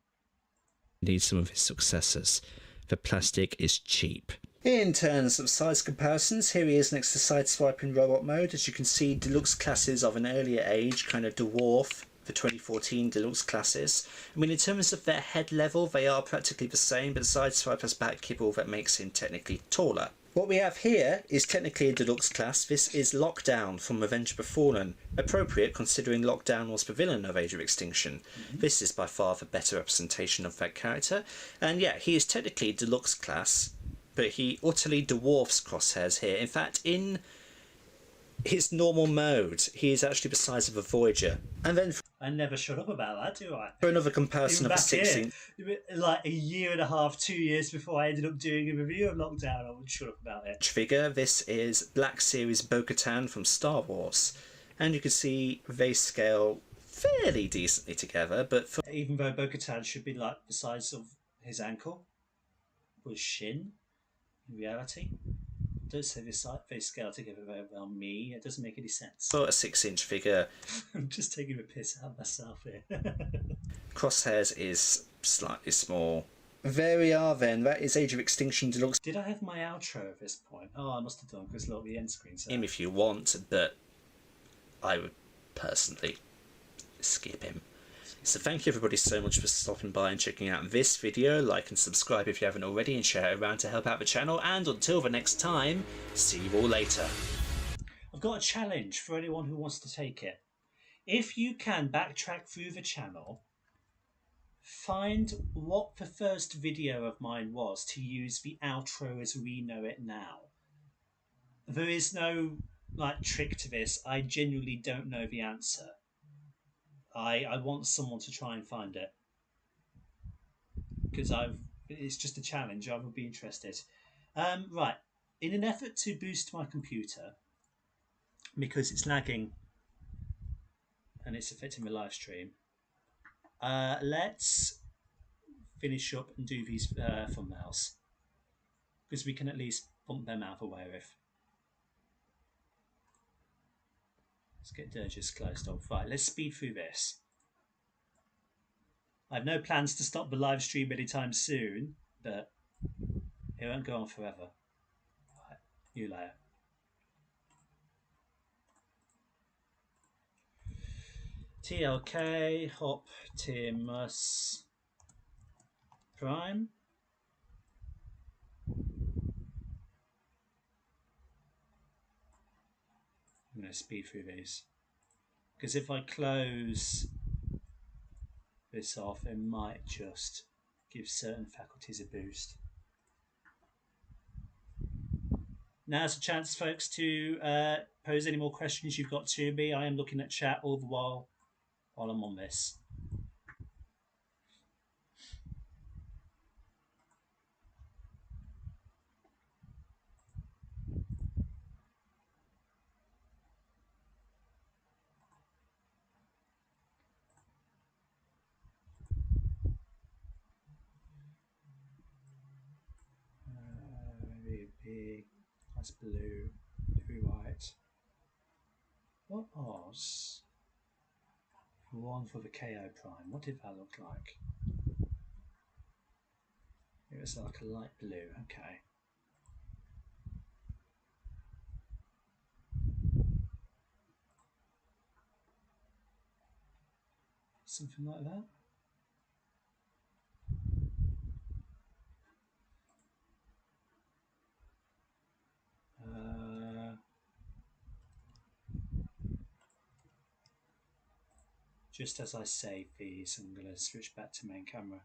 indeed some of his successors. The plastic is cheap. In terms of size comparisons, here he is next to Sideswipe in robot mode. As you can see, deluxe classes of an earlier age kind of dwarf the 2014 deluxe classes. I mean, in terms of their head level, they are practically the same, but Sideswipe has back kibble that makes him technically taller. What we have here is technically a deluxe class. This is Lockdown from Revenge of the Fallen. Appropriate considering Lockdown was the villain of Age of Extinction. This is by far the better representation of that character. And yeah, he is technically deluxe class, but he utterly dwarfs Crosshairs here. In fact, in his normal mode, he is actually the size of a Voyager. And then I never shut up about that, do I? for another comparison of a 16... like a year and a half, 2 years before I ended up doing a review of Lockdown, I would shut up about it. figure. This is Black Series Bo-Katan from Star Wars. And you can see they scale fairly decently together, but for... Even though Bo-Katan should be like the size of his ankle, or his shin, in reality. Don't say they scale together very well. Me, it doesn't make any sense. For a 6-inch figure, I'm just taking a piss out of myself here. Crosshairs is slightly small. There we are then. That is Age of Extinction Deluxe. Did I have my outro at this point? Oh, I must have done, because look, the end screen. Him if you want, but I would personally skip him. So thank you everybody so much for stopping by and checking out this video. Like and subscribe if you haven't already, and share it around to help out the channel. And until the next time, see you all later. I've got a challenge for anyone who wants to take it. If you can backtrack through the channel, find what the first video of mine was to use the outro as we know it now. There is no like trick to this. I genuinely don't know the answer. I want someone to try and find it, because it's just a challenge. I would be interested. Right, in an effort to boost my computer, because it's lagging and it's affecting the live stream, let's finish up and do these thumbnails, because we can at least bump them out of the way with. Let's get Dirges closed off. Right, let's speed through this. I have no plans to stop the live stream anytime soon, but it won't go on forever. Right, new layer. TLK, Optimus Prime. I'm going to speed through these, because if I close this off, it might just give certain faculties a boost. Now's a chance, folks, to pose any more questions you've got to me. I am looking at chat all the while I'm on this. Very big. That's blue. Very white. What was the one for the KO Prime? What did that look like? It was like a light blue. Okay. Something like that. Just as I save these, I'm going to switch back to main camera.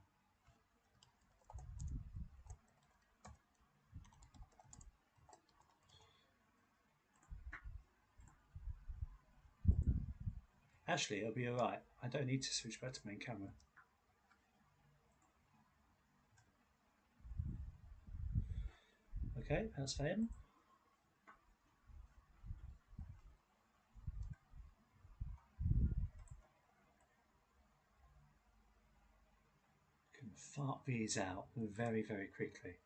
Actually, it'll be alright. I don't need to switch back to main camera. Okay, that's fine. Fart these out very, very quickly.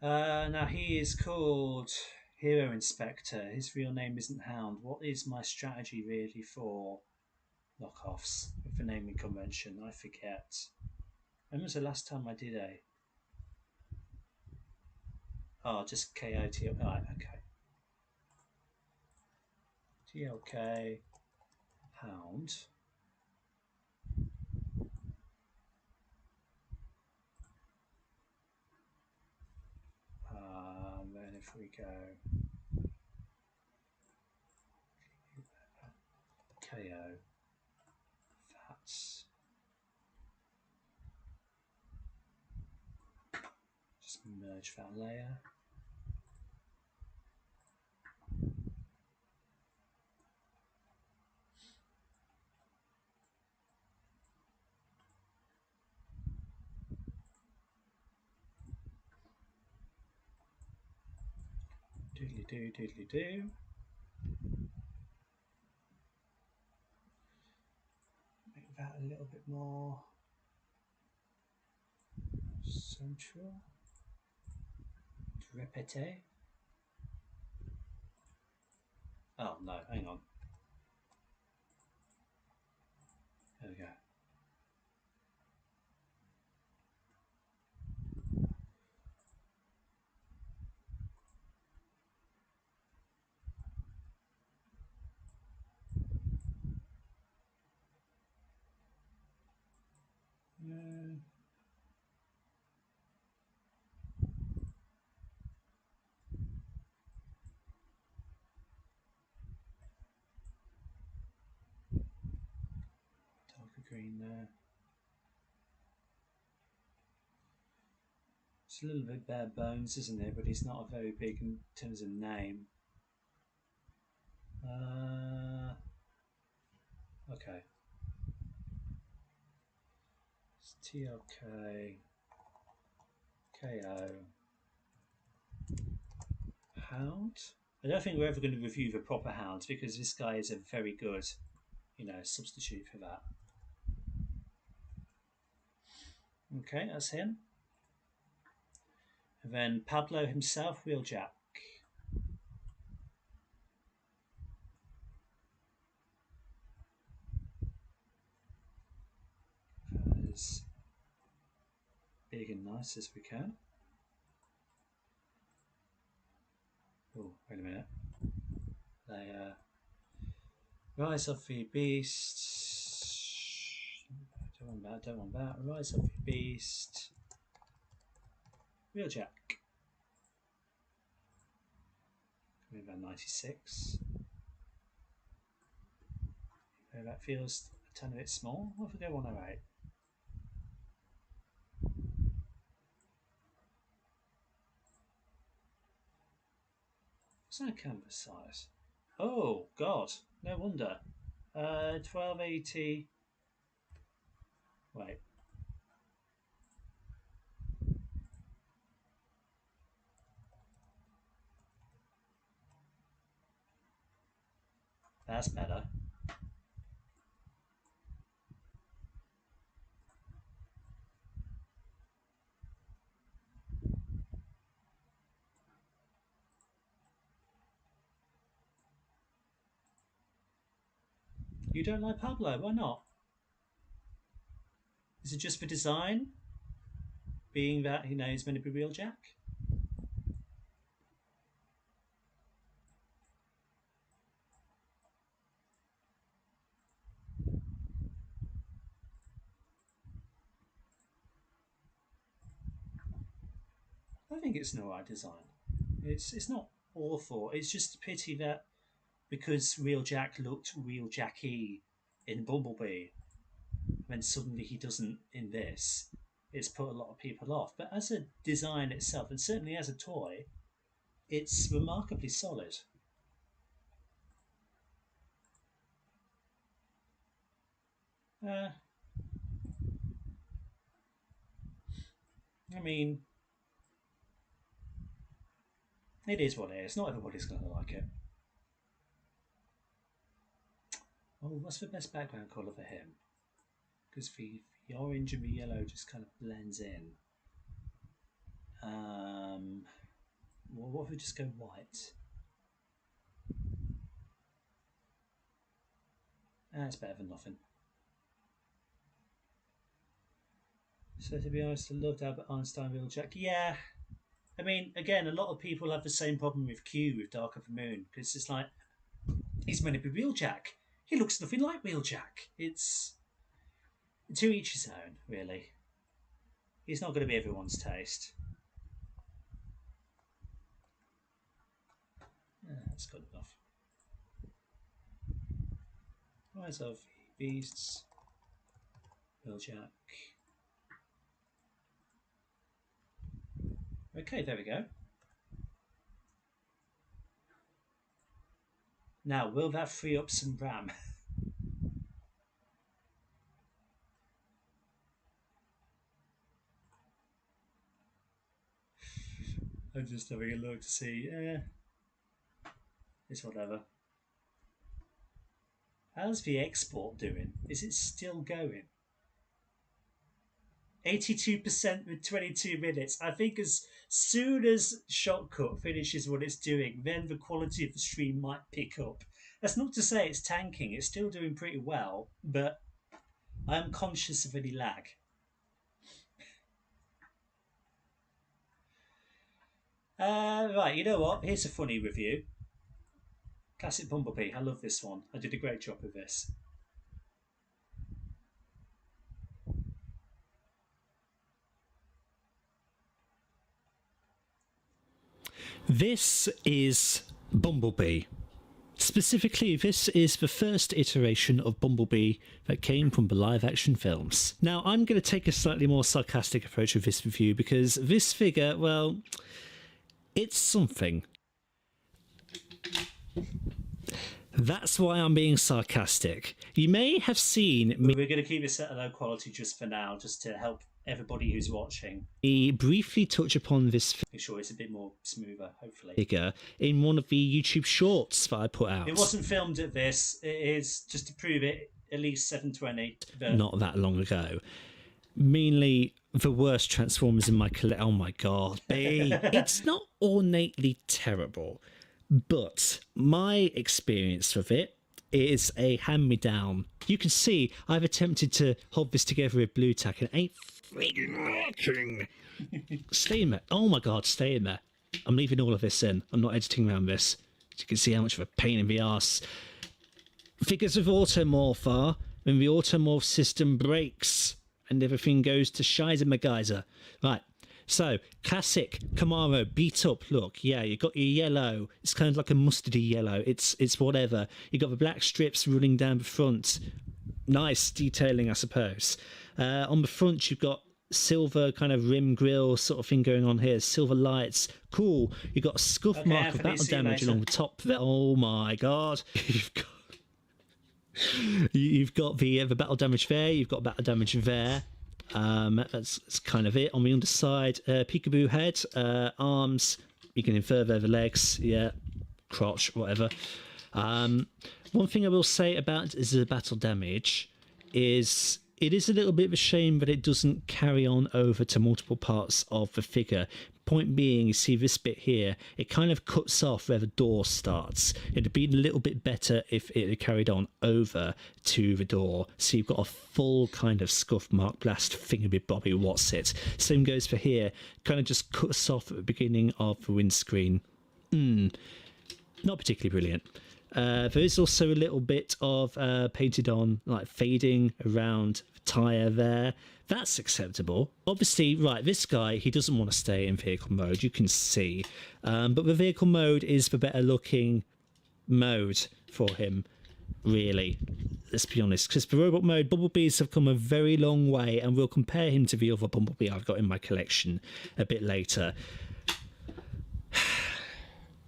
Now he is called Hero Inspector. His real name isn't Hound. What is my strategy really for knockoffs with the naming convention? I forget. When was the last time I did a? Oh, just KOT. Right, okay. TLK Hound. Then if we go KO, that's just merge that layer. Doodly do, doodly do. Make that a little bit more central. Repete. Oh no, hang on. There we go. Darker green there. It's a little bit bare bones, isn't it? But he's not a very big in terms of name. Okay. It's TLK KO Hound. I don't think we're ever going to review the proper Hound because this guy is a very good, substitute for that. Okay, that's him. And then Pablo himself, Wheeljack. As big and nice as we can. Oh, wait a minute. They Rise of the Beast. Don't want that. Rise of the Beast. Wheeljack. Maybe about 96. That feels a ton bit small. What if we go 108? What's that canvas size? Oh, God. No wonder. 1280. Wait. That's better. You don't like Pablo? Why not? Is it just for design? Being that he's meant to be Wheeljack? I think it's an alright design. It's not awful. It's just a pity that because Wheeljack looked Wheeljacky in Bumblebee, when suddenly he doesn't in this, it's put a lot of people off. But as a design itself, and certainly as a toy, it's remarkably solid. Uh, I mean, it is what it is. Not everybody's going to like it. Oh, what's the best background colour for him? Because the orange and the yellow just kind of blends in. Well, what if we just go white? That's better than nothing. So to be honest, I loved Albert Einstein, Wheeljack. Yeah, I mean, again, a lot of people have the same problem with Q with Dark of the Moon because it's like he's meant to be Wheeljack. He looks nothing like Wheeljack. It's to each his own, really. He's not going to be everyone's taste. That's good enough. Rise of Beasts, Wheeljack. Okay, there we go. Now, will that free up some RAM? I'm just having a look to see. It's whatever. How's the export doing? Is it still going? 82% with 22 minutes. I think as soon as Shotcut finishes what it's doing, then the quality of the stream might pick up. That's not to say it's tanking, it's still doing pretty well, but I am conscious of any lag. Right, you know what? Here's a funny review. Classic Bumblebee. I love this one. I did a great job with this. This is Bumblebee. Specifically, this is the first iteration of Bumblebee that came from the live-action films. Now, I'm going to take a slightly more sarcastic approach with this review because this figure, well, it's something. That's why I'm being sarcastic. You may have seen me... We're going to keep this at a low quality just for now, just to help everybody who's watching. Me briefly touch upon this Make sure it's a bit more smoother, hopefully. figure in one of the YouTube shorts that I put out. It wasn't filmed at this. It is, just to prove it, at least 720. But... Not that long ago. Mainly the worst Transformers in my collection. Oh my god, it's not ornately terrible, but my experience with it is a hand-me-down. You can see I've attempted to hold this together with blue tack and it ain't freaking working. Stay in there. Oh my god, stay in there. I'm leaving all of this in. I'm not editing around this. You can see how much of a pain in the arse figures of Automorph are when the Automorph system breaks and everything goes to Scheiße. Right, so classic Camaro beat up look. Yeah, you got your yellow. It's kind of like a mustardy yellow. It's whatever. You got the black strips running down the front. Nice detailing, I suppose. On the front, you've got silver kind of rim grill sort of thing going on here. Silver lights. Cool. You've got a scuff mark of battle damage along the top. Oh my god. You've got the battle damage there. You've got battle damage there. That's kind of it. On the underside, peekaboo head, arms. You can infer there the legs. Yeah, crotch, whatever. One thing I will say about is the battle damage is it is a little bit of a shame that it doesn't carry on over to multiple parts of the figure. Point being, you see this bit here, it kind of cuts off where the door starts. It'd have been a little bit better if it had carried on over to the door. So you've got a full kind of scuff mark blast thingamabobby Bobby what's it. Same goes for here. Kind of just cuts off at the beginning of the windscreen. Not particularly brilliant. There is also a little bit of painted on, like fading around the tyre there. That's acceptable. Obviously, right, this guy, he doesn't want to stay in vehicle mode, you can see. But the vehicle mode is the better looking mode for him, really. Let's be honest, because the robot mode, Bumblebees have come a very long way, and we'll compare him to the other Bumblebee I've got in my collection a bit later.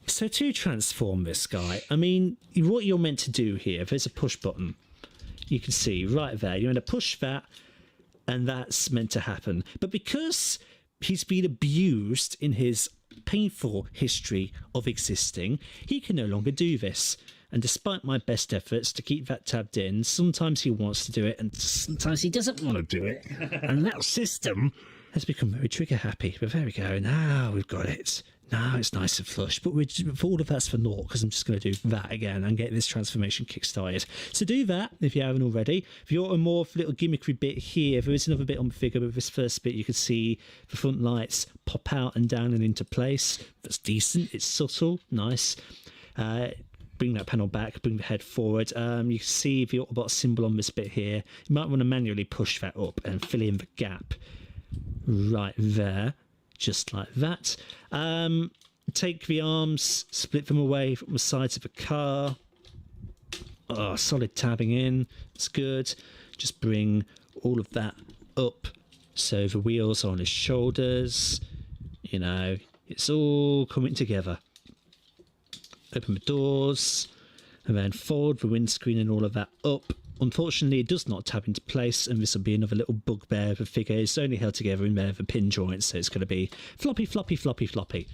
So to transform this guy, I mean, what you're meant to do here, there's a push button. You can see right there, you're going to push that, and that's meant to happen. But because he's been abused in his painful history of existing, he can no longer do this. And despite my best efforts to keep that tabbed in, sometimes he wants to do it and sometimes he doesn't want to do it. And that system has become very trigger happy. But there we go. Now we've got it. Now it's nice and flush. But for all of that's for naught, because I'm just going to do that again and get this transformation kick-started. So do that if you haven't already. If you want a more little gimmicky bit here, there is another bit on the figure. With this first bit, you can see the front lights pop out and down and into place. That's decent. It's subtle. Nice. Bring that panel back, bring the head forward. You can see the Autobot symbol on this bit here. You might want to manually push that up and fill in the gap right there, just like that. Take the arms, split them away from the sides of the car. Oh, solid tabbing in. It's good. Just bring all of that up so the wheels are on his shoulders. You know, it's all coming together. Open the doors and then fold the windscreen and all of that up. Unfortunately, it does not tab into place, and this will be another little bugbear of a figure. It's only held together in there with a pin joint, so it's going to be floppy, floppy, floppy, floppy.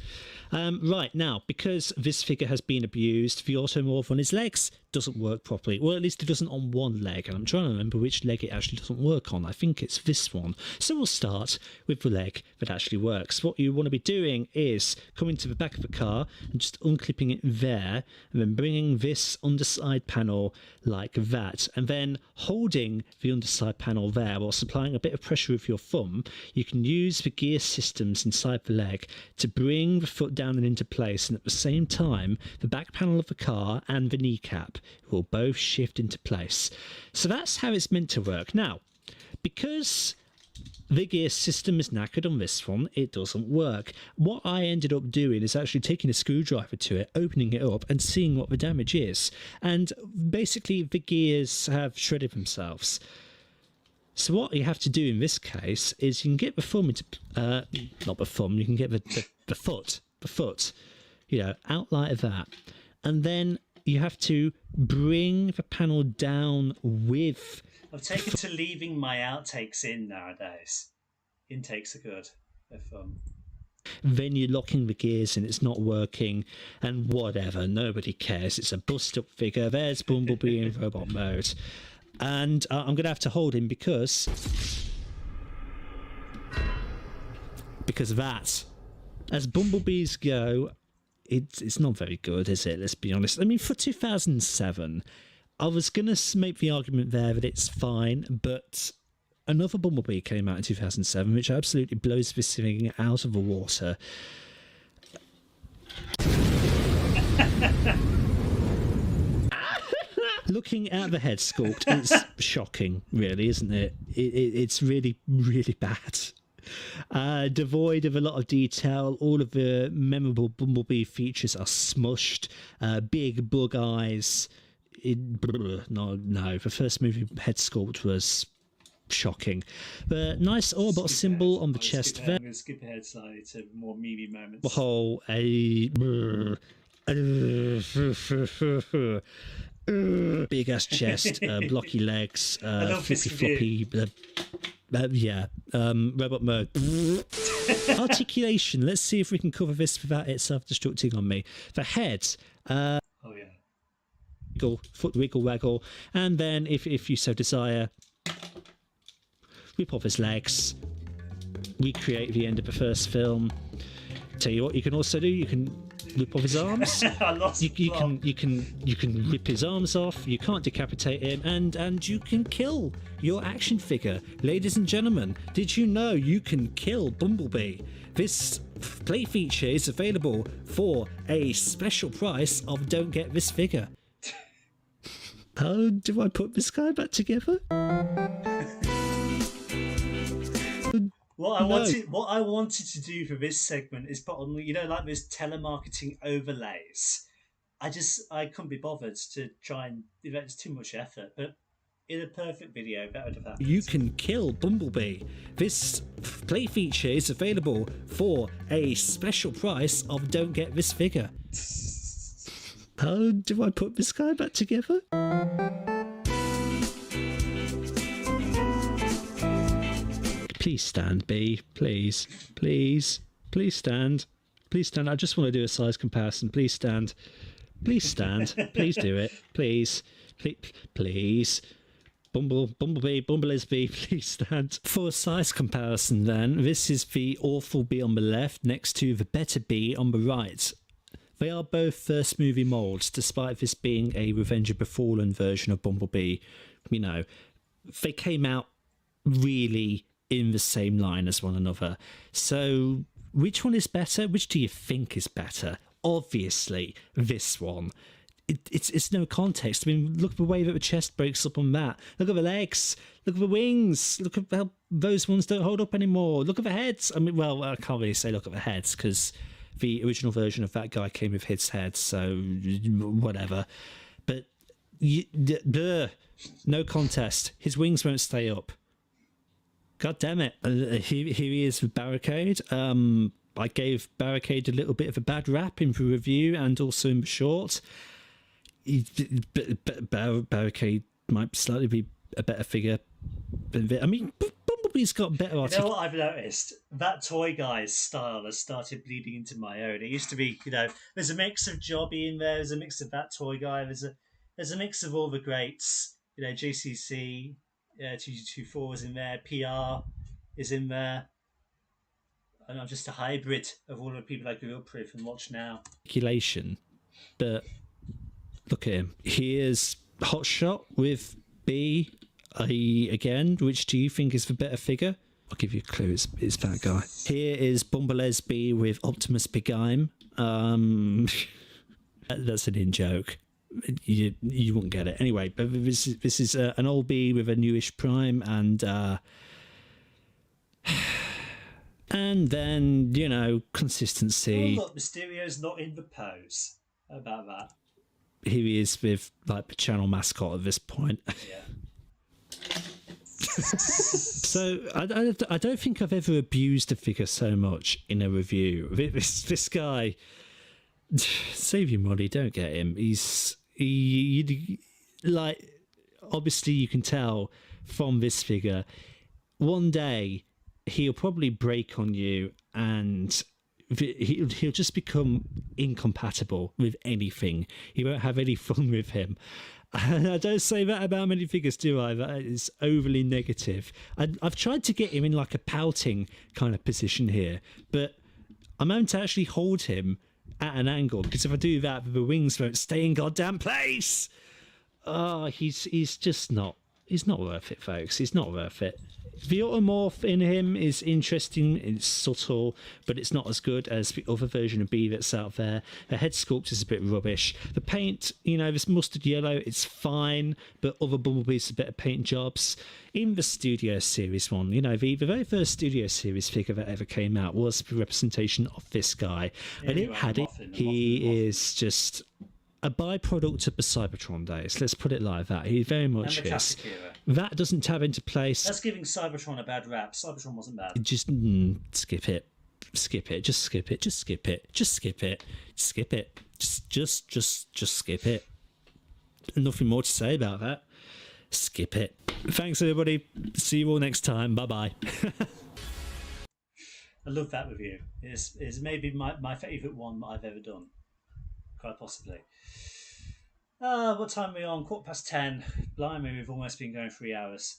Right, now, because this figure has been abused, the automorph on his legs doesn't work properly. Well, at least it doesn't on one leg, and I'm trying to remember which leg it actually doesn't work on. I think it's this one. So we'll start with the leg that actually works. What you want to be doing is coming to the back of the car and just unclipping it there, and then bringing this underside panel like that, and then holding the underside panel there while applying a bit of pressure with your thumb. You can use the gear systems inside the leg to bring the foot down and into place, and at the same time the back panel of the car and the kneecap will both shift into place. So that's how it's meant to work. Now, because the gear system is knackered on this one, it doesn't work. What I ended up doing is actually taking a screwdriver to it, opening it up and seeing what the damage is, and basically the gears have shredded themselves. So what you have to do in this case is you can get the thumb into not the thumb, you can get the foot, you know, out like that, and then you have to bring the panel down with... I've taken to leaving my outtakes in nowadays. Intakes are good. They're fun. Then you're locking the gears and it's not working, and whatever, nobody cares. It's a bust-up figure. There's Bumblebee in robot mode. And I'm going to have to hold him because that, as Bumblebees go, it's not very good, is it? Let's be honest. I mean, for 2007, I was going to make the argument there that it's fine, but another Bumblebee came out in 2007, which absolutely blows this thing out of the water. Looking at the head sculpt, it's shocking, really, isn't it? It's really, really bad. Devoid of a lot of detail. All of the memorable Bumblebee features are smushed. Big bug eyes. No, the first movie head sculpt was shocking. But nice Autobot symbol on the chest there. I'm going to skip ahead slightly to more meaty moments. The whole big ass chest, blocky legs, flippy floppy. Robot mode. Articulation. Let's see if we can cover this without it self-destructing on me. The head. Oh yeah. Foot wiggle waggle, and then if you so desire, rip off his legs, recreate the end of the first film. Tell you what you can also do, you can rip off his arms. you can rip his arms off. You can't decapitate him, and you can kill your action figure. Ladies and gentlemen, did you know you can kill Bumblebee? This play feature is available for a special price of don't get this figure. How do I put this guy back together? What I wanted to do for this segment is put on, you know, like those telemarketing overlays. I couldn't be bothered to try and, it's too much effort, but in a perfect video that would have happened. You can kill Bumblebee. This play feature is available for a special price of don't get this figure. How do I put this guy back together? Please stand, B. Please. Please. Please stand. Please stand. I just want to do a size comparison. Please stand. Please stand. Please do it. Please. Please. Bumblebee, please stand. For a size comparison then, this is the awful bee on the left next to the better bee on the right. They are both first movie moulds, despite this being a Revenge of the Fallen version of Bumblebee. You know, they came out really in the same line as one another. So, which one is better? Which do you think is better? Obviously, this one. It's no context. I mean, look at the way that the chest breaks up on that. Look at the legs. Look at the wings. Look at how those ones don't hold up anymore. Look at the heads. I mean, well, I can't really say look at the heads because the original version of that guy came with his head, so whatever. But no contest. His wings won't stay up. God damn it. Here he is with Barricade. I gave Barricade a little bit of a bad rap in the review and also in the short. Barricade might slightly be a better figure. I mean, Bumblebee's got better You know what I've noticed? That toy guy's style has started bleeding into my own. It used to be, there's a mix of Jobby in there, there's a mix of that toy guy, there's a mix of all the greats. JCC, 2224 is in there, PR is in there. And I'm just a hybrid of all the people I grew up with and watch now. Speculation, but look at him. Here's Hotshot with B. Again, which do you think is the better figure? I'll give you a clue. It's that guy. Here is Bumblebee B with Optimus Begaim. That's an in-joke. You wouldn't get it. Anyway, but this is an old B with a newish prime and then, consistency. Oh, look, Mysterio's not in the pose. How about that? Here he is with, the channel mascot at this point. Yeah. So, I don't think I've ever abused a figure so much in a review. This guy, save your money, don't get him. Obviously you can tell from this figure, one day he'll probably break on you and he'll just become incompatible with anything. You won't have any fun with him. And I don't say that about many figures, do I? That is overly negative. I've tried to get him in a pouting kind of position here, but I'm having to actually hold him at an angle, because if I do that, the wings won't stay in goddamn place. Oh, he's just not. He's not worth it, folks. He's not worth it. The Automorph in him is interesting, it's subtle, but it's not as good as the other version of B that's out there. The head sculpt is a bit rubbish. The paint, this mustard yellow, it's fine, but other Bumblebees have better paint jobs. In the Studio Series one, the very first Studio Series figure that ever came out was the representation of this guy. Yeah, and it had it. He is just a byproduct of the Cybertron days. Let's put it like that. He very much is. That doesn't tab into place. That's giving Cybertron a bad rap. Cybertron wasn't bad. Just skip it. Skip it. Just skip it. Just skip it. Just skip it. Skip it. Just skip it. Nothing more to say about that. Skip it. Thanks, everybody. See you all next time. Bye-bye. I love that review. It's maybe my favourite one that I've ever done. Quite possibly. What time are we on? 10:15. Blimey, we've almost been going 3 hours.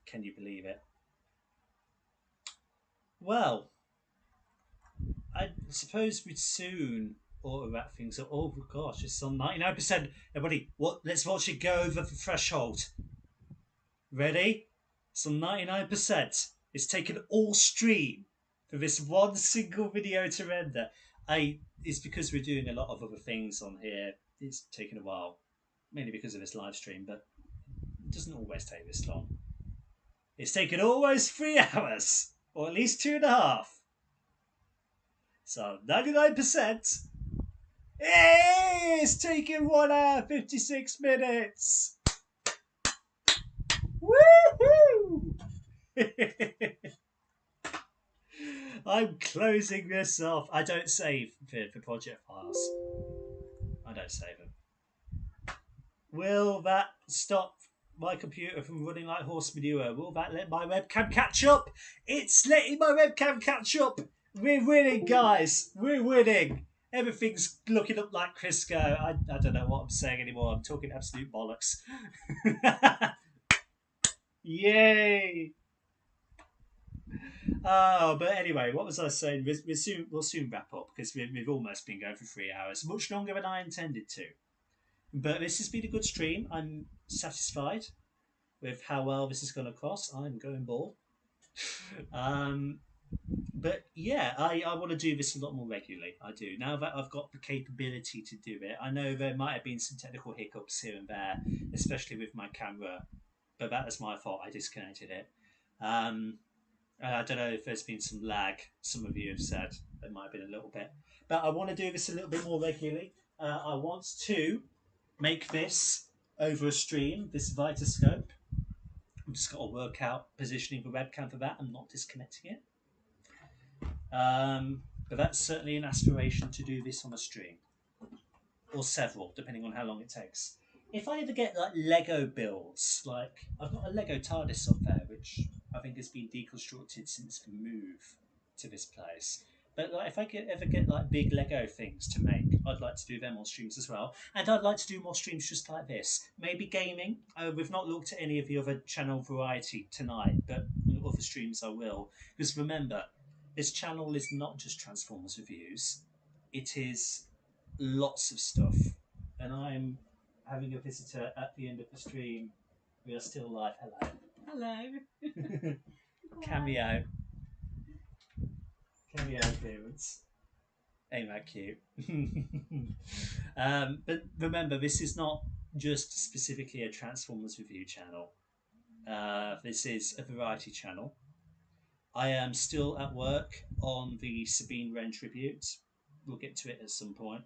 Can you believe it? Well, I suppose we'd soon auto wrap things up. Oh gosh, it's on 99%. Everybody, let's watch it go over the threshold. Ready? It's on 99%. It's taken all stream for this one single video to render. It's because we're doing a lot of other things on here. It's taken a while, mainly because of this live stream, but it doesn't always take this long. It's taken almost 3 hours, or at least 2.5. So 99%. Hey, it's taken 1 hour 56 minutes. Woohoo! I'm closing this off. I don't save for project files. I don't save them. Will that stop my computer from running like horse manure? Will that let my webcam catch up? It's letting my webcam catch up. We're winning, guys. We're winning. Everything's looking up like Crisco. I don't know what I'm saying anymore. I'm talking absolute bollocks. Yay! Oh, but anyway, what was I saying? We'll soon wrap up because we've almost been going for 3 hours, much longer than I intended to. But this has been a good stream. I'm satisfied with how well this has gone across. I'm going bald. Um, but yeah, I want to do this a lot more regularly. I do. Now that I've got the capability to do it, I know there might have been some technical hiccups here and there, especially with my camera, but that was my fault. I disconnected it. Um, and I don't know if there's been some lag. Some of you have said there might have been a little bit, but I want to do this a little bit more regularly. I want to make this over a stream, this Vitascope. I've just got to work out positioning the webcam for that. I'm not disconnecting it. But that's certainly an aspiration to do this on a stream, or several, depending on how long it takes. If I ever get like Lego builds, like I've got a Lego TARDIS up there, which I think has been deconstructed since the move to this place. But like, if I ever get like big Lego things to make, I'd like to do them on streams as well. And I'd like to do more streams just like this. Maybe gaming. We've not looked at any of the other channel variety tonight, but other streams I will. Because remember, this channel is not just Transformers reviews. It is lots of stuff. And I'm having a visitor at the end of the stream. We are still live. Hello. Hello. Cameo. Cameo appearance. Ain't that cute? But remember, this is not just specifically a Transformers review channel. This is a variety channel. I am still at work on the Sabine Wren tribute. We'll get to it at some point.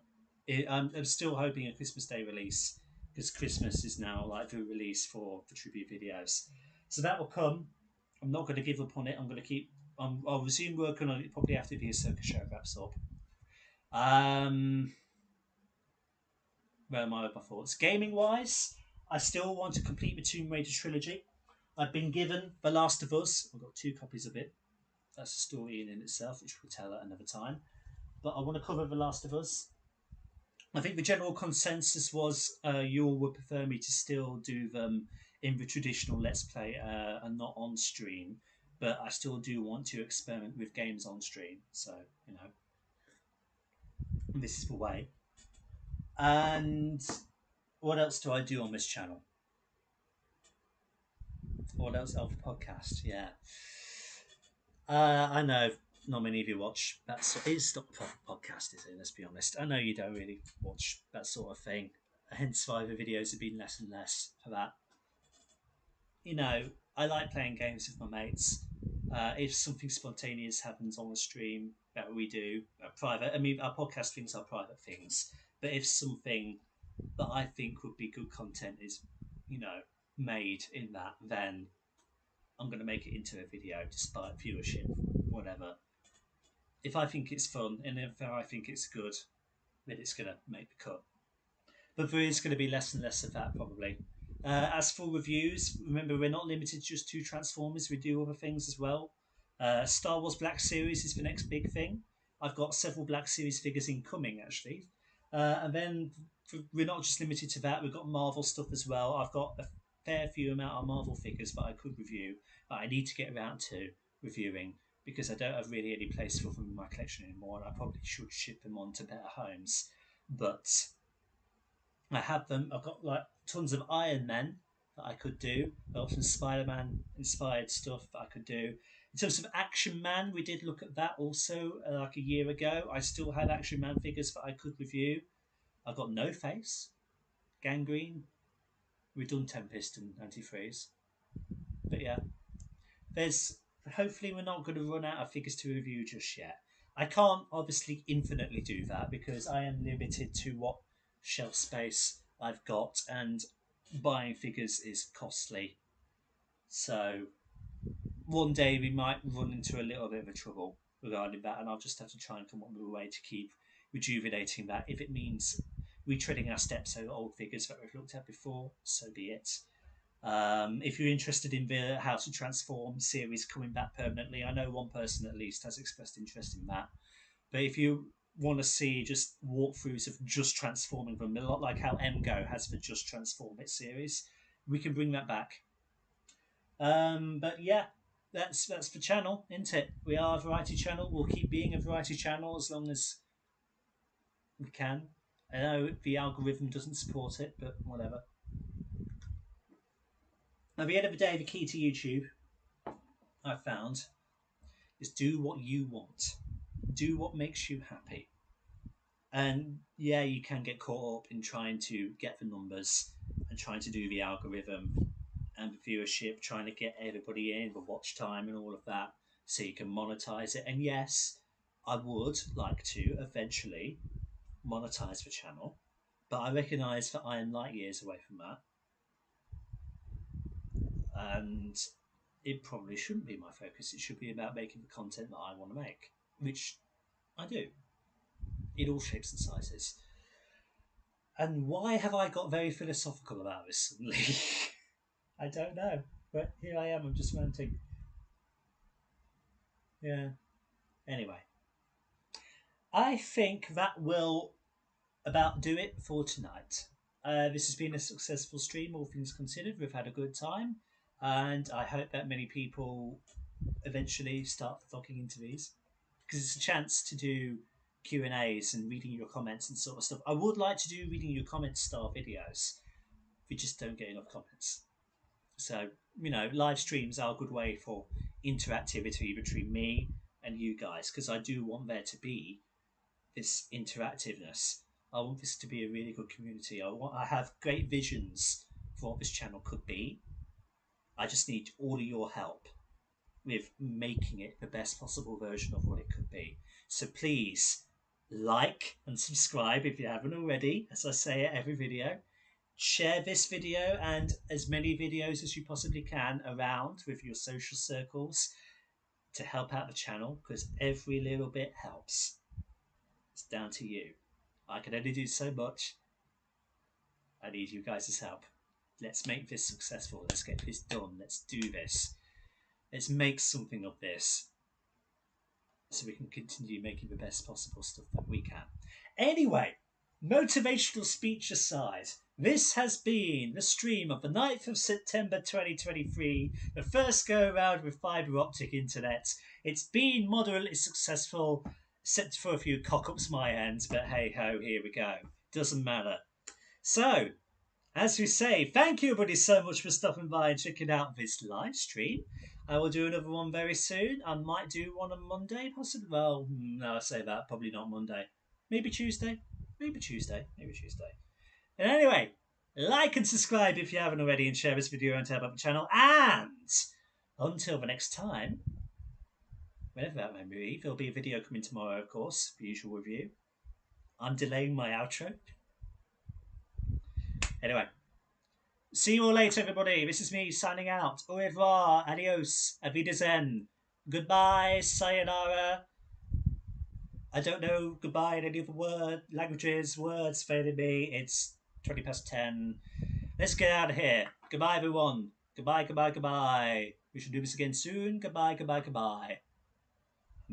I'm still hoping a Christmas Day release because Christmas is now like the release for the tribute videos. So that will come. I'm not going to give up on it. I'm going to keep. I'll resume working on it probably after the Ahsoka show wraps up. Where am I with my thoughts? Gaming wise, I still want to complete the Tomb Raider trilogy. I've been given The Last of Us. I've got 2 copies of it. That's a story in itself, which we'll tell at another time. But I want to cover The Last of Us. I think the general consensus was you all would prefer me to still do them in the traditional Let's Play and not on stream. But I still do want to experiment with games on stream. So, this is the way. And what else do I do on this channel? What else? Oh, the podcast, yeah. I know not many of you watch that sort. It's not a podcast, is it? Let's be honest. I know you don't really watch that sort of thing. Hence why the videos have been less and less for that. I like playing games with my mates. If something spontaneous happens on the stream that we do private, I mean, our podcast things are private things. But if something that I think would be good content is, made in that, then I'm going to make it into a video despite viewership, whatever. If I think it's fun and if I think it's good, then it's going to make the cut. But there is going to be less and less of that probably. As for reviews, remember we're not limited just to Transformers. We do other things as well. Star Wars Black Series is the next big thing. I've got several Black Series figures incoming actually, and then we're not just limited to that. We've got Marvel stuff as well. I've got a fair few amount of Marvel figures that I could review, but I need to get around to reviewing because I don't have really any place for them in my collection anymore, and I probably should ship them on to better homes. But I have them. I've got like tons of Iron Men that I could do. I've got some Spider-Man inspired stuff that I could do. In terms of Action Man, we did look at that also like a year ago. I still had Action Man figures that I could review. I've got No Face, Gangrene. We've done Tempest and Antifreeze. But yeah, there's hopefully we're not going to run out of figures to review just yet. I can't obviously infinitely do that because I am limited to what shelf space I've got, and buying figures is costly. So one day we might run into a little bit of a trouble regarding that, and I'll just have to try and come up with a way to keep rejuvenating that. If it means retreading our steps over old figures that we've looked at before, so be it. If you're interested in the How to Transform series coming back permanently, I know one person at least has expressed interest in that. But if you want to see just walkthroughs of just transforming them, a lot like how MGO has the Just Transform It series, we can bring that back. But yeah, that's the channel, isn't it? We are a variety channel. We'll keep being a variety channel as long as we can. I know the algorithm doesn't support it, but whatever. At the end of the day, the key to YouTube, I found, is do what you want. Do what makes you happy. And yeah, you can get caught up in trying to get the numbers and trying to do the algorithm and the viewership, trying to get everybody in, the watch time and all of that, so you can monetize it. And yes, I would like to eventually monetize the channel, but I recognise that I am light years away from that, and it probably shouldn't be my focus. It should be about making the content that I want to make, which I do, in all shapes and sizes. And why have I got very philosophical about this suddenly? I don't know, but here I am. I'm just ranting. Yeah. Anyway, I think that will about do it for tonight. This has been a successful stream, all things considered. We've had a good time, and I hope that many people eventually start flocking into these because it's a chance to do Q&As and reading your comments and sort of stuff. I would like to do reading your comments style videos. We just don't get enough comments. So, live streams are a good way for interactivity between me and you guys because I do want there to be this interactiveness. I want this to be a really good community. I have great visions for what this channel could be. I just need all of your help with making it the best possible version of what it could be. So please like and subscribe if you haven't already, as I say at every video. Share this video and as many videos as you possibly can around with your social circles to help out the channel because every little bit helps. It's down to you. I can only do so much. I need you guys' help. Let's make this successful. Let's get this done. Let's do this. Let's make something of this so we can continue making the best possible stuff that we can. Anyway, motivational speech aside, this has been the stream of the 9th of September 2023, the first go around with fibre optic internet. It's been moderately successful, except for a few cock-ups my end, but hey ho, here we go. Doesn't matter. So, as we say, thank you everybody so much for stopping by and checking out this live stream. I will do another one very soon. I might do one on Monday, possibly. Well, no, I say that. Probably not Monday. Maybe Tuesday. Maybe Tuesday. Maybe Tuesday. And anyway, like and subscribe if you haven't already and share this video and help out the channel. And until the next time, whenever that may be, there'll be a video coming tomorrow, of course, the usual review. I'm delaying my outro. Anyway. See you all later, everybody. This is me signing out. Au revoir. Adios. Auf Wiedersehen. Goodbye. Sayonara. I don't know goodbye in any other languages, words failing me. It's 20 past 10. Let's get out of here. Goodbye, everyone. Goodbye, goodbye, goodbye. We shall do this again soon. Goodbye, goodbye, goodbye.